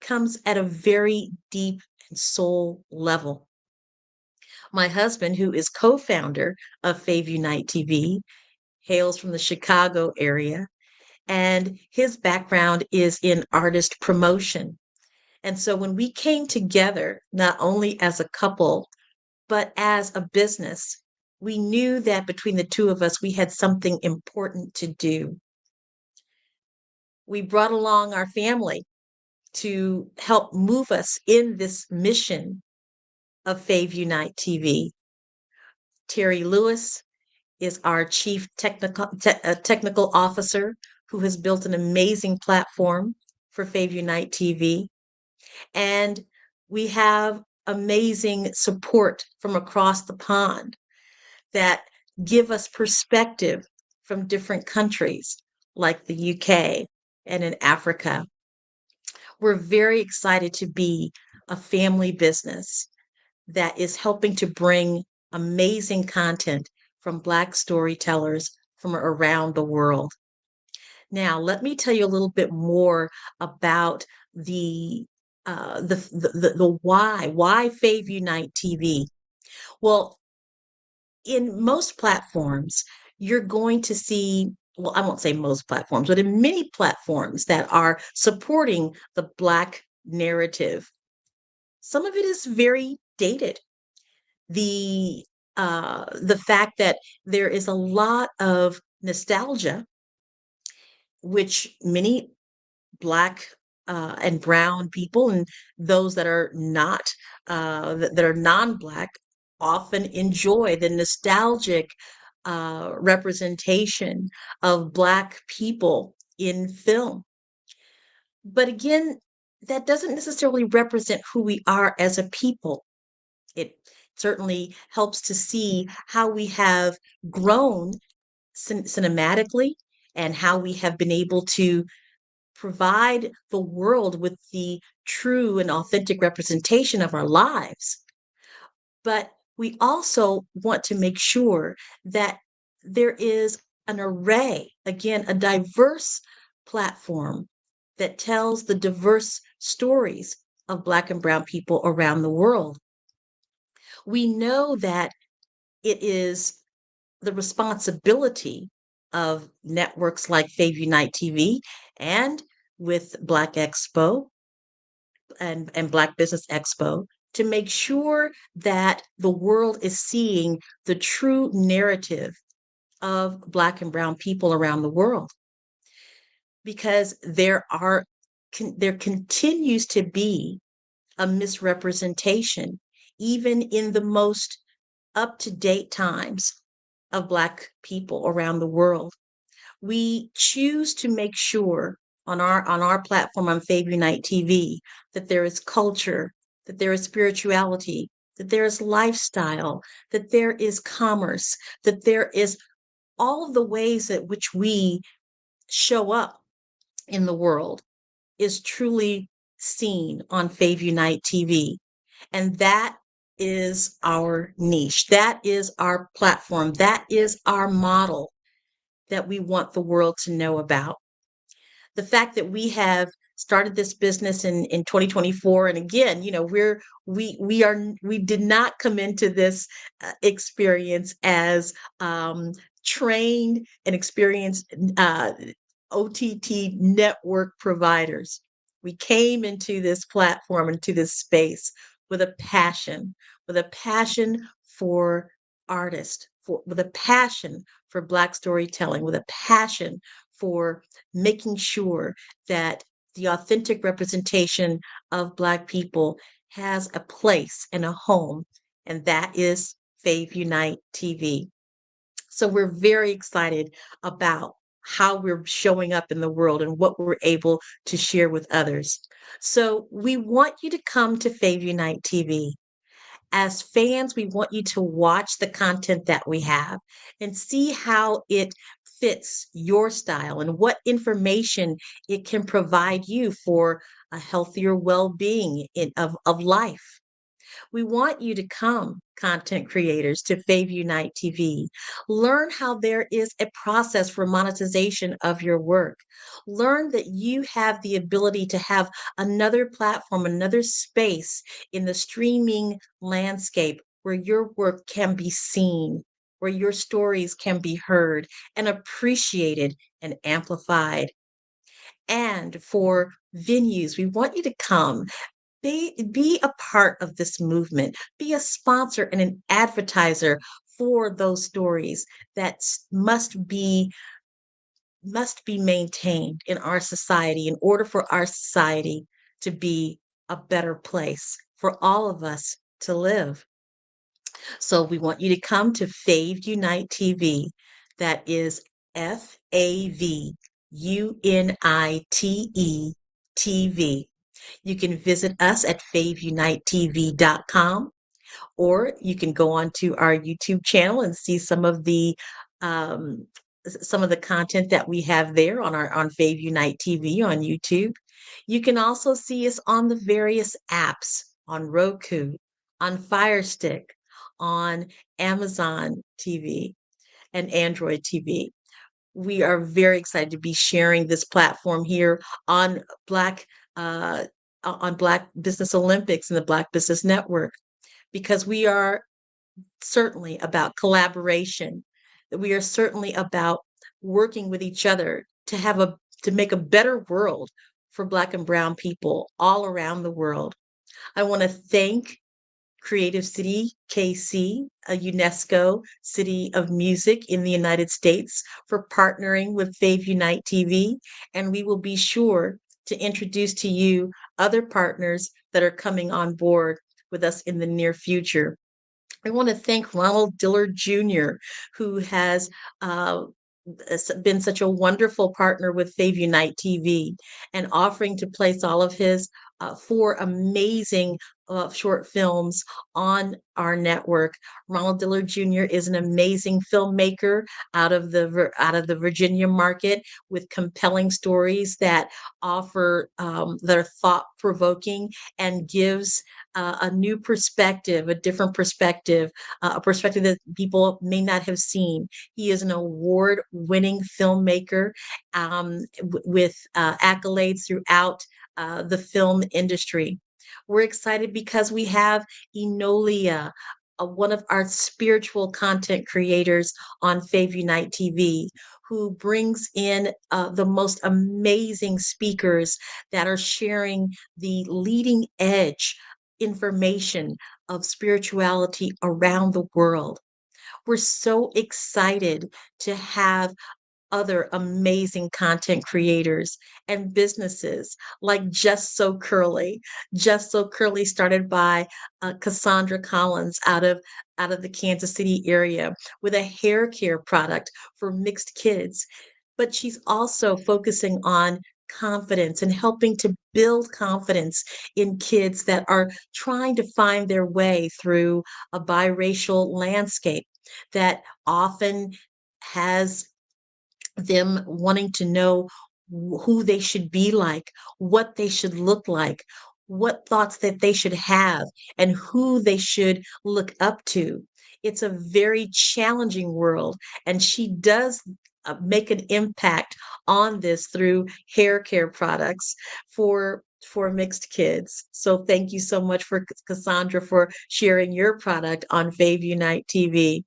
comes at a very deep and soul level. My husband, who is co-founder of Fave Unite TV, hails from the Chicago area, and his background is in artist promotion. And so when we came together, not only as a couple, but as a business, we knew that between the two of us, we had something important to do. We brought along our family to help move us in this mission of Fave Unite TV. Terry Lewis is our chief technical officer who has built an amazing platform for Fave Unite TV. And we have amazing support from across the pond that give us perspective from different countries like the UK and in Africa. We're very excited to be a family business that is helping to bring amazing content from Black storytellers from around the world. Now, let me tell you a little bit more about the why Fave Unite TV. Well, in most platforms, you're going to see, well, I won't say most platforms, but in many platforms that are supporting the Black narrative, some of it is very dated. The fact that there is a lot of nostalgia, which many Black and Brown people and those that are not that are non-Black often enjoy the nostalgic representation of Black people in film. But again, that doesn't necessarily represent who we are as a people. It certainly helps to see how we have grown cinematically and how we have been able to provide the world with the true and authentic representation of our lives. But we also want to make sure that there is an array, again, a diverse platform that tells the diverse stories of Black and Brown people around the world. We know that it is the responsibility of networks like Fave Unite TV and with Black Expo and Black Business Expo to make sure that the world is seeing the true narrative of Black and Brown people around the world. Because there continues to be a misrepresentation, even in the most up-to-date times of Black people around the world. We choose to make sure on our platform on Fave Unite TV that there is culture, that there is spirituality, that there is lifestyle, that there is commerce, that there is all of the ways at which we show up in the world is truly seen on Fave Unite TV. And that is our niche. That is our platform. That is our model that we want the world to know about. The fact that we have started this business in 2024, and again, we did not come into this experience as trained and experienced OTT network providers. We came into this platform, into this space with a passion for artists, with a passion for Black storytelling, with a passion for making sure that the authentic representation of Black people has a place and a home, and that is Fave Unite TV. So we're very excited about how we're showing up in the world and what we're able to share with others. So we want you to come to Fave Unite TV. As fans, we want you to watch the content that we have and see how it fits your style and what information it can provide you for a healthier well-being of life. We want you to come, content creators, to Fave Unite TV. Learn how there is a process for monetization of your work. Learn that you have the ability to have another platform, another space in the streaming landscape where your work can be seen, where your stories can be heard and appreciated and amplified. And for venues, we want you to come. Be a part of this movement. Be a sponsor and an advertiser for those stories that must be maintained in our society in order for our society to be a better place for all of us to live. So we want you to come to Fave Unite TV. That is FAVUNITE TV. You can visit us at faveunitetv.com, or you can go onto our YouTube channel and see some of the content that we have there on Fave Unite TV on YouTube. You can also see us on the various apps on Roku, on Fire Stick, on Amazon TV and Android TV. We are very excited to be sharing this platform here on Black Business Olympics and the Black Business Network, because we are certainly about collaboration. We are certainly about working with each other to make a better world for Black and Brown people all around the world. I want to thank Creative City KC, a UNESCO City of Music in the United States, for partnering with Fave Unite TV, and we will be sure to introduce to you other partners that are coming on board with us in the near future. I want to thank Ronald Dillard Jr., who has been such a wonderful partner with Fave Unite TV and offering to place all of his 4 amazing short films on our network. Ronald Dillard Jr. is an amazing filmmaker out of the Virginia market with compelling stories that offer that are thought-provoking and gives a new perspective, a different perspective, a perspective that people may not have seen. He is an award-winning filmmaker with accolades throughout the film industry. We're excited because we have Enolia, one of our spiritual content creators on Fave Unite TV, who brings in the most amazing speakers that are sharing the leading edge information of spirituality around the world. We're so excited to have other amazing content creators and businesses like Just So Curly. Just So Curly started by Cassandra Collins out of the Kansas City area with a hair care product for mixed kids. But she's also focusing on confidence and helping to build confidence in kids that are trying to find their way through a biracial landscape that often has them wanting to know who they should be like, what they should look like, what thoughts that they should have, and who they should look up to. It's a very challenging world, and she does make an impact on this through hair care products for mixed kids. So thank you so much for Cassandra for sharing your product on Fave Unite TV.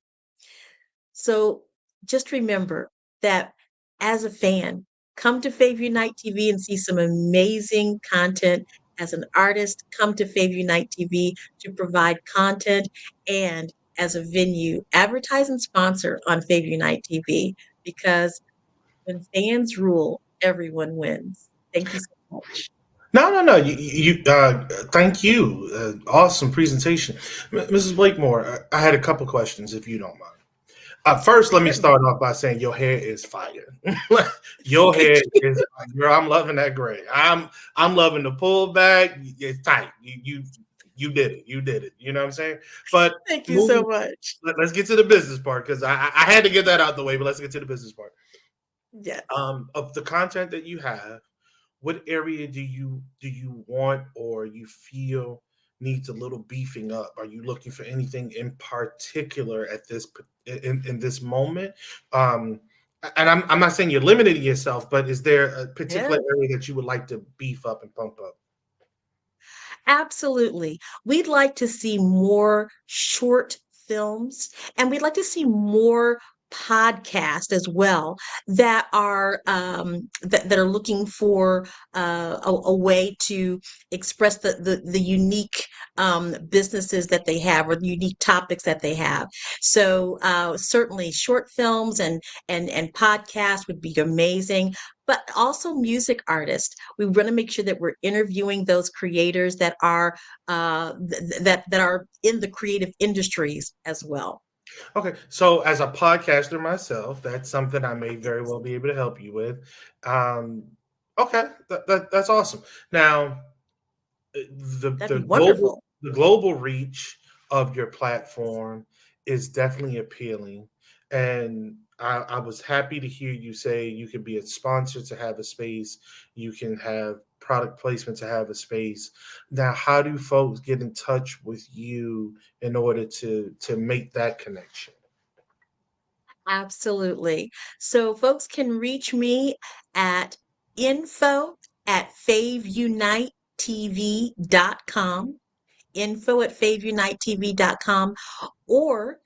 So just remember that as a fan, come to Fave Unite TV and see some amazing content. As an artist, come to Fave Unite TV to provide content, and as a venue, advertise and sponsor on Fave Unite TV, because when fans rule, everyone wins. Thank you so much. No. Thank you. Awesome presentation, Mrs. Blakemore. I had a couple questions, if you don't mind. First, let me start off by saying your hair is fire. Your hair is, girl. I'm loving that gray. I'm loving the pullback. It's tight. You did it. You did it. You know what I'm saying? But Thank you so much. let's get to the business part, because I had to get that out the way. But let's get to the business part. Yeah. Of the content that you have, what area do you want, or you feel needs a little beefing up? Are you looking for anything in particular at this in this moment? And I'm not saying you're limiting yourself, but is there a particular area that you would like to beef up and pump up? Absolutely. We'd like to see more short films, and we'd like to see more podcasts as well that are that are looking for a way to express the unique businesses that they have, or the unique topics that they have. So certainly short films and podcasts would be amazing, but also music artists. We want to make sure that we're interviewing those creators that are that are in the creative industries as well. Okay, so as a podcaster myself, that's something I may very well be able to help you with. Um, okay, that's awesome. Now, That'd be global wonderful. reach of your platform is definitely appealing, and I was happy to hear you say you can be a sponsor to have a space, you can have product placement to have a space. Now, how do folks get in touch with you in order to make that connection? Absolutely. So folks can reach me at info@faveunitetv.com, info@faveunitetv.com, or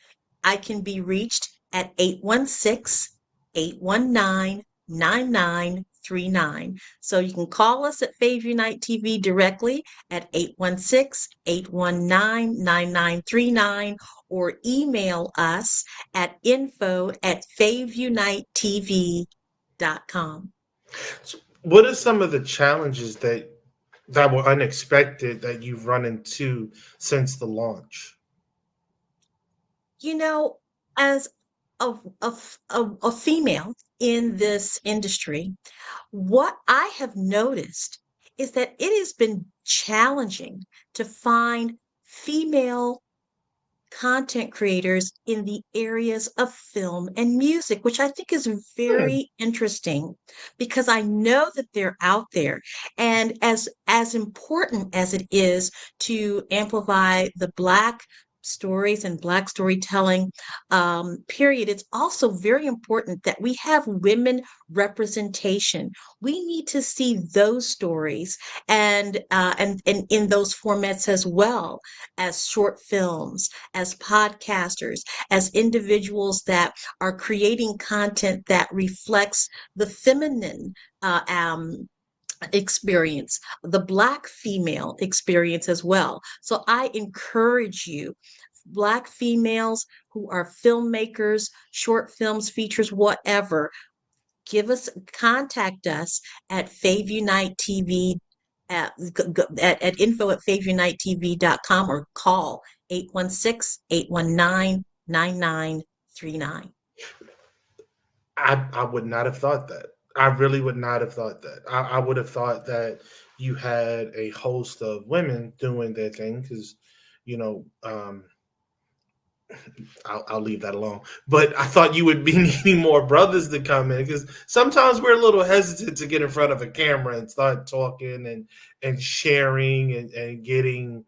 I can be reached at 816-819-9939. So you can call us at Fave Unite TV directly at 816-819-9939, or email us at info@faveunitetv.com. What are some of the challenges that were unexpected that you've run into since the launch? You know, as a female in this industry, what I have noticed is that it has been challenging to find female content creators in the areas of film and music, which I think is very interesting, because I know that they're out there. And as important as it is to amplify the Black stories and Black storytelling, period, it's also very important that we have women representation. We need to see those stories and in those formats as well as short films, as podcasters, as individuals that are creating content that reflects the feminine experience, the Black female experience as well. So I encourage you, Black females who are filmmakers, short films, features, whatever, contact us at Fave Unite TV at info@faveunitetv.com or call 816-819-9939. I would not have thought that. I really would not have thought that. I would have thought that you had a host of women doing their thing because, you know, I'll leave that alone. But I thought you would be needing more brothers to come in because sometimes we're a little hesitant to get in front of a camera and start talking and sharing and getting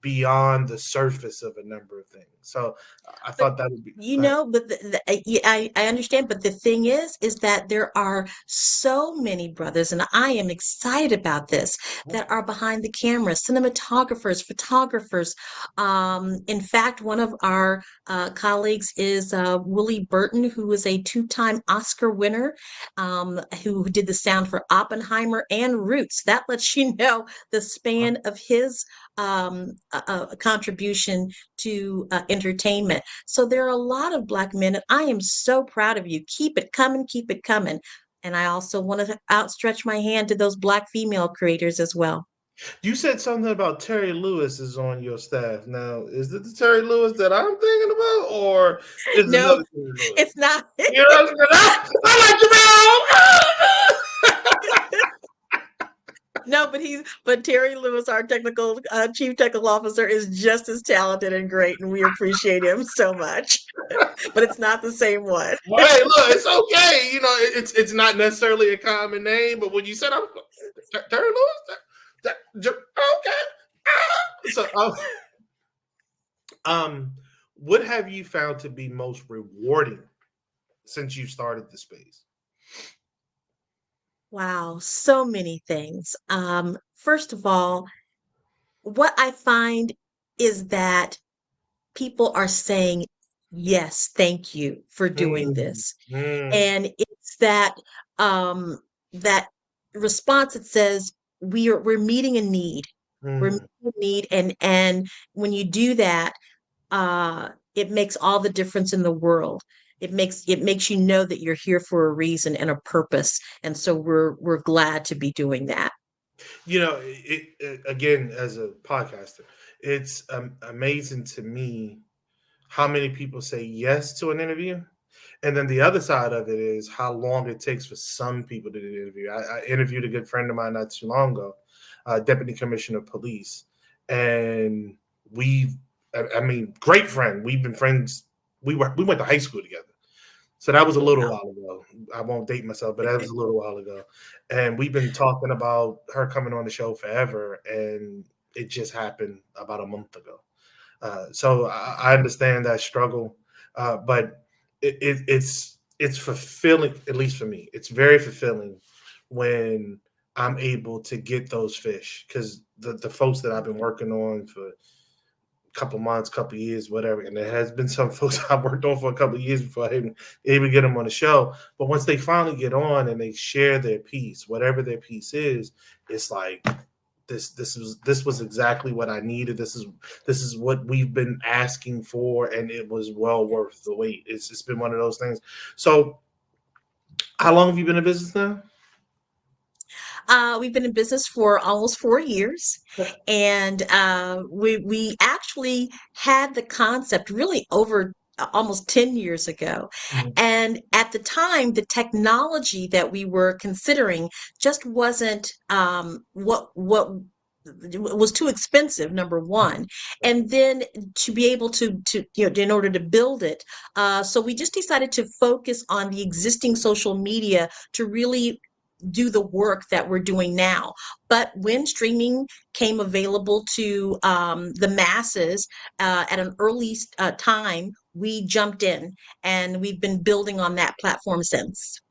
beyond the surface of a number of things. So I thought that would be. But I understand. But the thing is that there are so many brothers, and I am excited about this, that are behind the camera, cinematographers, photographers. In fact, one of our colleagues is Willie Burton, who is a two-time Oscar winner, who did the sound for Oppenheimer and Roots. That lets you know the span of his contribution to entertainment. So there are a lot of Black men, and I am so proud of you. Keep it coming, keep it coming. And I also want to outstretch my hand to those Black female creators as well. You said something about Terry Lewis is on your staff. Now, is it the Terry Lewis that I'm thinking about, or is it another Terry Lewis? It's not. You know, I like you, No, but Terry Lewis, our chief technical officer, is just as talented and great, and we appreciate him so much. But it's not the same one. Well, hey, look, it's okay. You know, it's not necessarily a common name, but when you said I'm Terry Lewis, okay. So, what have you found to be most rewarding since you started the space? Wow, so many things. First of all, what I find is that people are saying, yes, thank you for doing this. And it's that that response that says we're meeting a need. We're meeting a need, and when you do that, it makes all the difference in the world. It makes you know that you're here for a reason and a purpose, and so we're glad to be doing that. You know, again, as a podcaster, it's amazing to me how many people say yes to an interview, and then the other side of it is how long it takes for some people to do the interview. I interviewed a good friend of mine not too long ago, Deputy Commissioner of Police, and great friend. We've been friends. We went to high school together. So that was a little while ago. I won't date myself, but that was a little while ago. And we've been talking about her coming on the show forever, and it just happened about a month ago. So I understand that struggle, but it's fulfilling, at least for me. It's very fulfilling when I'm able to get those fish, because the folks that I've been working on for couple months, couple years, whatever. And there has been some folks I worked on for a couple of years before I even get them on the show. But once they finally get on and they share their piece, whatever their piece is, it's like this was exactly what I needed. This is what we've been asking for, and it was well worth the wait. It's been one of those things. So how long have you been in business now? We've been in business for almost 4 years, and we actually had the concept really over almost 10 years ago. And at the time, the technology that we were considering just wasn't what was too expensive, number one, and then to be able to in order to build it, so we just decided to focus on the existing social media to really do the work that we're doing now. But when streaming came available to the masses at an early time, we jumped in, and we've been building on that platform since.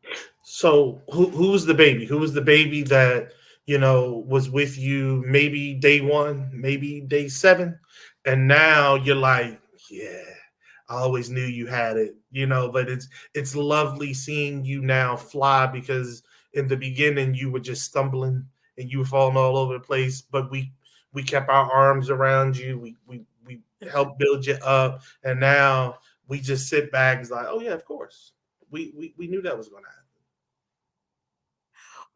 So who was the baby? Who was the baby that was with you maybe day one, maybe day seven, and now you're like, yeah, I always knew you had it, But it's lovely seeing you now fly, because in the beginning you were just stumbling and you were falling all over the place, but we kept our arms around you. We helped build you up, and now we just sit back and it's like, oh yeah, of course. We knew that was going to happen.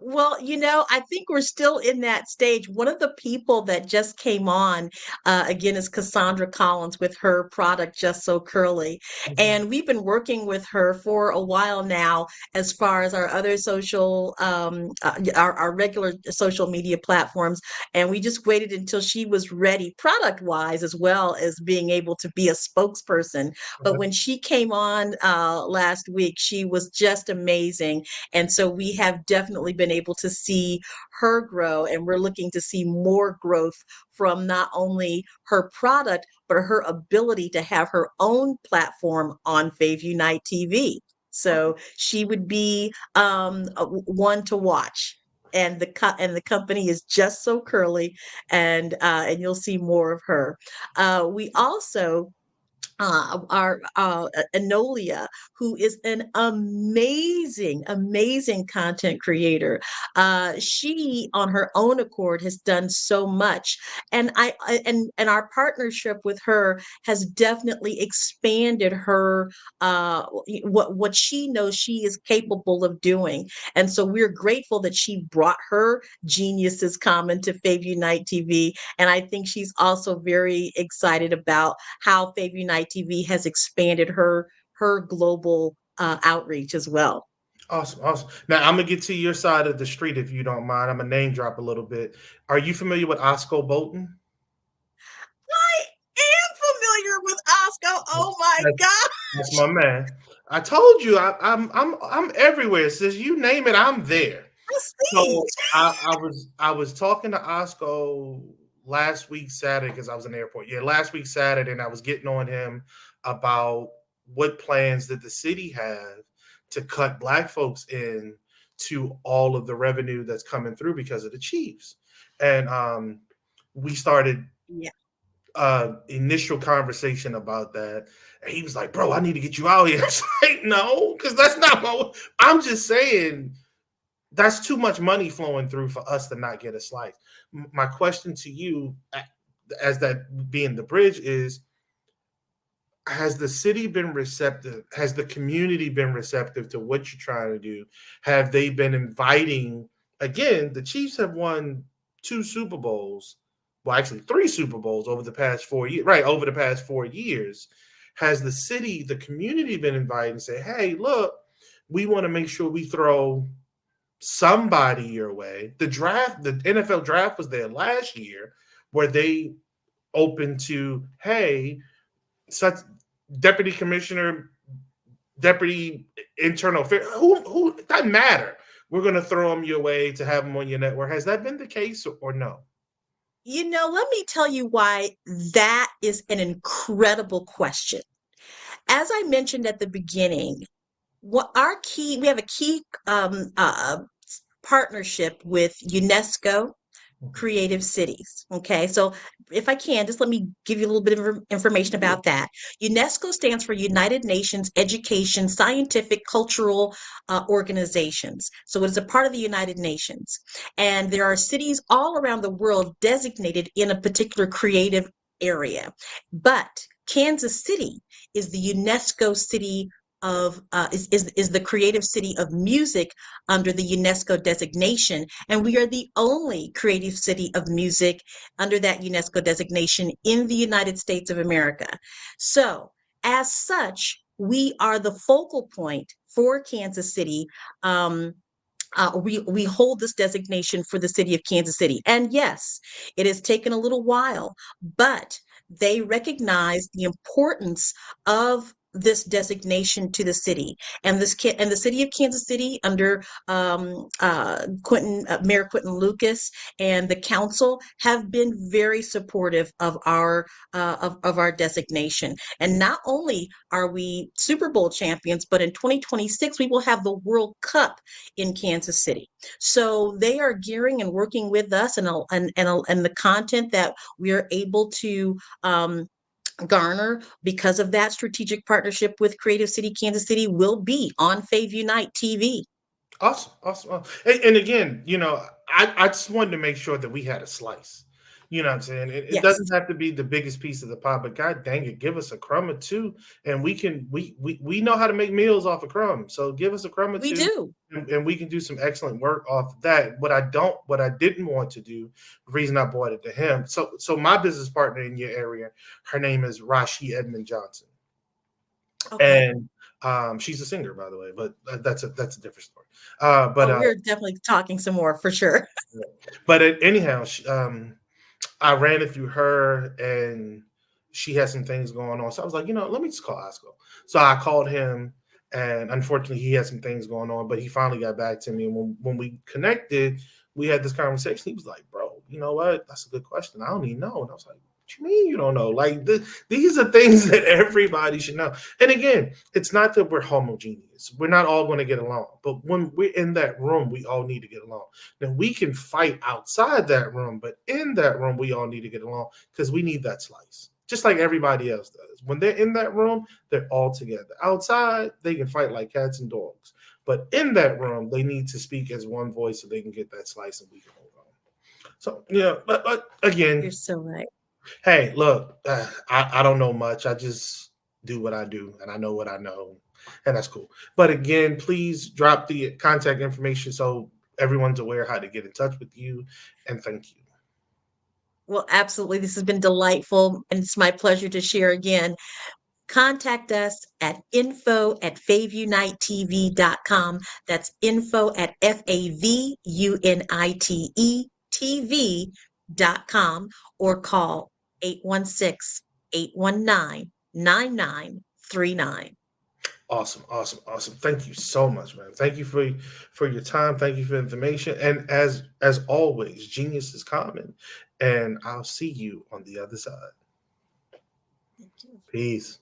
Well, I think we're still in that stage. One of the people that just came on, again, is Cassandra Collins with her product, Just So Curly. And we've been working with her for a while now, as far as our other social, our regular social media platforms. And we just waited until she was ready, product wise, as well as being able to be a spokesperson. But when she came on last week, she was just amazing. And so we have definitely been able to see her grow, and we're looking to see more growth from not only her product, but her ability to have her own platform on Fave Unite TV. So she would be one to watch. And the company is Just So Curly, and you'll see more of her. We also our Enolia, who is an amazing content creator. She, on her own accord, has done so much, and and our partnership with her has definitely expanded her what she knows she is capable of doing. And so we're grateful that she brought her geniuses common to Fave Unite TV, and I think she's also very excited about how Fave Unite TV has expanded her global outreach as well. Awesome, awesome. Now I'm gonna get to your side of the street if you don't mind. I'm gonna name drop a little bit. Are you familiar with Osco Bolton? I am familiar with Oscar. Oh my That's gosh! my man. I told you I'm everywhere. Says you name it, I'm there. I see. So I was talking to Osco last week Saturday, because I was in the airport. Yeah, last week Saturday, and I was getting on him about what plans did the city have to cut Black folks in to all of the revenue that's coming through because of the Chiefs. And we started Yeah. initial conversation about that. And he was like, bro, I need to get you out here. I was like, no, because that's not I'm just saying that's too much money flowing through for us to not get a slice. My question to you, as that being the bridge, is, has the city been receptive? Has the community been receptive to what you're trying to do? Have they been inviting? Again, the Chiefs have won 2 Super Bowls, well, actually 3 Super Bowls over the past 4 years. Right, over the past 4 years. Has the city, the community, been invited and say, hey, look, we want to make sure we throw somebody your way? The NFL draft was there last year, where they opened to, hey, such deputy commissioner, deputy internal affairs, who doesn't matter. We're going to throw them your way to have them on your network. Has that been the case or no? Let me tell you why that is an incredible question. As I mentioned at the beginning, we have a key partnership with UNESCO Creative Cities. Okay, so if I can, just let me give you a little bit of information about that. UNESCO stands for United Nations Education, Scientific, Cultural Organizations. So it is a part of the United Nations. And there are cities all around the world designated in a particular creative area. But Kansas City is the UNESCO city of is the creative city of music under the UNESCO designation, and we are the only creative city of music under that UNESCO designation in the United States of America. So, as such, we are the focal point for Kansas City. We hold this designation for the city of Kansas City, and yes, it has taken a little while, but they recognize the importance of this designation to the city, and the city of Kansas City under Mayor Quentin Lucas and the council have been very supportive of our designation. And not only are we Super Bowl champions, but in 2026 we will have the World Cup in Kansas City. So they are gearing and working with us, and the content that we are able to garner because of that strategic partnership with Creative City Kansas City will be on Fave Unite TV. Awesome. And again, I just wanted to make sure that we had a slice. You know what I'm saying? It Yes. doesn't have to be the biggest piece of the pie, but God dang it, give us a crumb or two, and we know how to make meals off of crumbs. So give us a crumb or We two, do. and we can do some excellent work off of that. What I didn't want to do, the reason I brought it to him. So my business partner in your area, her name is Rashi Edmond Johnson. Okay. And she's a singer, by the way, but that's a different story. We're definitely talking some more for sure. But anyhow, I ran it through her, and she had some things going on. So I was like, let me just call Osco. So I called him, and unfortunately, he had some things going on, but he finally got back to me. And when we connected, we had this conversation. He was like, bro, you know what? That's a good question. I don't even know. And I was like, what you mean you don't know? Like, these are things that everybody should know. And again, it's not that we're homogeneous. We're not all going to get along. But when we're in that room, we all need to get along. Now, we can fight outside that room, but in that room, we all need to get along because we need that slice, just like everybody else does. When they're in that room, they're all together. Outside, they can fight like cats and dogs. But in that room, they need to speak as one voice so they can get that slice and we can move on. So, but again, you're so right. Hey, look, I don't know much. I just do what I do, and I know what I know, and that's cool. But again, please drop the contact information so everyone's aware how to get in touch with you, and thank you. Well, absolutely. This has been delightful, and it's my pleasure to share again. Contact us at info@faveunitetv.com. That's info@FAVUNITETV.com, or call 816-819-9939. Awesome. Thank you so much, man. Thank you for your time. Thank you for the information. And as always, genius is common. And I'll see you on the other side. Thank you. Peace.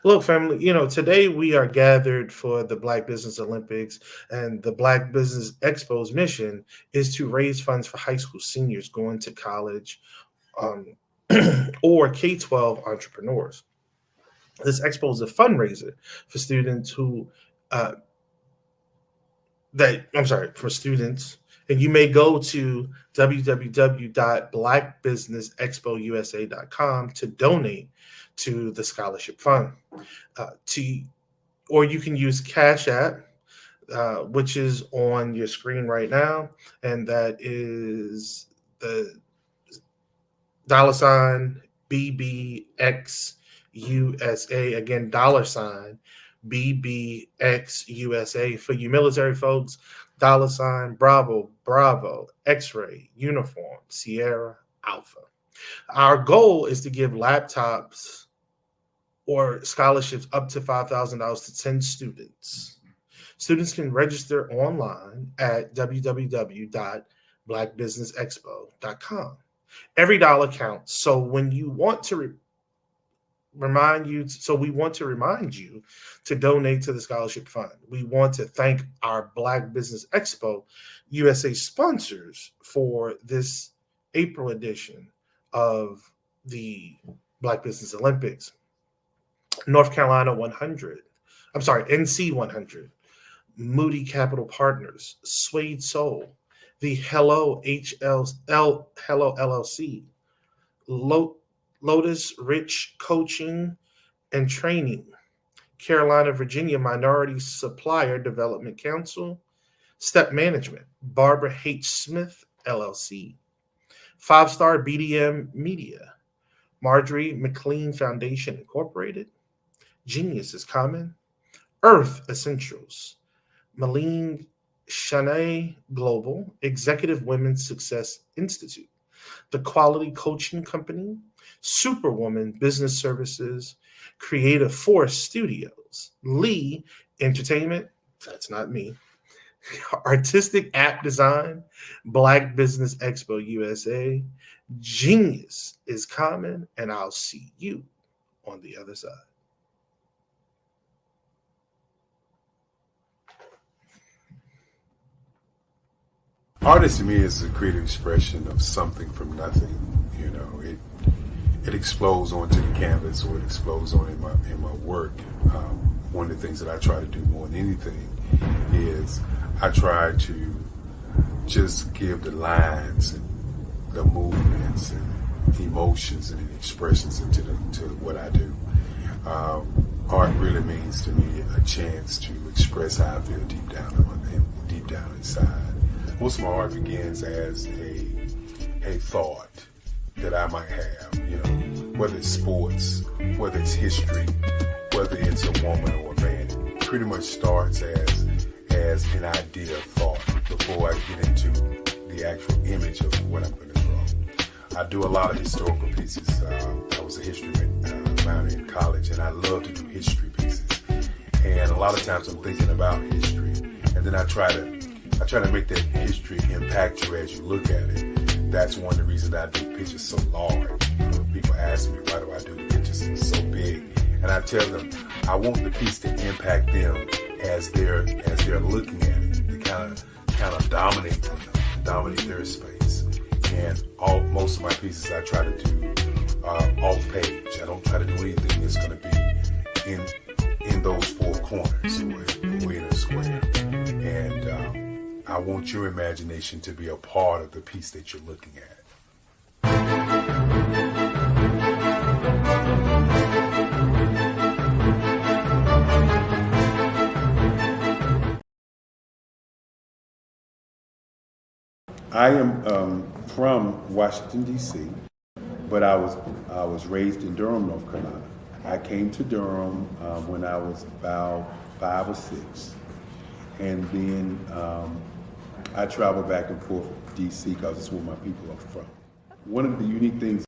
Look, family, today we are gathered for the Black Business Olympics, and the Black Business Expo's mission is to raise funds for high school seniors going to college or K-12 entrepreneurs. This expo is a fundraiser for students for students. And you may go to www.blackbusinessexpousa.com to donate to the scholarship fund. Or you can use Cash App, which is on your screen right now, and that is the $BBXUSA. Again, $BBXUSA. For you military folks, $Bravo, X-ray, uniform, Sierra, Alpha. Our goal is to give laptops or scholarships up to $5,000 to 10 students. Students can register online at www.blackbusinessexpo.com. Every dollar counts. So when you want to we want to remind you to donate to the scholarship fund. We want to thank our Black Business Expo USA sponsors for this April edition of the Black Business Olympics. North Carolina 100. I'm sorry, NC 100. Moody Capital Partners, Suede Soul, the Hello LLC, Lotus Rich Coaching and Training, Carolina, Virginia Minority Supplier Development Council, Step Management, Barbara H. Smith, LLC, 5-Star BDM Media, Marjorie McLean Foundation Incorporated, Genius is Common, Earth Essentials, Malene Shanae Global, Executive Women's Success Institute, The Quality Coaching Company, Superwoman Business Services, Creative Force Studios, Lee Entertainment, that's not me, Artistic App Design, Black Business Expo USA, Genius is Common, and I'll see you on the other side. Artist to me is a creative expression of something from nothing. You know, it explodes onto the canvas, or it explodes on in my work. One of the things that I try to do more than anything is I try to just give the lines and the movements and emotions and expressions into what I do. Art really means to me a chance to express how I feel deep down inside. Most of my art begins as a thought that I might have, you know, whether it's sports, whether it's history, whether it's a woman or a man. It pretty much starts as an idea of thought before I get into the actual image of what I'm going to draw. I do a lot of historical pieces. I was a history minor in college, and I love to do history pieces. And a lot of times I'm thinking about history, and then I try to make that history impact you as you look at it. That's one of the reasons I do pictures so large. People ask me, why do I do the pictures so big? And I tell them, I want the piece to impact them as they're looking at it. To kind of dominate them, dominate their space. And most of my pieces I try to do off page. I don't try to do anything that's going to be in those four corners or in a square. And I want your imagination to be a part of the piece that you're looking at. I am from Washington, D.C., but I was raised in Durham, North Carolina. I came to Durham when I was about 5 or 6, and then I travel back and forth to D.C. because it's where my people are from. One of the unique things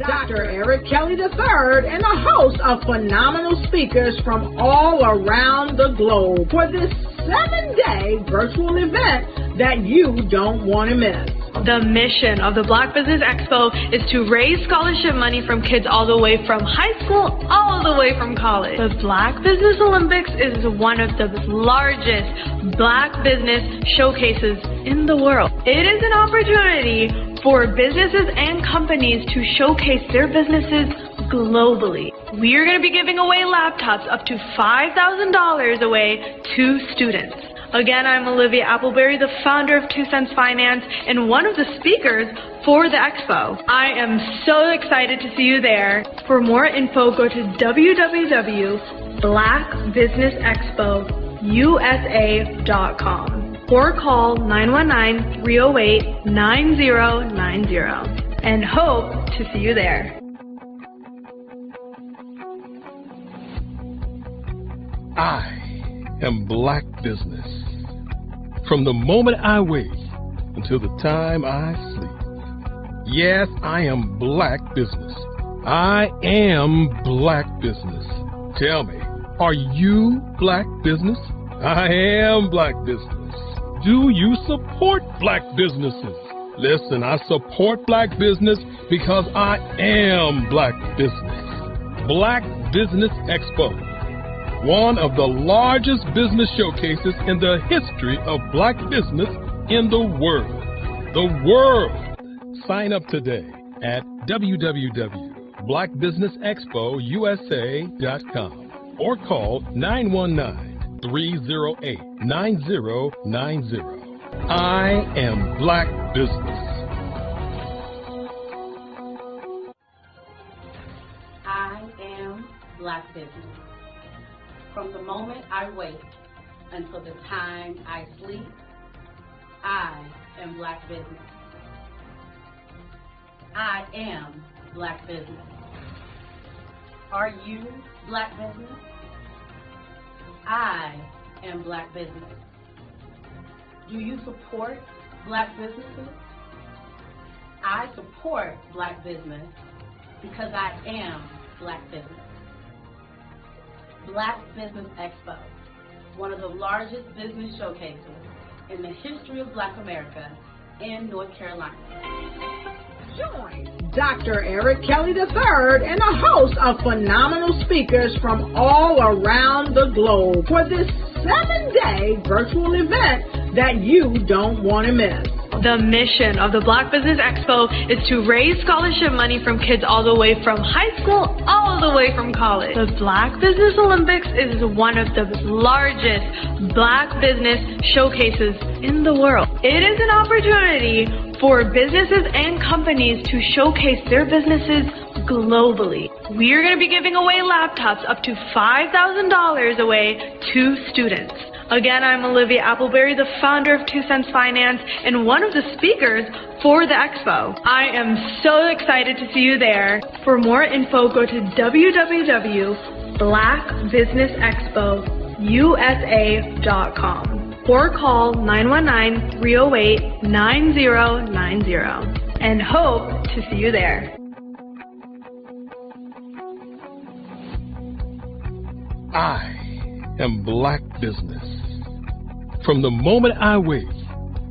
Dr. Eric Kelly III and a host of phenomenal speakers from all around the globe for this 7-day virtual event that you don't want to miss. The mission of the Black Business Expo is to raise scholarship money from kids all the way from high school all the way from college. The Black Business Olympics is one of the largest Black business showcases in the world. It is an opportunity for businesses and companies to showcase their businesses globally. We are going to be giving away laptops up to $5,000 away to students. Again, I'm Olivia Appleberry, the founder of 2 Cents Finance and one of the speakers for the expo. I am so excited to see you there. For more info, go to www.blackbusinessexpousa.com or call 919-308-9090 and hope to see you there. I am Black Business. From the moment I wake until the time I sleep. Yes, I am Black Business. I am Black Business. Tell me, are you Black Business? I am Black Business. Do you support Black businesses? Listen, I support Black business because I am Black Business. Black Business Expo, one of the largest business showcases in the history of Black business in the world. The world! Sign up today at www.blackbusinessexpousa.com or call 919-308-9090. I am Black Business. business. From the moment I wake until the time I sleep, I am Black business. I am Black business. Are you Black business? I am Black business. Do you support Black businesses? I support Black business because I am Black business. Black Business Expo, one of the largest business showcases in the history of Black America in North Carolina. Join Dr. Eric Kelly III and a host of phenomenal speakers from all around the globe for this 7-day virtual event that you don't want to miss. The mission of the Black Business Expo is to raise scholarship money from kids all the way from high school, all the way from college. The Black Business Olympics is one of the largest Black business showcases in the world. It is an opportunity for businesses and companies to showcase their businesses globally. We are going to be giving away laptops up to $5,000 away to students. Again, I'm Olivia Appleberry, the founder of 2 Cents Finance and one of the speakers for the expo. I am so excited to see you there. For more info, go to www.blackbusinessexpousa.com or call 919-308-9090 and hope to see you there. I am Black business. From the moment I wake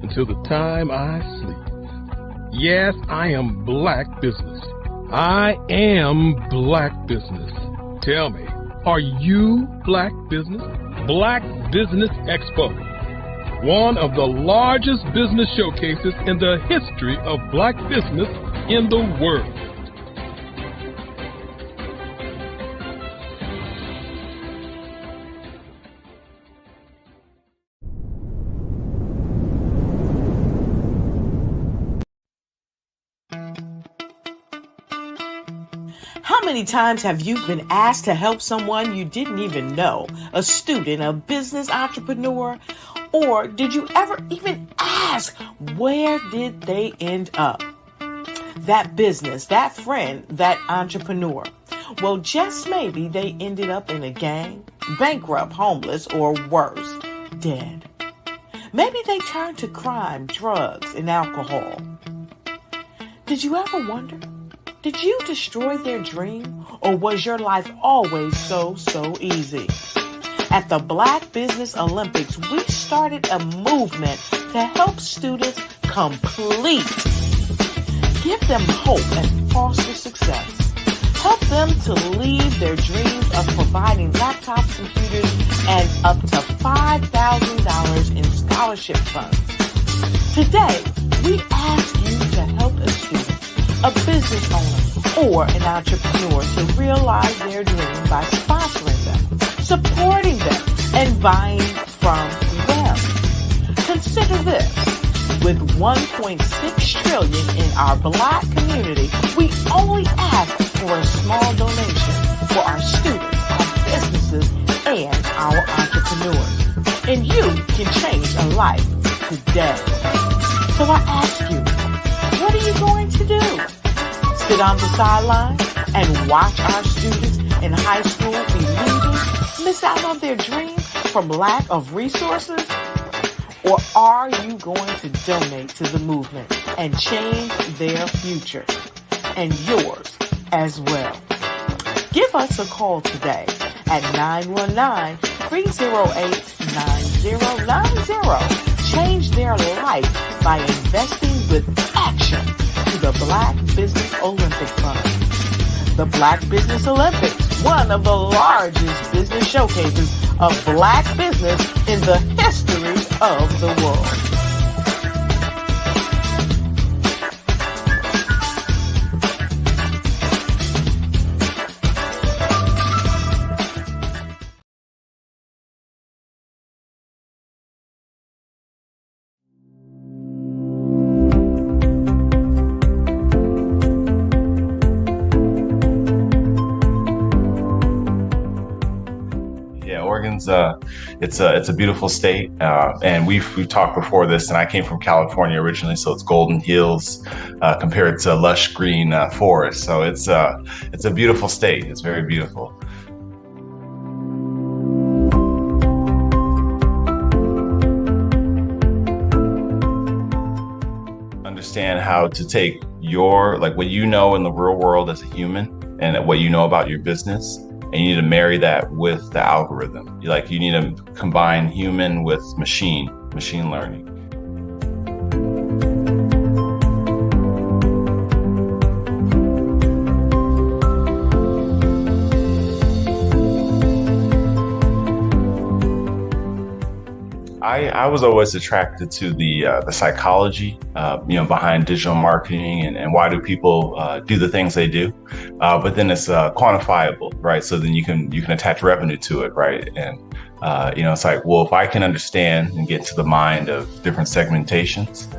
until the time I sleep. Yes, I am Black business. I am Black business. Tell me, are you Black business? Black Business Expo, one of the largest business showcases in the history of Black business in the world. How many times have you been asked to help someone you didn't even know, a student, a business entrepreneur, or did you ever even ask, where did they end up? That business, that friend, that entrepreneur. Well, just maybe they ended up in a gang, bankrupt, homeless, or worse, dead. Maybe they turned to crime, drugs, and alcohol. Did you ever wonder? Did you destroy their dream, or was your life always so easy? At the Black Business Olympics, we started a movement to help students complete. Give them hope and foster success. Help them to leave their dreams of providing laptops, computers, and up to $5,000 in scholarship funds. Today, we ask you to help a student, a business owner, or an entrepreneur to realize their dream by sponsoring them, supporting them, and buying from them. Consider this. With $1.6 trillion in our Black community, we only ask for a small donation for our students, our businesses, and our entrepreneurs. And you can change a life today. So I ask you, what are you going to do? Sit on the sideline and watch our students in high school be leaders, miss out on their dream from lack of resources? Or are you going to donate to the movement and change their future and yours as well? Give us a call today at 919-308-9090. Change their life by investing with action to the Black Business Olympic Fund. The Black Business Olympics, one of the largest business showcases of Black business in the history of the world. Congratulations. It's a beautiful state. And we've talked before this, and I came from California originally, so it's golden hills compared to lush green forest. So it's a beautiful state. It's very beautiful. Understand how to take what you know in the real world as a human and what you know about your business, and you need to marry that with the algorithm. You need to combine human with machine learning. I was always attracted to the psychology, behind digital marketing and why do people do the things they do. But then it's quantifiable, right? So then you can attach revenue to it, right? And it's like, well, if I can understand and get to the mind of different segmentations,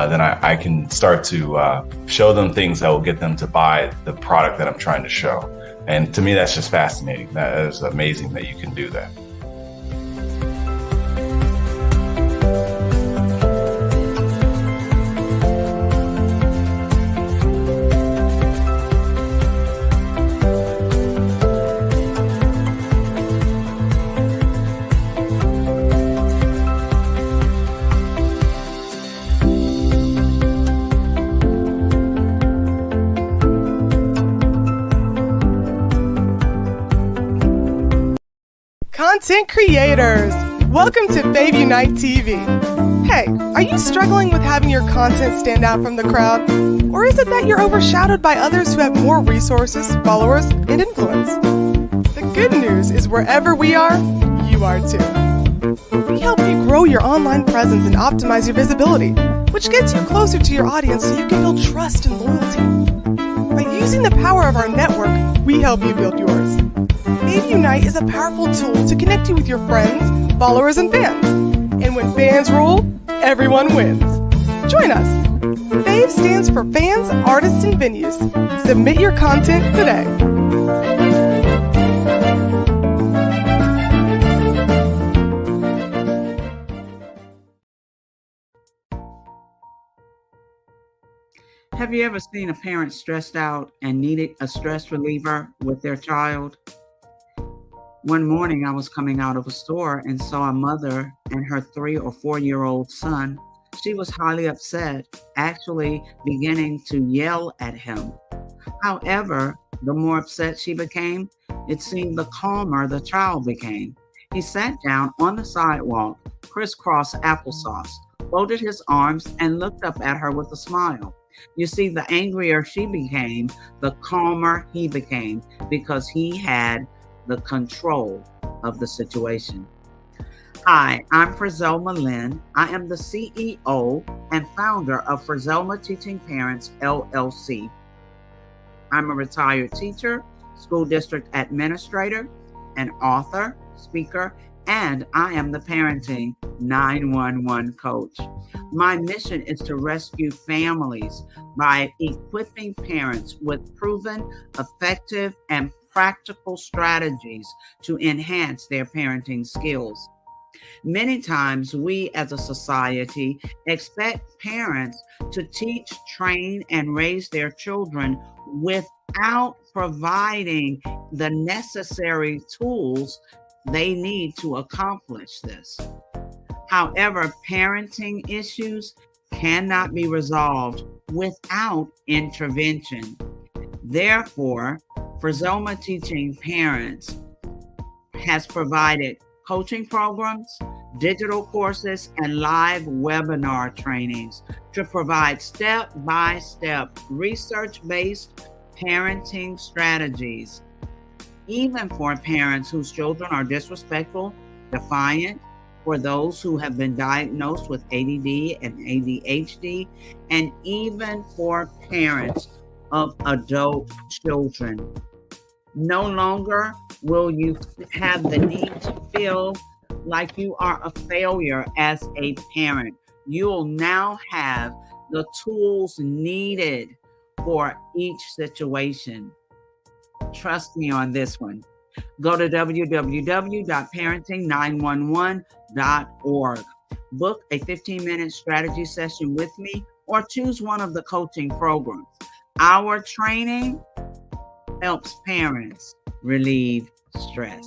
then I can start to show them things that will get them to buy the product that I'm trying to show. And to me, that's just fascinating. That is amazing that you can do that. Content creators, welcome to Fave Unite TV. Hey, are you struggling with having your content stand out from the crowd? Or is it that you're overshadowed by others who have more resources, followers, and influence? The good news is wherever we are, you are too. We help you grow your online presence and optimize your visibility, which gets you closer to your audience so you can build trust and loyalty. By using the power of our network, we help you build yours. Fave Unite is a powerful tool to connect you with your friends, followers, and fans. And when fans rule, everyone wins. Join us. Fave stands for fans, artists, and venues. Submit your content today. Have you ever seen a parent stressed out and needed a stress reliever with their child? One morning, I was coming out of a store and saw a mother and her 3 or 4-year-old son. She was highly upset, actually beginning to yell at him. However, the more upset she became, it seemed the calmer the child became. He sat down on the sidewalk, crisscross applesauce, folded his arms, and looked up at her with a smile. You see, the angrier she became, the calmer he became, because he had the control of the situation. Hi, I'm Frizelma Lynn. I am the CEO and founder of Frizelma Teaching Parents, LLC. I'm a retired teacher, school district administrator, an author, speaker, and I am the parenting 911 coach. My mission is to rescue families by equipping parents with proven, effective, and practical strategies to enhance their parenting skills. Many times we as a society expect parents to teach, train, and raise their children without providing the necessary tools they need to accomplish this. However, parenting issues cannot be resolved without intervention. Therefore, Frizelma Teaching Parents has provided coaching programs, digital courses, and live webinar trainings to provide step-by-step research-based parenting strategies, even for parents whose children are disrespectful, defiant, for those who have been diagnosed with ADD and ADHD, and even for parents of adult children. No longer will you have the need to feel like you are a failure as a parent. You'll now have the tools needed for each situation. Trust me on this one. Go to www.parenting911.org. Book a 15-minute strategy session with me or choose one of the coaching programs. Our training helps parents relieve stress.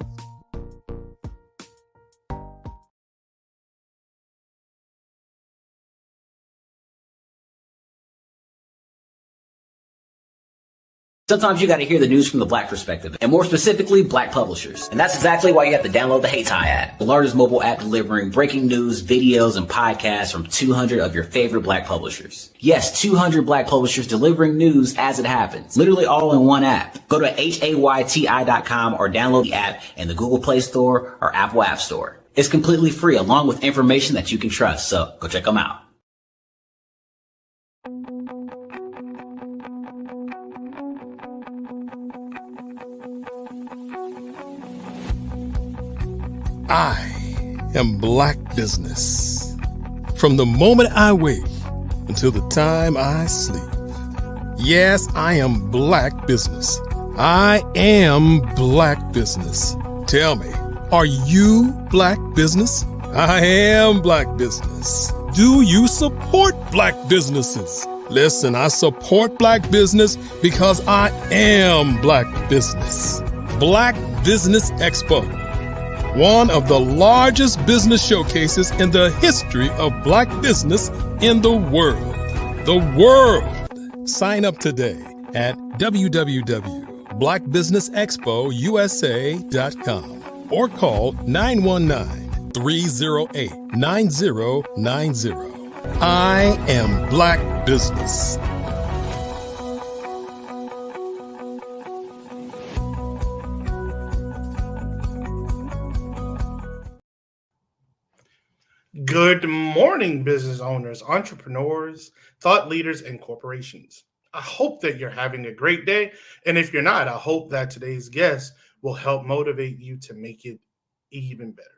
Sometimes you got to hear the news from the Black perspective, and more specifically, Black publishers. And that's exactly why you have to download the Hey Tie app, the largest mobile app delivering breaking news, videos, and podcasts from 200 of your favorite Black publishers. Yes, 200 Black publishers delivering news as it happens, literally all in one app. Go to HAYTI.com or download the app in the Google Play Store or Apple App Store. It's completely free, along with information that you can trust, so go check them out. I am Black Business. From the moment I wake until the time I sleep. Yes, I am Black Business. I am Black Business. Tell me, are you Black Business? I am Black Business. Do you support Black businesses? Listen, I support Black business because I am Black Business. Black Business Expo, one of the largest business showcases in the history of Black business in the world. The world! Sign up today at www.blackbusinessexpousa.com or call 919-308-9090. I am Black Business. Good morning, business owners, entrepreneurs, thought leaders, and corporations. I hope that you're having a great day. And if you're not, I hope that today's guest will help motivate you to make it even better.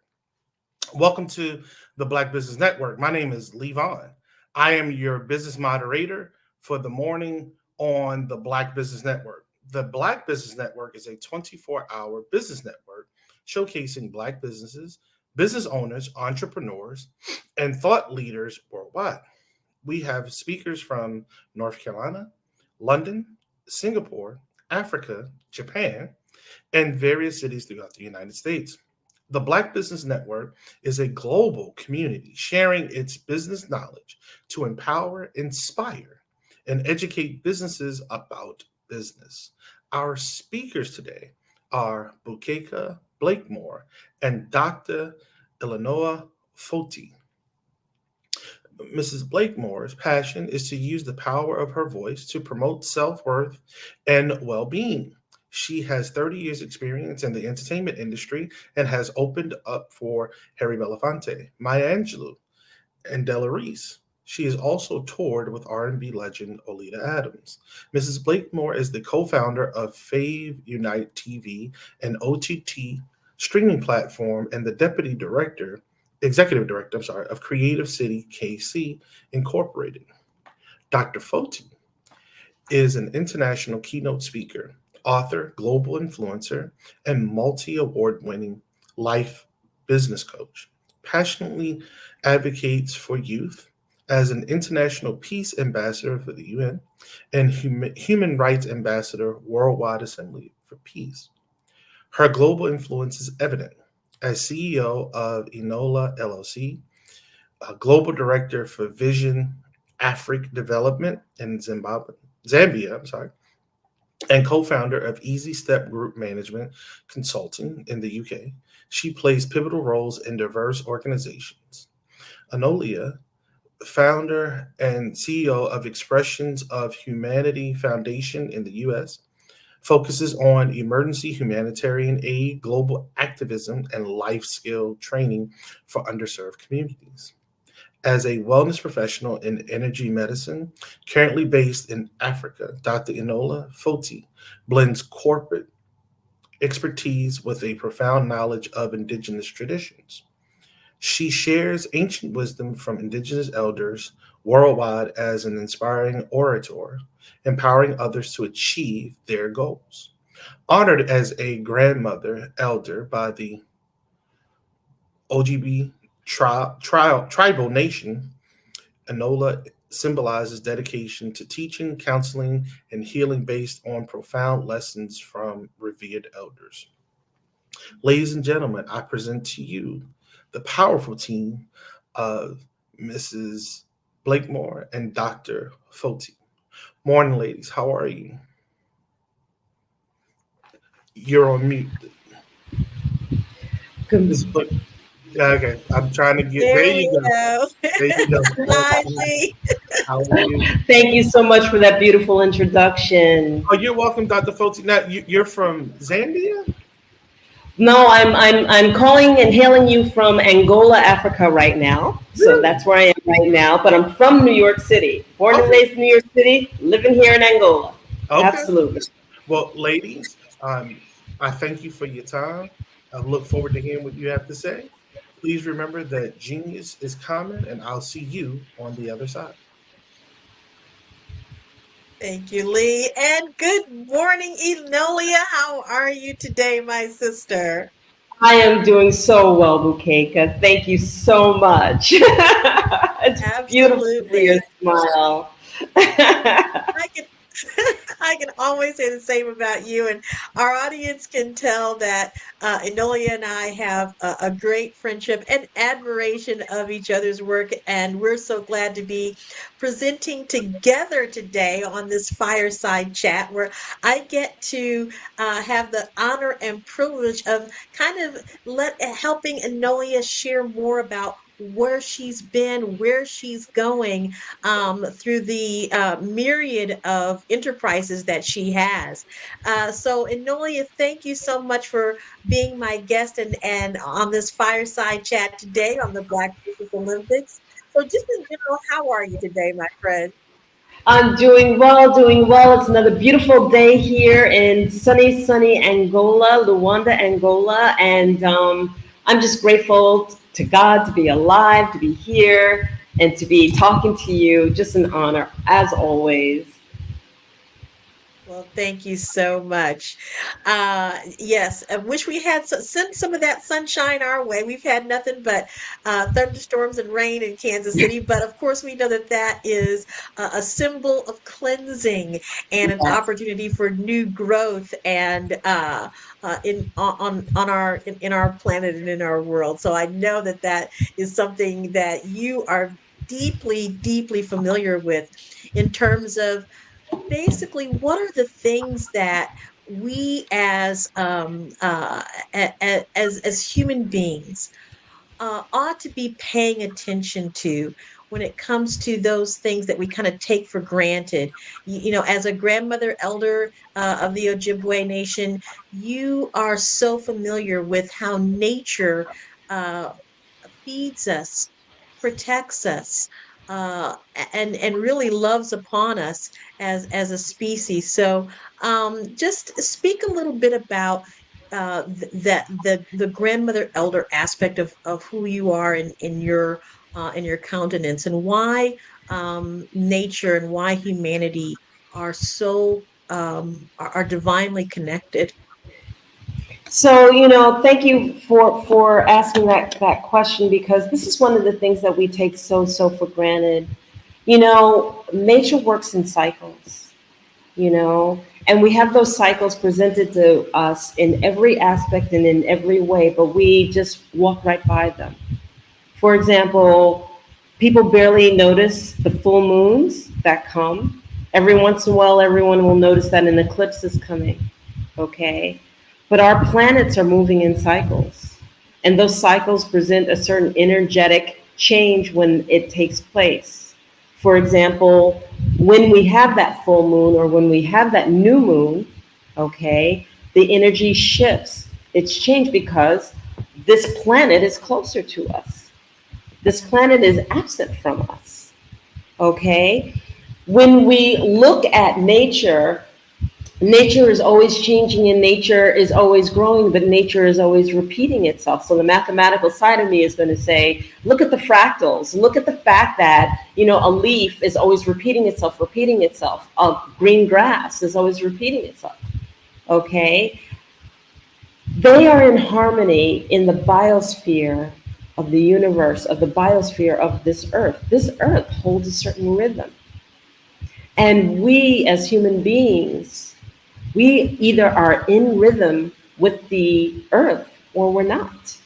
Welcome to the Black Business Network. My name is Levon. I am your business moderator for the morning on the Black Business Network. The Black Business Network is a 24-hour business network showcasing Black businesses, business owners, entrepreneurs, and thought leaders worldwide. We have speakers from North Carolina, London, Singapore, Africa, Japan, and various cities throughout the United States. The Black Business Network is a global community sharing its business knowledge to empower, inspire, and educate businesses about business. Our speakers today are Bukeka Blakemore and Dr. Eleanor Foti. Mrs. Blakemore's passion is to use the power of her voice to promote self-worth and well-being. She has 30 years experience in the entertainment industry and has opened up for Harry Belafonte, Maya Angelou, and Della Reese. She has also toured with R&B legend Oleta Adams. Mrs. Blakemore is the co-founder of Fave Unite TV, an OTT streaming platform, and the executive director of Creative City KC Incorporated. Dr. Foti is an international keynote speaker, author, global influencer, and multi-award-winning life business coach. Passionately advocates for youth as an international peace ambassador for the UN and human rights ambassador, Worldwide Assembly for Peace. Her global influence is evident as CEO of Enola LLC, a global director for Vision Africa Development in Zambia, and co-founder of Easy Step Group Management Consulting in the UK. She plays pivotal roles in diverse organizations. Enola, founder and CEO of Expressions of Humanity Foundation in the US, focuses on emergency humanitarian aid, global activism, and life skill training for underserved communities. As a wellness professional in energy medicine, currently based in Africa, Dr. Enola Foti blends corporate expertise with a profound knowledge of indigenous traditions. She shares ancient wisdom from indigenous elders worldwide as an inspiring orator, empowering others to achieve their goals. Honored as a grandmother elder by the OGB tribal nation, Enola symbolizes dedication to teaching, counseling, and healing based on profound lessons from revered elders. Ladies and gentlemen, I present to you the powerful team of Mrs. Blakemore and Dr. Foti. Morning, ladies. How are you? You're on mute. Okay, I'm trying to get there. You go. There you go. Hi, Lee. How are you? Thank you so much for that beautiful introduction. Oh, you're welcome, Dr. Foti. Now, you're from Zambia? No, I'm calling and hailing you from Angola, Africa right now. So that's where I am right now. But I'm from New York City. Born and raised in New York City, living here in Angola. Okay. Absolutely. Well, ladies, I thank you for your time. I look forward to hearing what you have to say. Please remember that genius is common, and I'll see you on the other side. Thank you, Lee. And good morning, Enolia. How are you today, my sister? I am doing so well, Bukeka. Thank you so much. It's beautiful to see your smile. I can always say the same about you, and our audience can tell that Enolia and I have a great friendship and admiration of each other's work, and we're so glad to be presenting together today on this fireside chat where I get to have the honor and privilege of kind of helping Enolia share more about where she's been, where she's going through the myriad of enterprises that she has. So, Enolia, thank you so much for being my guest and on this fireside chat today on the Black Business Olympics. So, just in general, how are you today, my friend? I'm doing well, doing well. It's another beautiful day here in sunny Angola, Luanda, Angola. And I'm just grateful to God to be alive, to be here, and to be talking to you. Just an honor, as always. Well, thank you so much. Yes, I wish we had send some of that sunshine our way. We've had nothing but thunderstorms and rain in Kansas City, but of course we know that that is a symbol of cleansing and an opportunity for new growth and in our planet and in our world. So I know that that is something that you are deeply familiar with in terms of basically what are the things that we as human beings ought to be paying attention to when it comes to those things that we kind of take for granted. You know, as a grandmother elder of the Ojibwe Nation, you are so familiar with how nature feeds us, protects us, and really loves upon us as a species. So, just speak a little bit about the grandmother elder aspect of who you are in your countenance and why nature and why humanity are so are divinely connected. So, thank you for asking that question, because this is one of the things that we take so for granted. Nature works in cycles, and we have those cycles presented to us in every aspect and in every way, but we just walk right by them. For example, people barely notice the full moons that come. Every once in a while, everyone will notice that an eclipse is coming, okay? But our planets are moving in cycles, and those cycles present a certain energetic change when it takes place. For example, when we have that full moon or when we have that new moon, okay, the energy shifts. It's changed because this planet is closer to us. This planet is absent from us, okay? When we look at nature, nature is always changing and nature is always growing, but nature is always repeating itself. So the mathematical side of me is going to say, look at the fractals. Look at the fact that, a leaf is always repeating itself. Green grass is always repeating itself. okay? They are in harmony in the biosphere of the universe, of the biosphere of this earth. This earth holds a certain rhythm. And we as human beings, we either are in rhythm with the earth or we're not.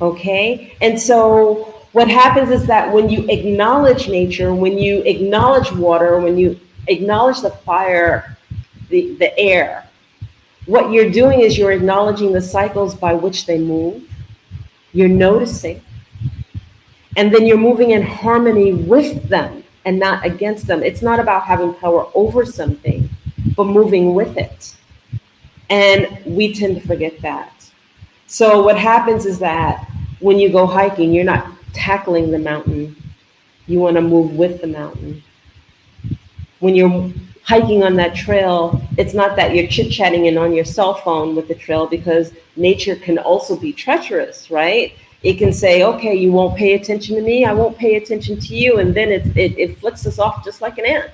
Okay? And so what happens is that when you acknowledge nature, when you acknowledge water, when you acknowledge the fire, the air, what you're doing is you're acknowledging the cycles by which they move. You're noticing. And then you're moving in harmony with them and not against them. It's not about having power over something, but moving with it. And we tend to forget that. So what happens is that when you go hiking, you're not tackling the mountain. You want to move with the mountain. When you're hiking on that trail, it's not that you're chit-chatting and on your cell phone with the trail, because nature can also be treacherous, right? It can say, okay, you won't pay attention to me, I won't pay attention to you, and then it flicks us off just like an ant.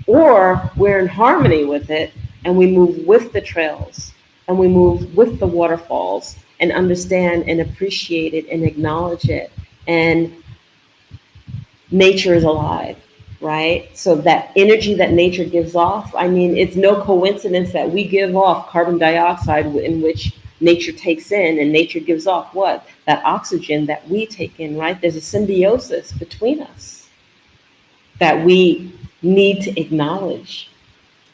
Or we're in harmony with it, and we move with the trails, and we move with the waterfalls, and understand and appreciate it and acknowledge it. And nature is alive, right? So that energy that nature gives off, I mean, it's no coincidence that we give off carbon dioxide in which nature takes in, and nature gives off what? That oxygen that we take in, right? There's a symbiosis between us that we need to acknowledge.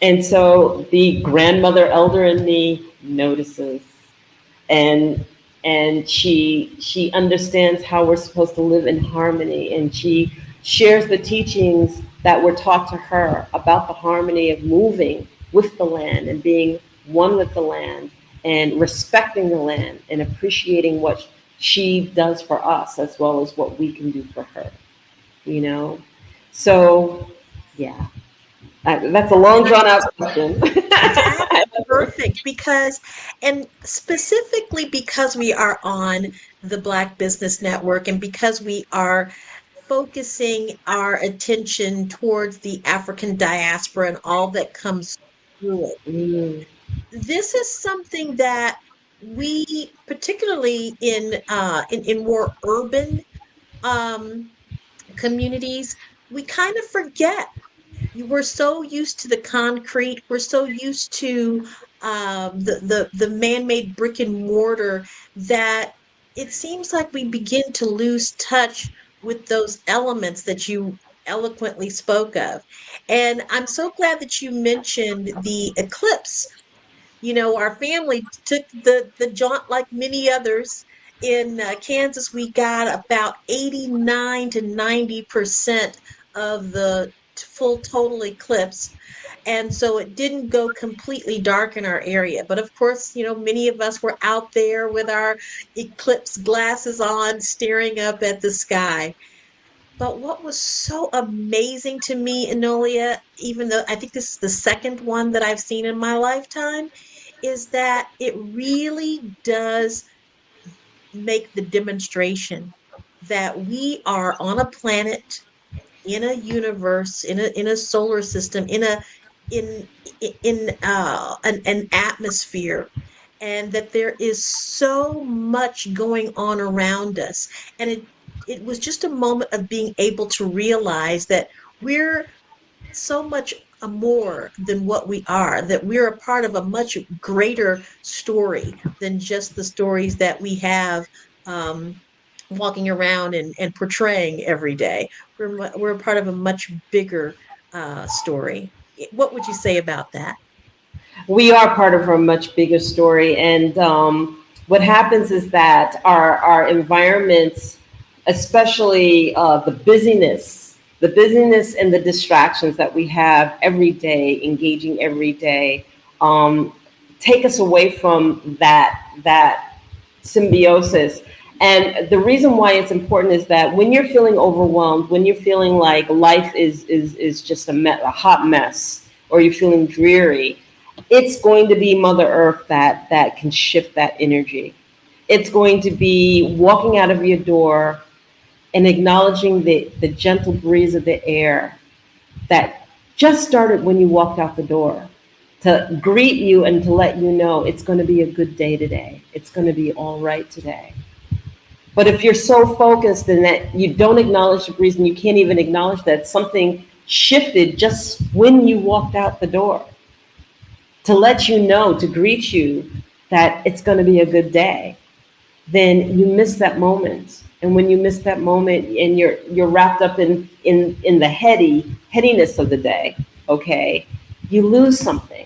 And so the grandmother elder in me notices, and she understands how we're supposed to live in harmony, and she shares the teachings that were taught to her about the harmony of moving with the land and being one with the land and respecting the land and appreciating what she does for us as well as what we can do for her, you know? So, yeah, that's a long drawn out question. That's perfect, because, and specifically because we are on the Black Business Network, and because we are focusing our attention towards the African diaspora and all that comes through it. This is something that we, particularly in more urban communities, we kind of forget. We're so used to the concrete. We're so used to the man-made brick and mortar that it seems like we begin to lose touch with those elements that you eloquently spoke of. And I'm so glad that you mentioned the eclipse. You know, our family took the jaunt like many others. In Kansas, we got about 89 to 90% of the full total eclipse. And so it didn't go completely dark in our area. But of course, you know, many of us were out there with our eclipse glasses on, staring up at the sky. But what was so amazing to me, Enolia, even though I think this is the second one that I've seen in my lifetime, is that it really does make the demonstration that we are on a planet, in a universe, in a solar system, in an atmosphere, and that there is so much going on around us. And it was just a moment of being able to realize that we're so much more than what we are, that we're a part of a much greater story than just the stories that we have walking around and portraying every day. We're a part of a much bigger story. What would you say about that? We are part of a much bigger story. And what happens is that our environments, especially the busyness and the distractions that we have every day, engaging every day, take us away from that symbiosis. And the reason why it's important is that when you're feeling overwhelmed, when you're feeling like life is just a hot mess, or you're feeling dreary, it's going to be Mother Earth that can shift that energy. It's going to be walking out of your door and acknowledging the gentle breeze of the air that just started when you walked out the door. to greet you and to let you know it's going to be a good day today. It's going to be all right today. But if you're so focused in that you don't acknowledge the reason, you can't even acknowledge that something shifted just when you walked out the door to let you know, to greet you that it's going to be a good day, then you miss that moment. And when you miss that moment and you're wrapped up in the headiness of the day, okay, you lose something.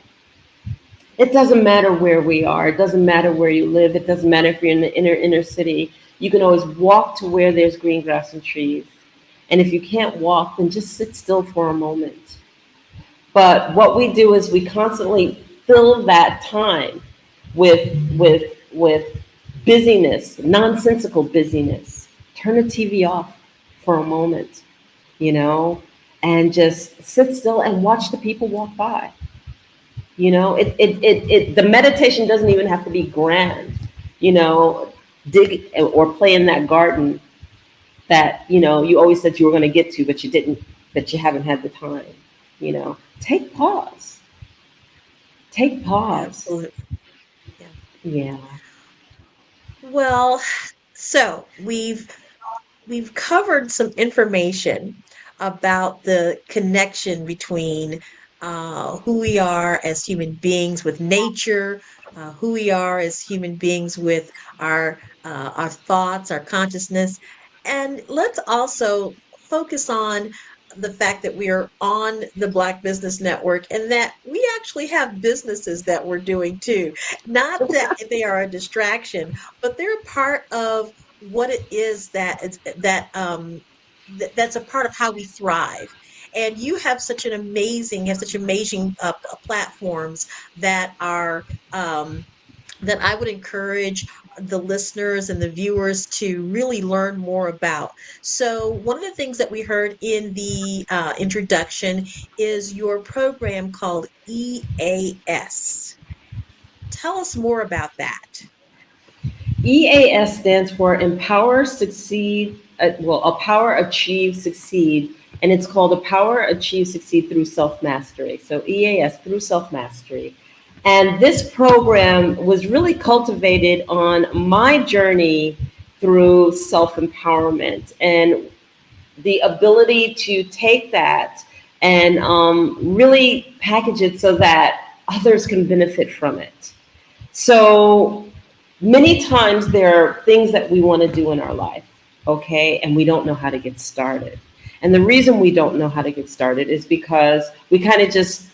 It doesn't matter where we are. It doesn't matter where you live. It doesn't matter if you're in the inner city. You can always walk to where there's green grass and trees. And if you can't walk, then just sit still for a moment. But what we do is we constantly fill that time with busyness, nonsensical busyness. Turn the TV off for a moment, you know, and just sit still and watch the people walk by. You know, the meditation doesn't even have to be grand, you know, dig or play in that garden that, you know, you always said you were going to get to, but you didn't, but you haven't had the time, you know. Take pause. Take pause. Absolutely. Yeah. Well, so we've covered some information about the connection between who we are as human beings with nature, who we are as human beings with our thoughts, our consciousness, and let's also focus on the fact that we are on the Black Business Network and that we actually have businesses that we're doing too. Not that they are a distraction, but they're part of what it is that's a part of how we thrive. And you have such amazing platforms that are that I would encourage the listeners and the viewers to really learn more about. So one of the things that we heard in the introduction is your program called EAS. Tell us more about that. EAS stands for Empower, Succeed, Empower, Achieve, Succeed, and it's called Empower, Achieve, Succeed through Self-Mastery. So EAS, through self-mastery. And this program was really cultivated on my journey through self-empowerment and the ability to take that and really package it so that others can benefit from it. So many times there are things that we want to do in our life, okay, and we don't know how to get started. And the reason we don't know how to get started is because we kind of just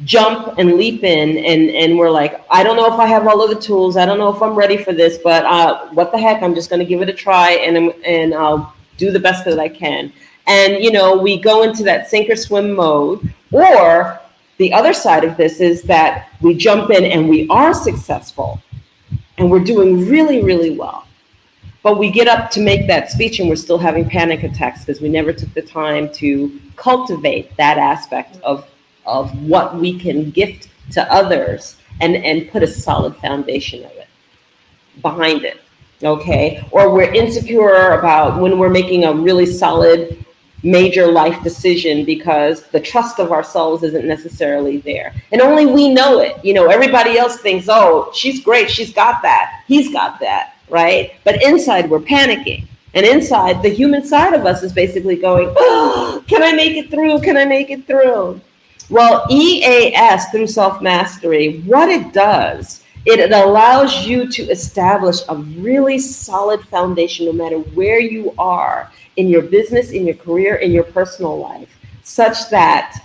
jump and leap in and we're like, I don't know if I have all of the tools. I don't know if I'm ready for this, but what the heck, I'm just going to give it a try and I'll do the best that I can. And, you know, we go into that sink or swim mode. Or the other side of this is that we jump in and we are successful and we're doing really, really well. But we get up to make that speech and we're still having panic attacks because we never took the time to cultivate that aspect of what we can gift to others and put a solid foundation of it behind it, okay? Or we're insecure about when we're making a really solid major life decision because the trust of ourselves isn't necessarily there. And only we know it. You know, everybody else thinks, oh, she's great, she's got that, he's got that, right? But inside we're panicking. And inside, the human side of us is basically going, oh, can I make it through? Can I make it through? Well, EAS, through self-mastery, what it does, it allows you to establish a really solid foundation no matter where you are in your business, in your career, in your personal life, such that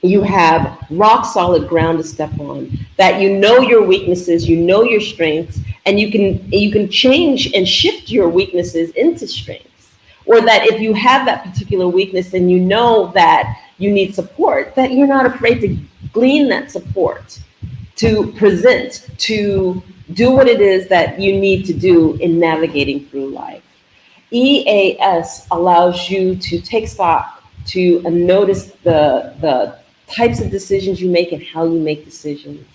you have rock solid ground to step on, that you know your weaknesses, you know your strengths, and you can change and shift your weaknesses into strengths. Or that if you have that particular weakness and you know that you need support, that you're not afraid to glean that support, to present, to do what it is that you need to do in navigating through life. EAS allows you to take stock, to notice the types of decisions you make and how you make decisions,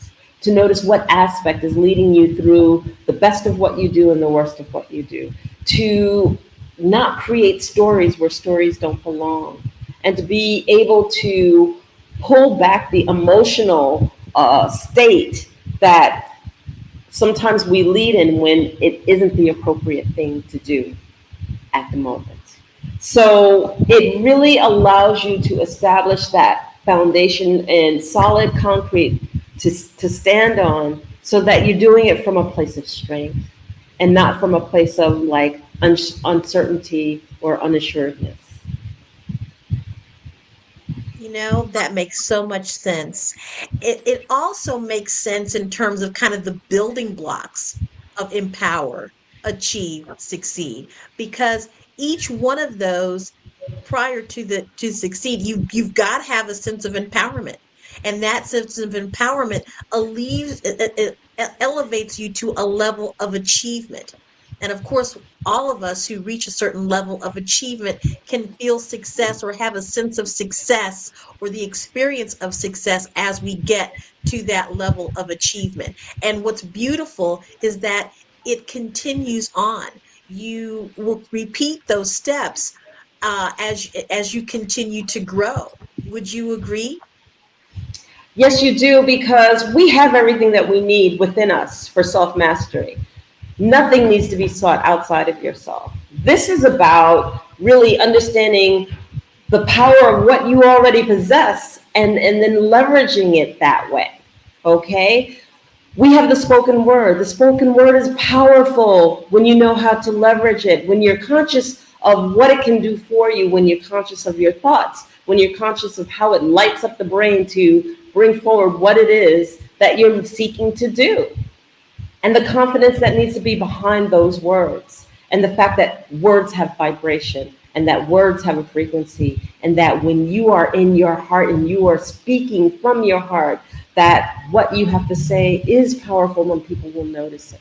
to notice what aspect is leading you through the best of what you do and the worst of what you do, to not create stories where stories don't belong, and to be able to pull back the emotional state that sometimes we lead in when it isn't the appropriate thing to do at the moment. So it really allows you to establish that foundation and solid concrete to stand on, so that you're doing it from a place of strength and not from a place of like uncertainty or unassuredness. You know, that makes so much sense. It also makes sense in terms of kind of the building blocks of empower, achieve, succeed, because each one of those, prior to the to succeed, you've got to have a sense of empowerment. And that sense of empowerment elevates you to a level of achievement. And of course, all of us who reach a certain level of achievement can feel success or have a sense of success or the experience of success as we get to that level of achievement. And what's beautiful is that it continues on. You will repeat those steps as you continue to grow. Would you agree? Yes, you do, because we have everything that we need within us for self-mastery. Nothing needs to be sought outside of yourself. This is about really understanding the power of what you already possess, and then leveraging it that way. Okay? We have the spoken word. The spoken word is powerful when you know how to leverage it, when you're conscious of what it can do for you, when you're conscious of your thoughts, when you're conscious of how it lights up the brain to bring forward what it is that you're seeking to do. And the confidence that needs to be behind those words. And the fact that words have vibration, and that words have a frequency, and that when you are in your heart and you are speaking from your heart, that what you have to say is powerful, when people will notice it.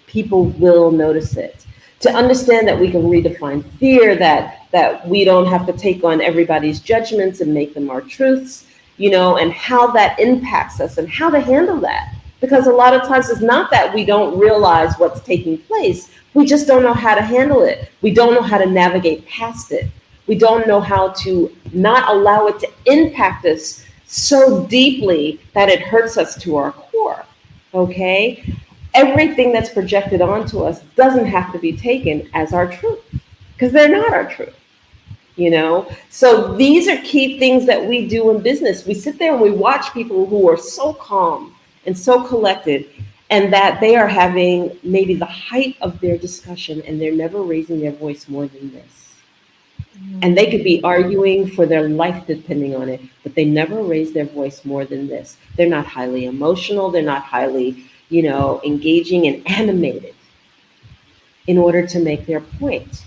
People will notice it. To understand that we can redefine fear, that we don't have to take on everybody's judgments and make them our truths, you know, and how that impacts us and how to handle that. Because a lot of times it's not that we don't realize what's taking place. We just don't know how to handle it. We don't know how to navigate past it. We don't know how to not allow it to impact us so deeply that it hurts us to our core. Okay? Everything that's projected onto us doesn't have to be taken as our truth, because they're not our truth. You know, so these are key things that we do in business. We sit there and we watch people who are so calm and so collected, and that they are having maybe the height of their discussion and they're never raising their voice more than this. And they could be arguing for their life depending on it, but they never raise their voice more than this. They're not highly emotional. They're not highly, you know, engaging and animated in order to make their point.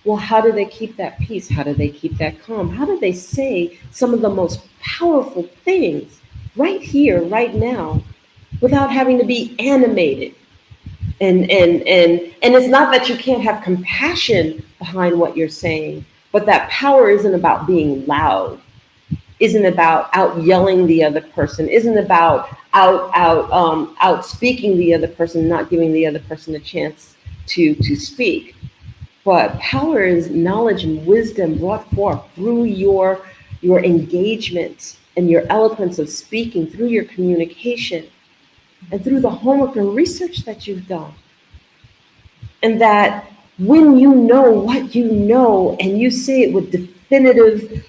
Well, how do they keep that peace? How do they keep that calm? How do they say some of the most powerful things right here, right now, without having to be animated? And it's not that you can't have compassion behind what you're saying, but that power isn't about being loud, isn't about out yelling the other person, isn't about out speaking the other person, not giving the other person a chance to speak. But power is knowledge and wisdom brought forth through your engagement and your eloquence of speaking, through your communication, and through the homework and research that you've done. And that when you know what you know and you say it with definitive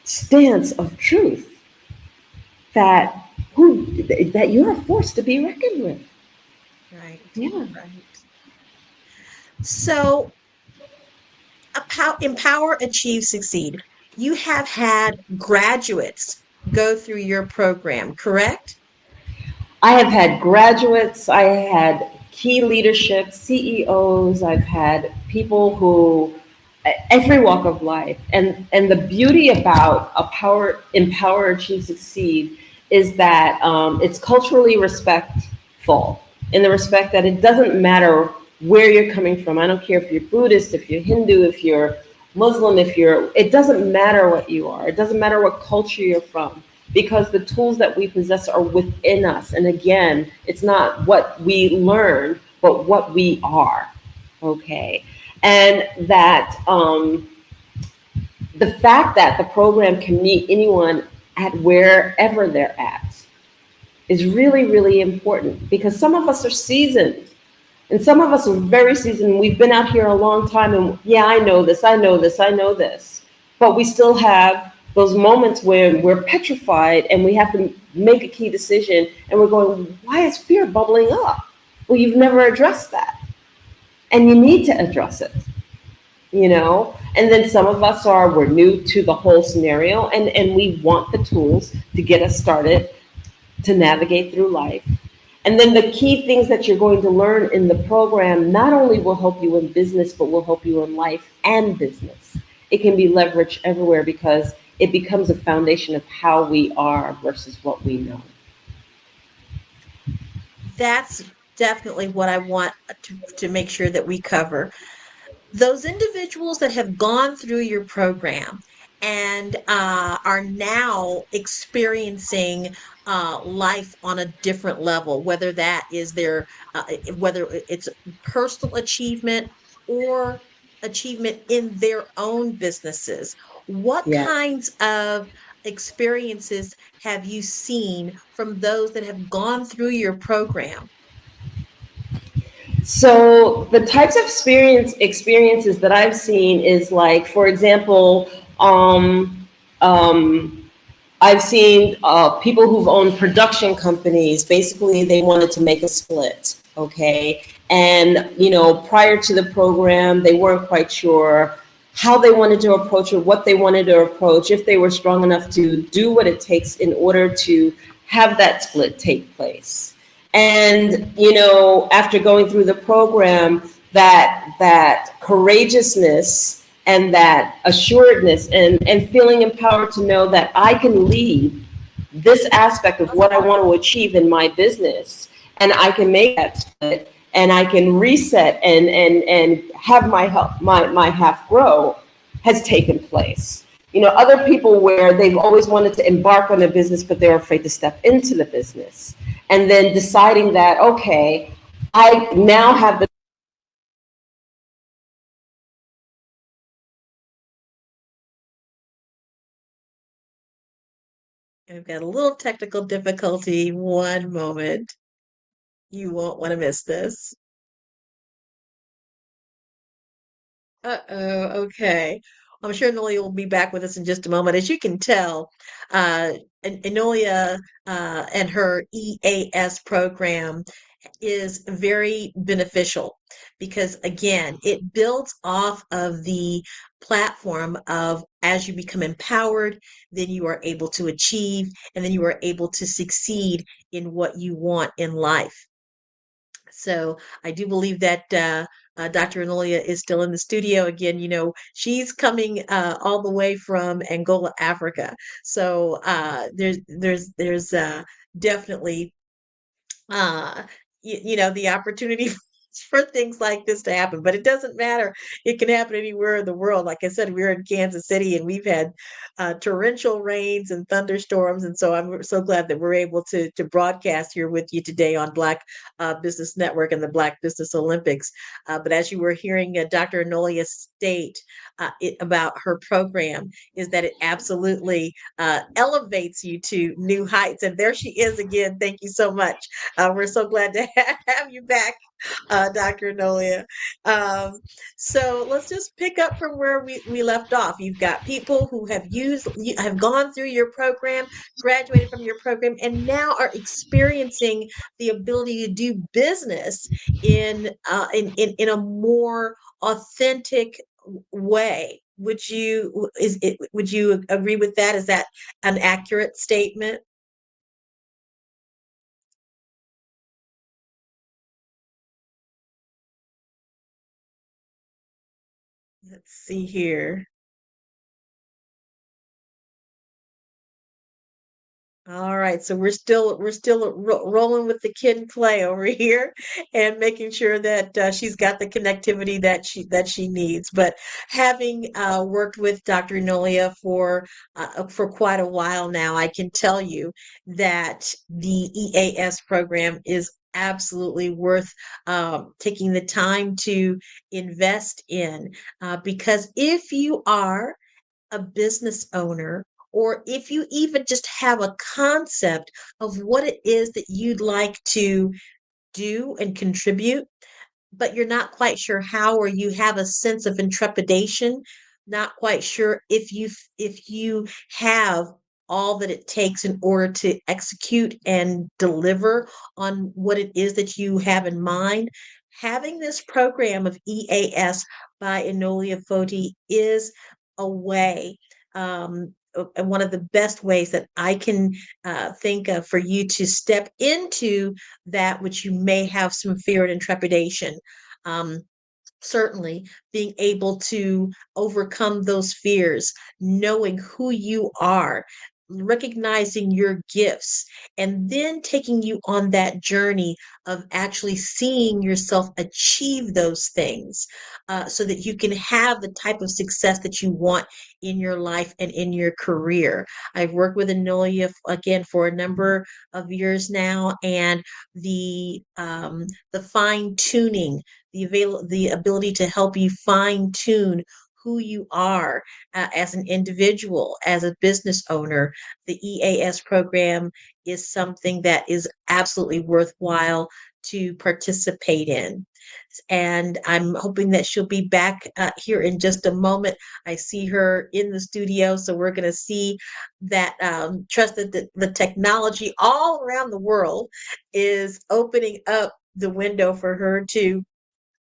stance of truth, that you're a force to be reckoned with. Right. Yeah. Right. So, empower, achieve, succeed. You have had graduates go through your program, correct? I have had graduates, I had key leadership, CEOs, I've had people who, every walk of life. And the beauty about empower, achieve, succeed is that it's culturally respectful, in the respect that it doesn't matter where you're coming from. I don't care if you're Buddhist, if you're Hindu, if you're Muslim, it doesn't matter what you are. It doesn't matter what culture you're from, because the tools that we possess are within us. And again, it's not what we learn, but what we are. Okay. And that the fact that the program can meet anyone at wherever they're at, is really, really important, because some of us are seasoned and some of us are very seasoned. We've been out here a long time, and yeah, I know this, I know this, I know this. But we still have those moments where we're petrified and we have to make a key decision and we're going, why is fear bubbling up? Well, you've never addressed that. And you need to address it, you know? And then some of us we're new to the whole scenario, and we want the tools to get us started to navigate through life. And then the key things that you're going to learn in the program not only will help you in business, but will help you in life and business. It can be leveraged everywhere because it becomes a foundation of how we are versus what we know. That's definitely what I want to make sure that we cover. Those individuals that have gone through your program and are now experiencing life on a different level, whether that is whether it's personal achievement or achievement in their own businesses. What Yeah. kinds of experiences have you seen from those that have gone through your program? So the types of experiences that I've seen is, like, for example, I've seen people who've owned production companies. Basically, they wanted to make a split, okay? And, you know, prior to the program, they weren't quite sure how they wanted to approach it, what they wanted to approach, if they were strong enough to do what it takes in order to have that split take place. And, you know, after going through the program, that courageousness and that assuredness and feeling empowered to know that I can lead this aspect of what I want to achieve in my business, and I can make that split, and I can reset and have my half grow, has taken place. You know, other people where they've always wanted to embark on a business, but they're afraid to step into the business. And then deciding that, okay, I now have the I've got a little technical difficulty. One moment. You won't want to miss this. Uh-oh, okay. I'm sure Nolia will be back with us in just a moment. As you can tell, Nolia and her EAS program is very beneficial because, again, it builds off of the platform of as you become empowered, then you are able to achieve, and then you are able to succeed in what you want in life. So I do believe that Dr. Anolia is still in the studio again. You know, she's coming all the way from Angola, Africa. So there's definitely you know, the opportunity for things like this to happen, but it doesn't matter. It can happen anywhere in the world. Like I said, we're in Kansas City and we've had torrential rains and thunderstorms. And so I'm so glad that we're able to broadcast here with you today on Black Business Network and the Black Business Olympics. But as you were hearing Dr. Anolia state about her program, is that it absolutely elevates you to new heights. And there she is again. Thank you so much. We're so glad to have you back, Dr. Nolia. So let's just pick up from where we left off. You've got people who have gone through your program, graduated from your program, and now are experiencing the ability to do business in a more authentic way. Would you agree with that? Is that an accurate statement? Let's see here. All right, so we're still rolling with the Kid Clay over here, and making sure that she's got the connectivity that she needs. But having worked with Dr. Nolia for quite a while now, I can tell you that the EAS program is absolutely worth taking the time to invest in, because if you are a business owner or if you even just have a concept of what it is that you'd like to do and contribute, but you're not quite sure how, or you have a sense of intrepidation, not quite sure if you have all that it takes in order to execute and deliver on what it is that you have in mind. Having this program of EAS by Enolia Foti is a way, and one of the best ways that I can think of for you to step into that which you may have some fear and trepidation. Um, Certainly being able to overcome those fears, knowing who you are, recognizing your gifts, and then taking you on that journey of actually seeing yourself achieve those things, so that you can have the type of success that you want in your life and in your career. I've worked with Enolia again for a number of years now, and the fine tuning, the ability to help you fine tune who you are as an individual, as a business owner. The EAS program is something that is absolutely worthwhile to participate in. And I'm hoping that she'll be back here in just a moment. I see her in the studio, so we're going to see that, trust that the technology all around the world is opening up the window for her to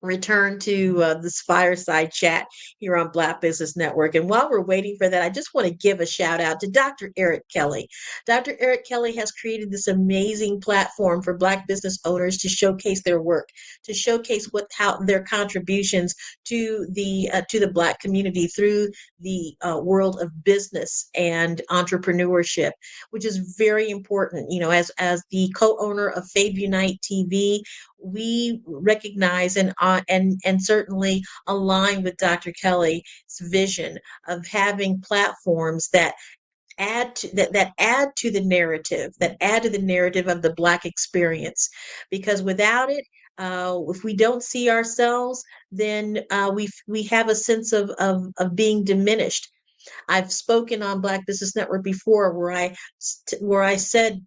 return to this fireside chat here on Black Business Network. And while we're waiting for that, I just want to give a shout out to Dr. Eric Kelly. Dr. Eric Kelly has created this amazing platform for Black business owners to showcase their work, to showcase how their contributions to the Black community through the world of business and entrepreneurship, which is very important. You know, as the co-owner of Fave Unite TV, we recognize and certainly align with Dr. Kelly's vision of having platforms that add to the narrative, that add to the narrative of the Black experience. Because without it, if we don't see ourselves, then we have a sense of being diminished. I've spoken on Black Business Network before, where I said,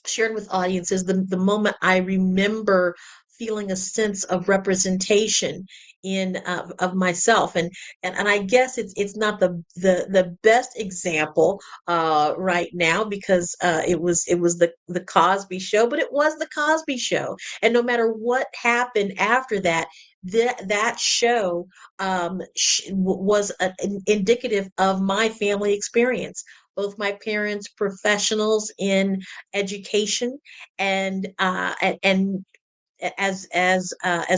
shared with audiences, the moment I remember feeling a sense of representation in of myself, and I guess it's not the best example right now, because it was the Cosby Show, but it was the Cosby Show, and no matter what happened after that, that show was indicative of my family experience. Both my parents, professionals in education, and as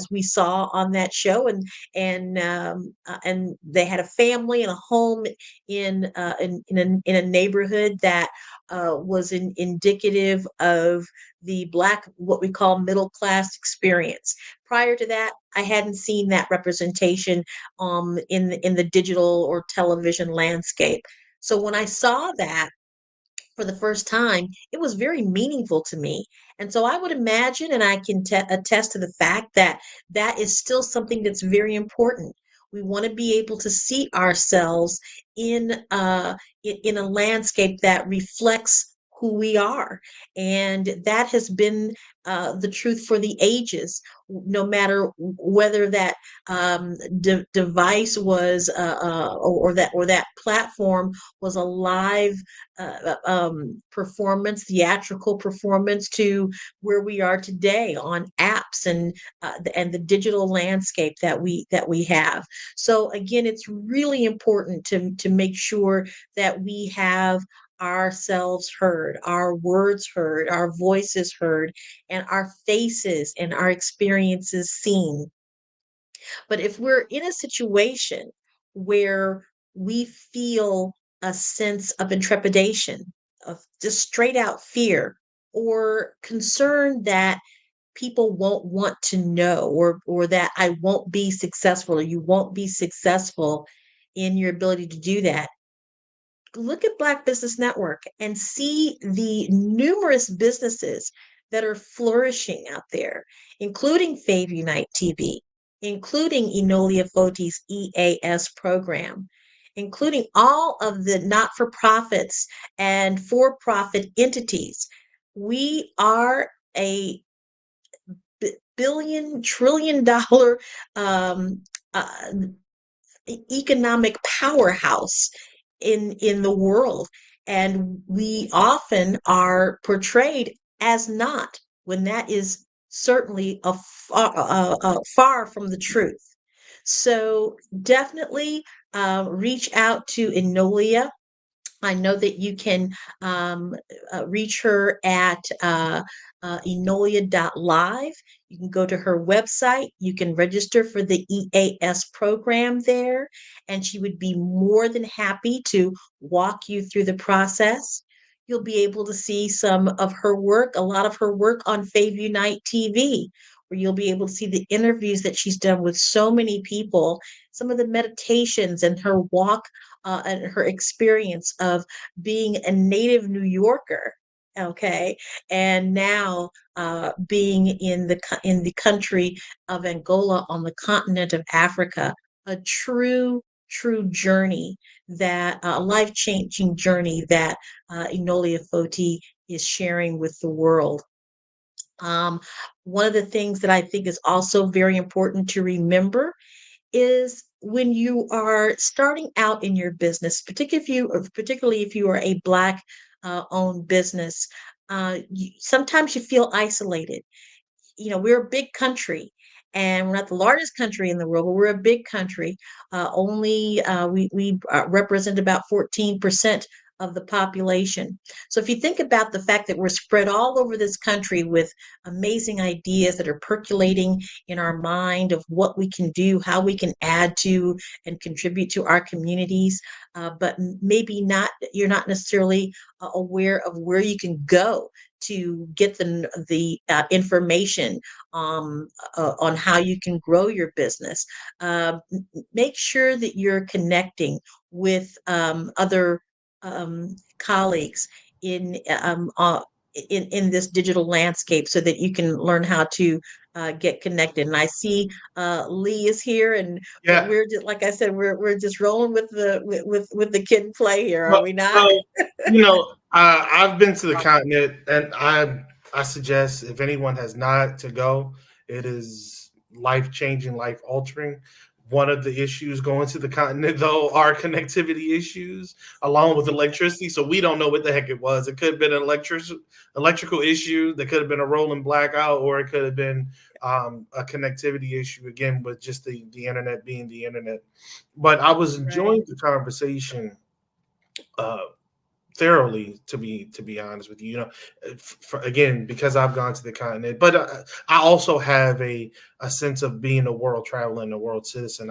we saw on that show, and they had a family and a home in a neighborhood that was indicative of the Black, what we call middle class experience. Prior to that, I hadn't seen that representation in the digital or television landscape. So when I saw that for the first time, it was very meaningful to me. And so I would imagine, and I can attest to the fact that that is still something that's very important. We want to be able to see ourselves in a landscape that reflects who we are, and that has been the truth for the ages. No matter whether that device was or that platform was a live performance, theatrical performance, to where we are today on apps and the digital landscape that we have. So again, it's really important to make sure that we have ourselves heard, our words heard, our voices heard, and our faces and our experiences seen. But if we're in a situation where we feel a sense of intrepidation, of just straight out fear, or concern that people won't want to know, or that I won't be successful, or you won't be successful in your ability to do that, look at Black Business Network and see the numerous businesses that are flourishing out there, including Fave Unite TV, including Enolia Foti's EAS program, including all of the not-for-profits and for-profit entities. We are a billion trillion dollar um, uh, economic powerhouse in the world, and we often are portrayed as not, when that is certainly far from the truth. So definitely reach out to Enolia. I know that you can reach her at enolia.live. You can go to her website. You can register for the EAS program there, and she would be more than happy to walk you through the process. You'll be able to see some of her work, a lot of her work on Fave Unite TV, where you'll be able to see the interviews that she's done with so many people, some of the meditations and her walk and her experience of being a native New Yorker, okay, and now being in the country of Angola on the continent of Africa, a true journey, that a life-changing journey that Enolia Foti is sharing with the world. One of the things that I think is also very important to remember is when you are starting out in your business, particularly if you are a Black owned business, sometimes you feel isolated. We're a big country, and we're not the largest country in the world, but we're a big country. Only we represent about 14% of the population. So if you think about the fact that we're spread all over this country with amazing ideas that are percolating in our mind of what we can do, how we can add to and contribute to our communities, but maybe you're not necessarily aware of where you can go to get the information on how you can grow your business. Make sure that you're connecting with other colleagues in in this digital landscape, so that you can learn how to get connected. And I see Lee is here, and Yeah. we're just, like I said, we're just rolling with the kid and play here, are Well, we not? so, I've been to the continent, and I suggest, if anyone has not, to go. It is life-changing, life-altering. One of the issues going to the continent, though, are connectivity issues, along with electricity. So we don't know what the heck it was. It could have been an electrical issue. There could have been a rolling blackout, or it could have been a connectivity issue, again, with just the internet being the internet. But I was enjoying the conversation thoroughly, to be honest with you. Again, because I've gone to the continent, but I also have a sense of being a world traveler and a world citizen.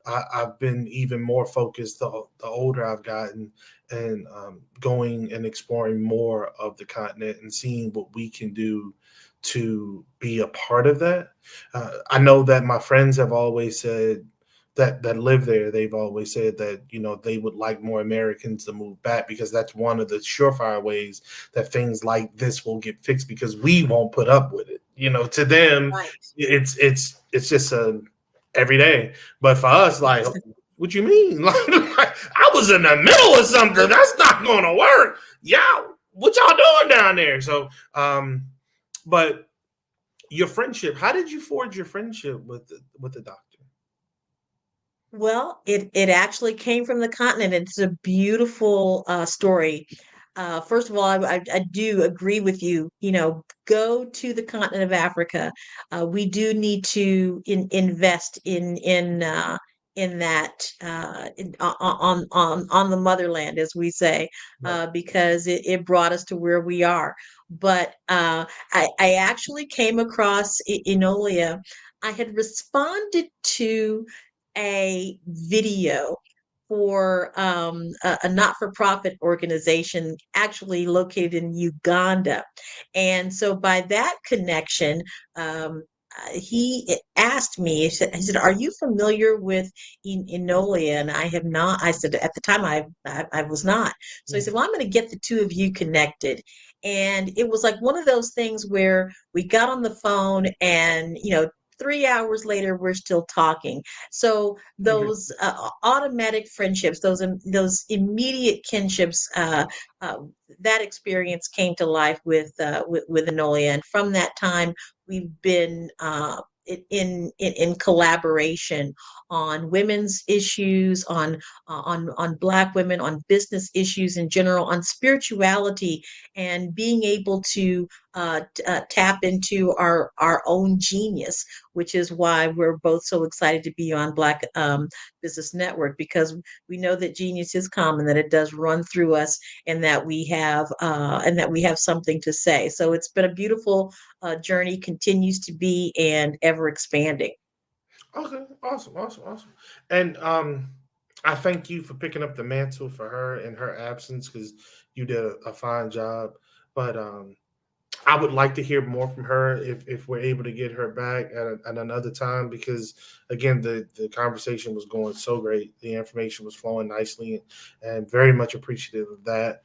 I've been even more focused the older I've gotten, and going and exploring more of the continent and seeing what we can do to be a part of that. I know that my friends have always said, that live there, they've always said that they would like more Americans to move back, because that's one of the surefire ways that things like this will get fixed, because we won't put up with it. To them, it's just a every day. But for us, like, what you mean? Like, I was in the middle of something. That's not going to work. Y'all, what y'all doing down there? So, but your friendship, how did you forge your friendship with the doctor? Well, it actually came from the continent. It's a beautiful story. First of all, I do agree with you. Go to the continent of Africa. We do need to invest in that on the motherland, as we say, because it brought us to where we are. But I actually came across Enolia. I had responded to a video for a not-for-profit organization actually located in Uganda. And so by that connection, he asked me, he said, "Are you familiar with Enolia?" And I have not. I said, at the time, I was not. So he said, "Well, I'm going to get the two of you connected." And it was like one of those things where we got on the phone, and 3 hours later, we're still talking. So those automatic friendships, those immediate kinships, uh, that experience came to life with Enolia, and from that time, we've been in collaboration on women's issues, on Black women, on business issues in general, on spirituality, and being able to tap into our own genius, which is why we're both so excited to be on Black Business Network, because we know that genius is common, that it does run through us, and that we have something to say. So it's been a beautiful journey, continues to be, and ever expanding. Okay, awesome. And I thank you for picking up the mantle for her in her absence because you did a fine job. But I would like to hear more from her if we're able to get her back at another time, because again the conversation was going so great, the information was flowing nicely, and very much appreciative of that.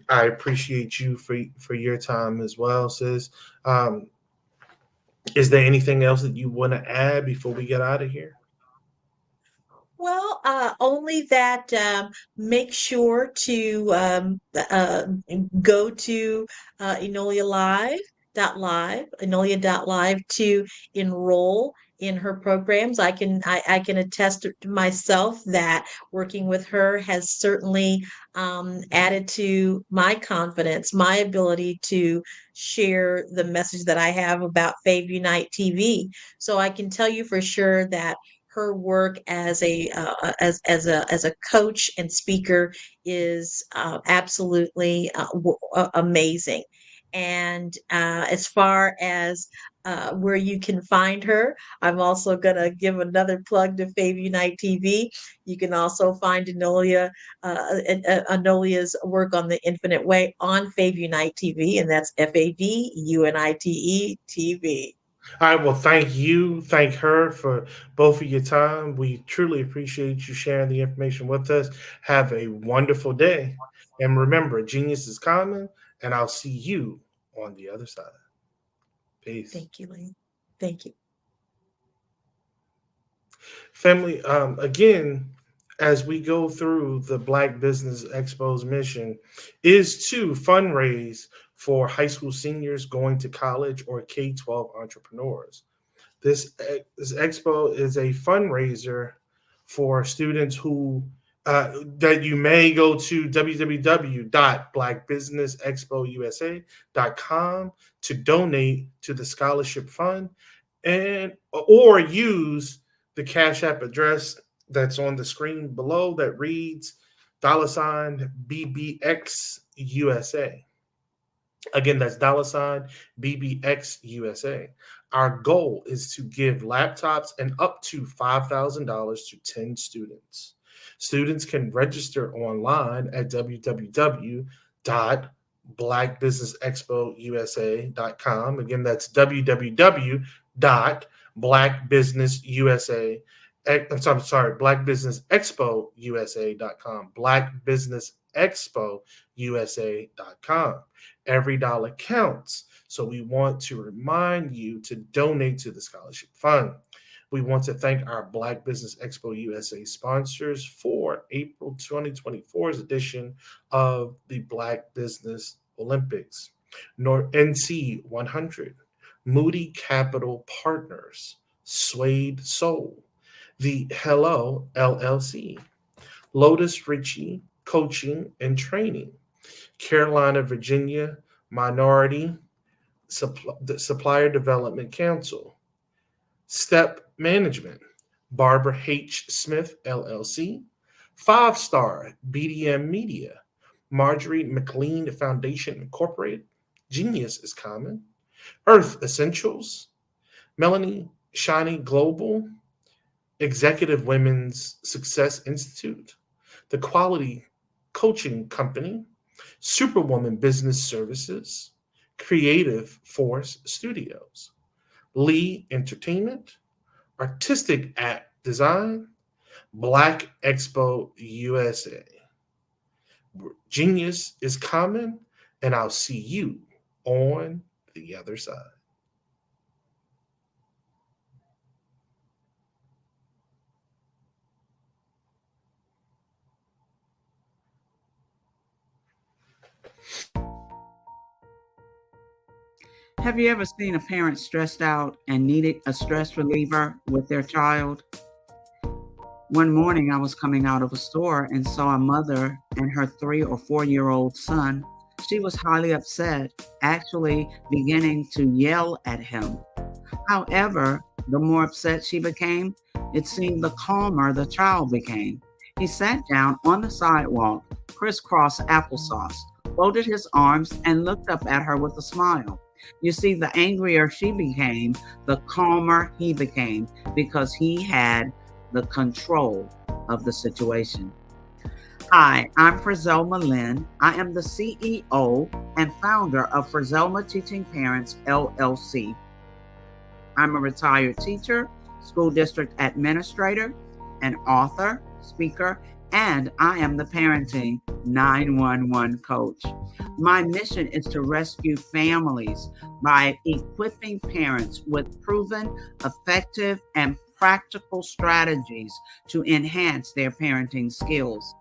I appreciate you for your time as well, sis. Is there anything else that you want to add before we get out of here? Well, only that make sure to go to Enolia.live to enroll in her programs. I can attest to myself that working with her has certainly added to my confidence, my ability to share the message that I have about Fave Unite TV. So I can tell you for sure that her work as a coach and speaker is absolutely amazing. And as far as where you can find her, I'm also going to give another plug to Fave Unite TV. You can also find Anolia's work on the Infinite Way on Fave Unite TV, and that's FAVUNITE TV. All right. Well, thank you. Thank her for both of your time. We truly appreciate you sharing the information with us. Have a wonderful day. And remember, genius is common, and I'll see you on the other side. Peace. Thank you, Lane. Thank you. Family, again, as we go through the Black Business Expo's mission is to fundraise for high school seniors going to college or K-12 entrepreneurs. This expo is a fundraiser for students who that you may go to www.blackbusinessexpousa.com to donate to the scholarship fund, and or use the Cash App address that's on the screen below that reads $BBXUSA. Again, that's $BBXUSA. Our goal is to give laptops and up to $5,000 to 10 students. Students can register online at www.blackbusinessexpousa.com. Again, that's www.blackbusinessusa. blackbusinessexpousa.com. blackbusinessexpousa.com. Every dollar counts. So we want to remind you to donate to the scholarship fund. We want to thank our Black Business Expo USA sponsors for April 2024's edition of the Black Business Olympics. NC 100, Moody Capital Partners, Suede Soul, the Hello LLC, Lotus Ritchie Coaching and Training, Carolina, Virginia Minority Supplier Development Council, Step Management, Barbara H. Smith, LLC, Five Star BDM Media, Marjorie McLean Foundation Incorporated, Genius is Common, Earth Essentials, Melanie Shiny Global, Executive Women's Success Institute, The Quality Coaching Company, Superwoman Business Services, Creative Force Studios, Lee Entertainment, Artistic Act Design, Black Expo USA. Genius is common, and I'll see you on the other side. Have you ever seen a parent stressed out and needed a stress reliever with their child? One morning, I was coming out of a store and saw a mother and her 3 or 4-year-old son. She was highly upset, actually beginning to yell at him. However, the more upset she became, it seemed the calmer the child became. He sat down on the sidewalk, crisscross applesauce, folded his arms, and looked up at her with a smile. You see, the angrier she became, the calmer he became, because he had the control of the situation. Hi, I'm Frizelma Lynn. I am the CEO and founder of Frizelma Teaching Parents, LLC. I'm a retired teacher, school district administrator, an author, speaker, and I am the parenting 911 coach. My mission is to rescue families by equipping parents with proven, effective, and practical strategies to enhance their parenting skills.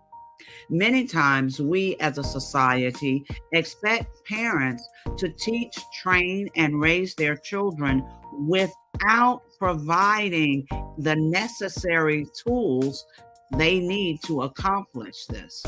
Many times we as a society expect parents to teach, train, and raise their children without providing the necessary tools they need to accomplish this.